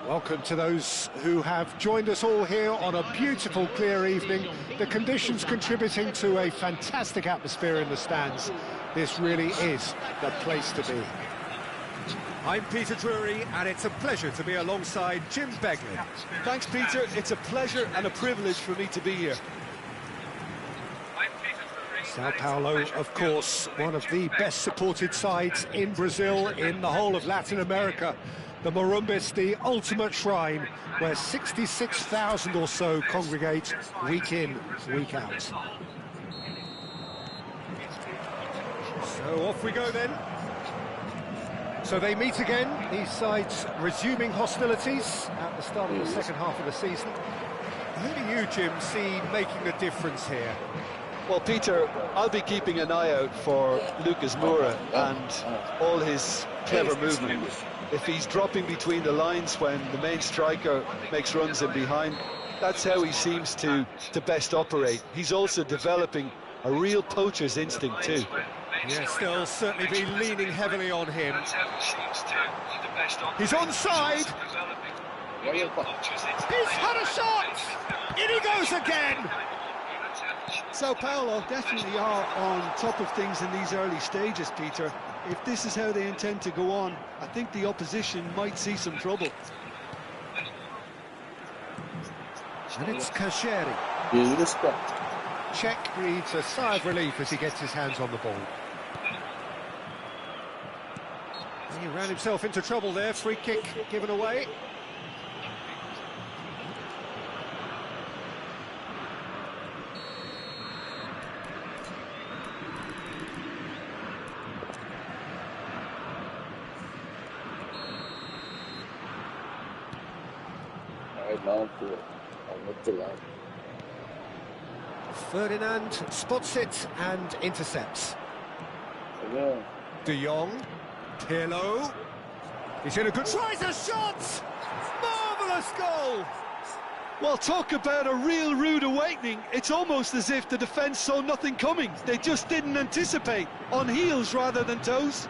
Welcome to those who have joined us all here on a beautiful, clear evening. The conditions contributing to a fantastic atmosphere in the stands. This really is the place to be. I'm Peter Drury, and it's a pleasure to be alongside Jim Beglin. Thanks, Peter. It's a pleasure and a privilege for me to be here. Sao Paulo, of course, one of the best supported sides in Brazil, in the whole of Latin America. The Morumbis, the ultimate shrine, where 66,000 or so congregate week in, week out. So off we go then. So they meet again, these sides resuming hostilities at the start of the second half of the season. Who do you, Jim, see making the difference here? Well, Peter, I'll be keeping an eye out for Lucas Moura and all his clever movement. If he's dropping between the lines when the main striker makes runs in behind, that's how he seems to best operate. He's also developing a real poacher's instinct too. Yes, they'll certainly be leaning heavily on him. He's onside. He's had a shot. In he goes again. Sao Paulo definitely are on top of things in these early stages, Peter. If this is how they intend to go on, I think the opposition might see some trouble. And it's Kasheri. Czech breathes a sigh of relief as he gets his hands on the ball. He ran himself into trouble there, free kick given away. Ferdinand spots it and intercepts. De Jong, Pirlo. He's in a good tries a shot! Marvellous goal! Well, talk about a real rude awakening. It's almost as if the defence saw nothing coming. They just didn't anticipate, on heels rather than toes.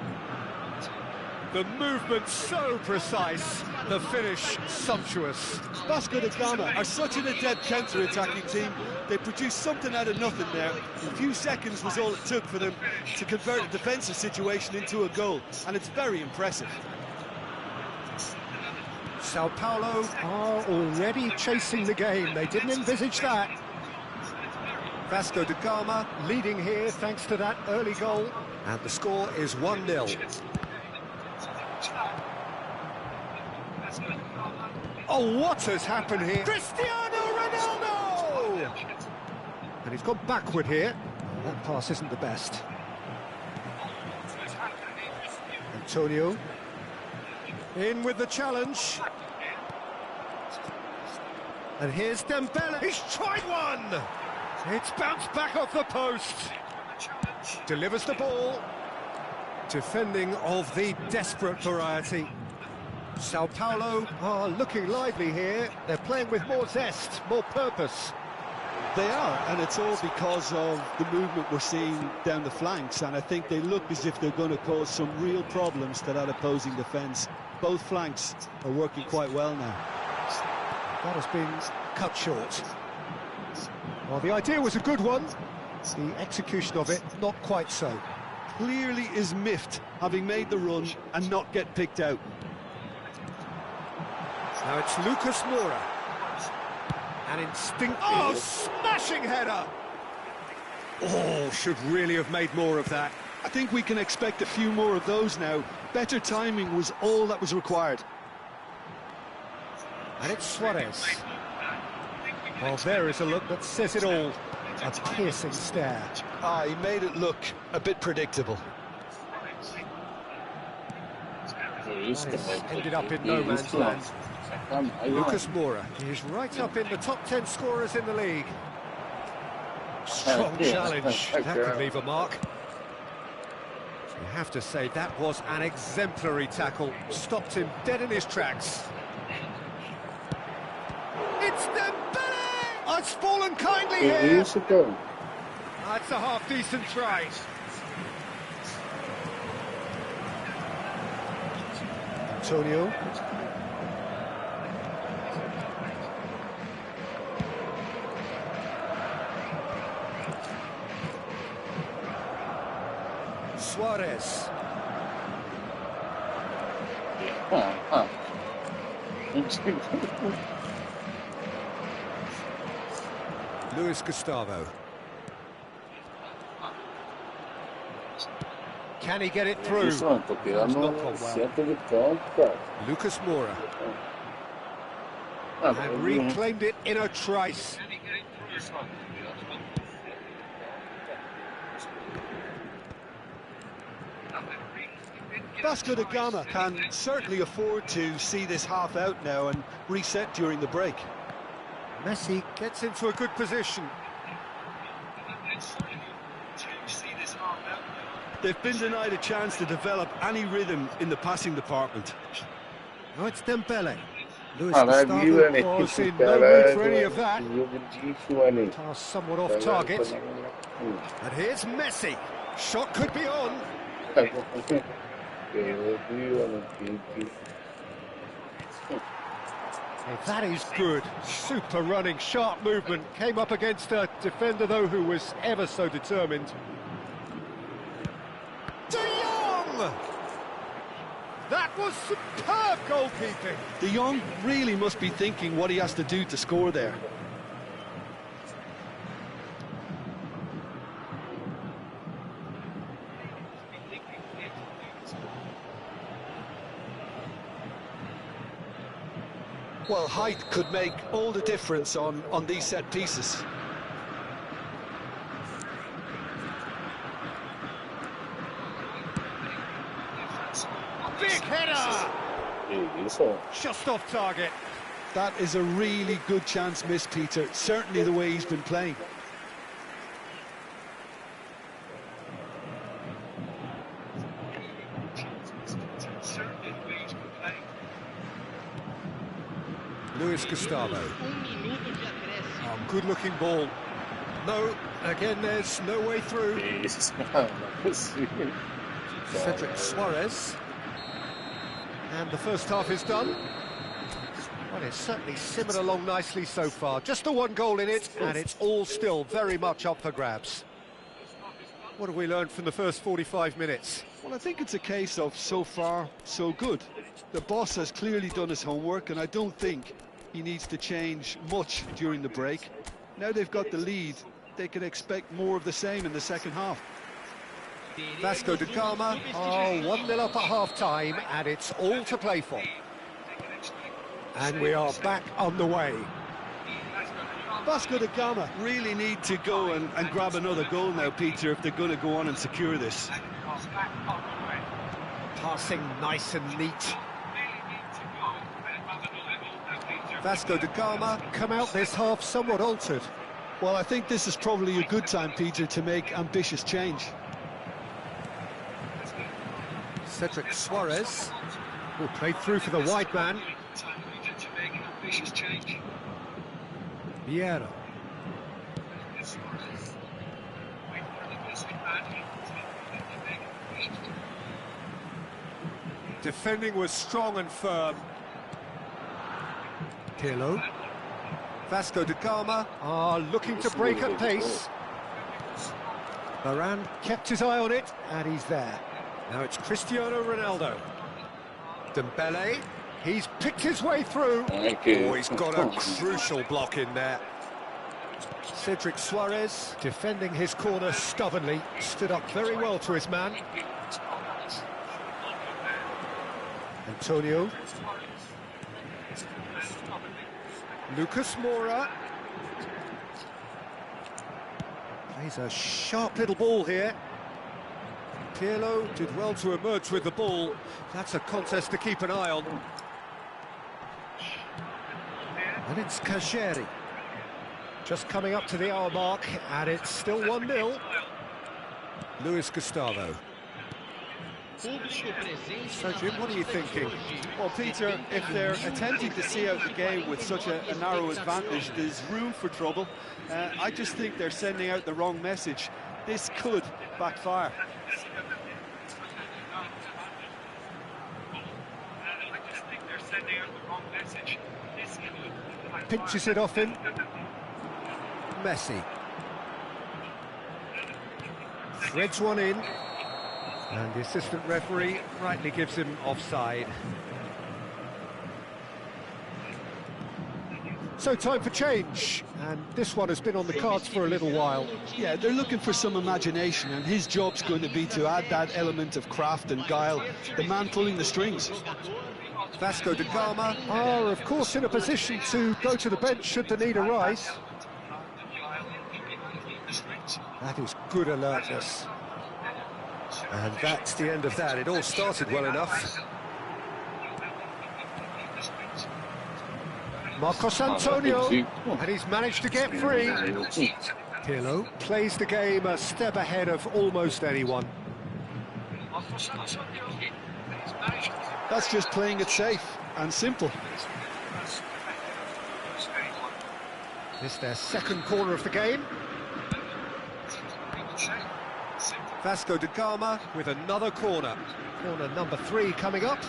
The movement so precise, the finish sumptuous. Vasco da Gama are such an adept counter-attacking team. They produced something out of nothing there. A few seconds was all it took for them to convert a defensive situation into a goal, and it's very impressive. Sao Paulo are already chasing the game. They didn't envisage that. Vasco da Gama leading here thanks to that early goal. And the score is 1-0. Oh, what has happened here? Cristiano Ronaldo! And he's gone backward here. That pass isn't the best. Antonio. In with the challenge. And here's Dembele. He's tried one! It's bounced back off the post. Delivers the ball. Defending of the desperate variety. Sao Paulo are looking lively here. They're playing with more zest, more purpose. They are, and it's all because of the movement we're seeing down the flanks, and I think they look as if they're going to cause some real problems to that opposing defence. Both flanks are working quite well now. That has been cut short. Well, the idea was a good one. The execution of it, not quite so. Clearly is miffed, having made the run and not get picked out. Now it's Lucas Moura. An instinctive... Oh, smashing header! Oh, should really have made more of that. I think we can expect a few more of those now. Better timing was all that was required. And it's Suarez. Well, there is a look that says it all. A piercing stare. Ah, he made it look a bit predictable. Ended up in no man's land. Lucas Moura is right up in the top 10 scorers in the league. Strong challenge. That could leave a mark. You have to say that was an exemplary tackle. Stopped him dead in his tracks. It's Dembele! Oh, it's fallen kindly here. That's a half-decent try. Antonio. Suarez. Luis Gustavo. Can he get it through? It's not gone well. Lucas Moura. And reclaimed it in a trice. Vasco da Gama can certainly afford to see this half out now and reset during the break. Messi gets into a good position. They've been denied a chance to develop any rhythm in the passing department. Oh, it's Dembele. Luis Gustavo was in no mood for any of that. Pass somewhat off target. And here's Messi. Shot could be on. That is good. Super running, sharp movement. Came up against a defender, though, who was ever so determined. De Jong! That was superb goalkeeping. De Jong really must be thinking what he has to do to score there. Well, height could make all the difference on these set pieces. Big header! Just off target. That is a really good chance missed, Peter. Certainly the way he's been playing. Luis Gustavo. Good-looking ball. No, again, there's no way through. Cedric Suarez. And the first half is done. Well, it's certainly simmered along nicely so far. Just the one goal in it, and it's all still very much up for grabs. What have we learned from the first 45 minutes? Well, I think it's a case of so far, so good. The boss has clearly done his homework, and I don't think he needs to change much during the break. Now they've got the lead, they can expect more of the same in the second half. Vasco da Gama are 1-0 up at half-time, and it's all to play for. And we are back on the way. Vasco da Gama really need to go and grab another goal now, Peter, if they're going to go on and secure this. Passing nice and neat. Vasco da Gama come out this half somewhat altered. Well, I think this is probably a good time, Peter, to make ambitious change. Cedric Suarez will play through for the wide man. Vieira. Defending was strong and firm. Pirlo. Vasco da Gama are looking to break at pace. Varane kept his eye on it, and he's there. Now it's Cristiano Ronaldo. Dembele, he's picked his way through. Oh, he's got a crucial block in there. Cedric Suarez, defending his corner stubbornly, stood up very well to his man. Antonio. Lucas Moura. Plays a sharp little ball here. Pirlo did well to emerge with the ball. That's a contest to keep an eye on. And it's Casheri. Just coming up to the hour mark, and it's still 1-0. Luis Gustavo. So, Jim, what are you thinking? Well, Peter, if they're attempting to see out the game with such a narrow advantage, there's room for trouble. I just think they're sending out the wrong message. This could backfire. Pinches it off him. Messi. Threads one in. And the assistant referee rightly gives him offside. So time for change, and this one has been on the cards for a little while. Yeah, they're looking for some imagination, and his job's going to be to add that element of craft and guile, the man pulling the strings. Vasco da Gama are, of course, in a position to go to the bench should the need arise. That is good alertness. And that's the end of that. It all started well enough. Marcos Antonio, and he's managed to get free. Pirlo plays the game a step ahead of almost anyone. That's just playing it safe and simple. This is their second corner of the game. Vasco da Gama with another corner. Corner number 3 coming up.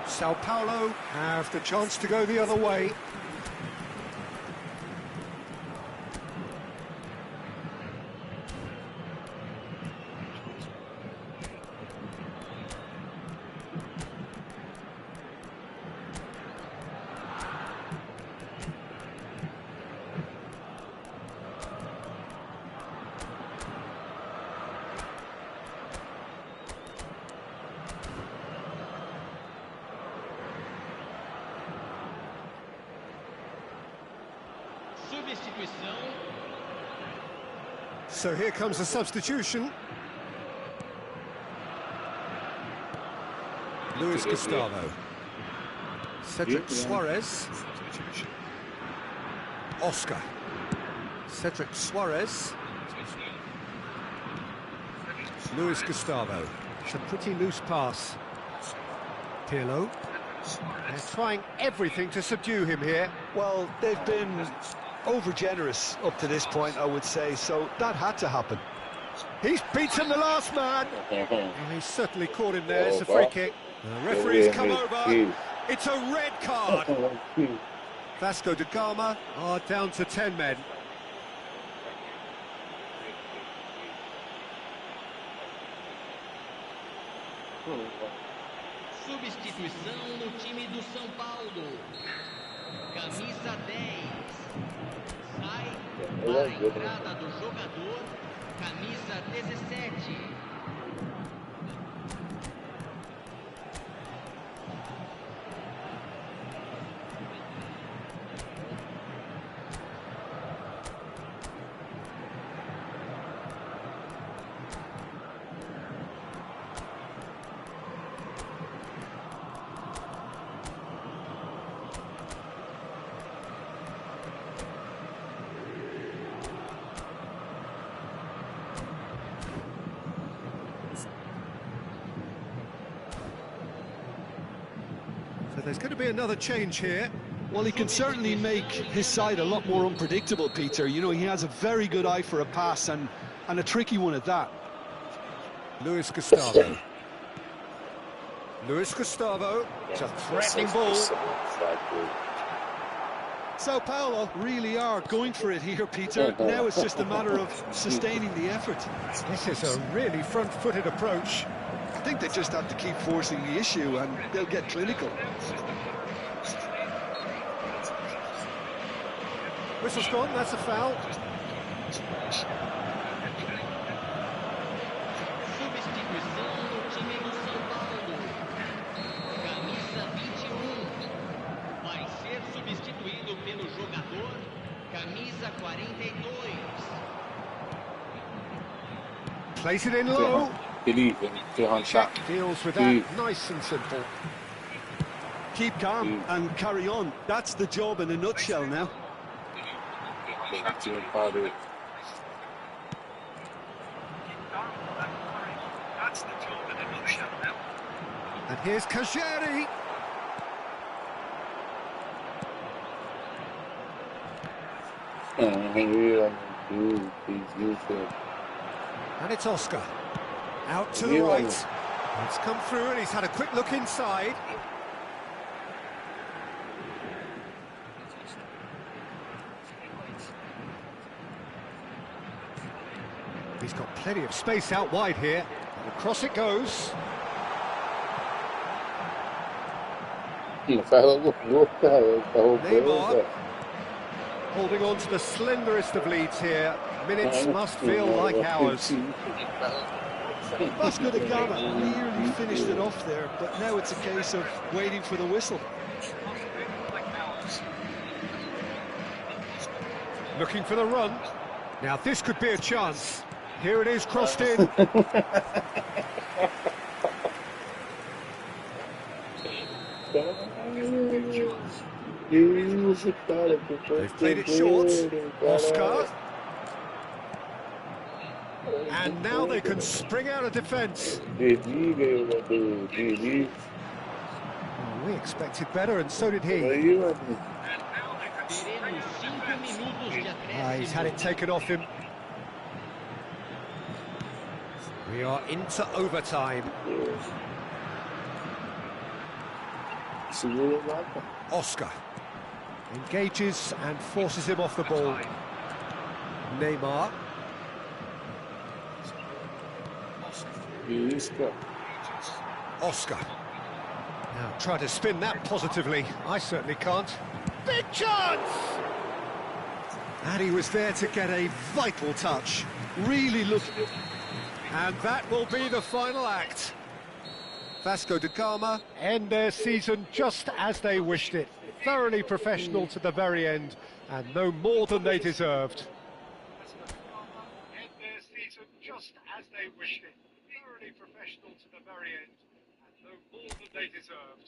Sao Paulo have the chance to go the other way. So here comes a substitution. Luis Gustavo. Cedric Suarez. Oscar. Cedric Suarez. Luis Gustavo. It's a pretty loose pass. Pirlo. They're trying everything to subdue him here. Well, they've been over-generous up to this point, I would say, so that had to happen. He's beaten the last man. He's certainly caught him there. It's a free kick. The referee's come over. It's a red card. Vasco da Gama are down to 10 men. Substituição no time do São Paulo. Camisa 10. Sai para a entrada do jogador. Camisa 17. So there's going to be another change here. Well, he can certainly make his side a lot more unpredictable, Peter. You know, he has a very good eye for a pass and a tricky one at that. Luis Gustavo. Luis Gustavo. It's a threatening ball. Sao Paulo really are going for it here, Peter. Now it's just a matter of sustaining the effort. This is a really front-footed approach. I think they just have to keep forcing the issue and they'll get clinical. Whistle's gone, that's a foul. Substituição no time do São Paulo. Camisa 21. Vai ser substituído pelo jogador. Camisa 42. Place it in low. Check deals with that, nice and simple. Keep calm and carry on. That's the job in a nutshell now. And here's Kajeri. And it's Oscar. Out to the right. It's come through and he's had a quick look inside. He's got plenty of space out wide here. And across it goes. Neymar holding on to the slenderest of leads here. Minutes must feel like hours. Vasco da Gama nearly finished it off there, but now it's a case of waiting for the whistle. Looking for the run. Now this could be a chance. Here it is, crossed in. They've played it short. Oscar. And now they can spring out of defence. We expected better, and so did he. He's had it taken off him. We are into overtime. Oscar engages and forces him off the ball. Neymar. Oscar. Now try to spin that positively. I certainly can't. Big chance! And he was there to get a vital touch. Really looking. And that will be the final act. Vasco da Gama end their season just as they wished it. Thoroughly professional to the very end, and no more than they deserved. End their season just as they wished it. Thoroughly professional to the very end, and no more than they deserved.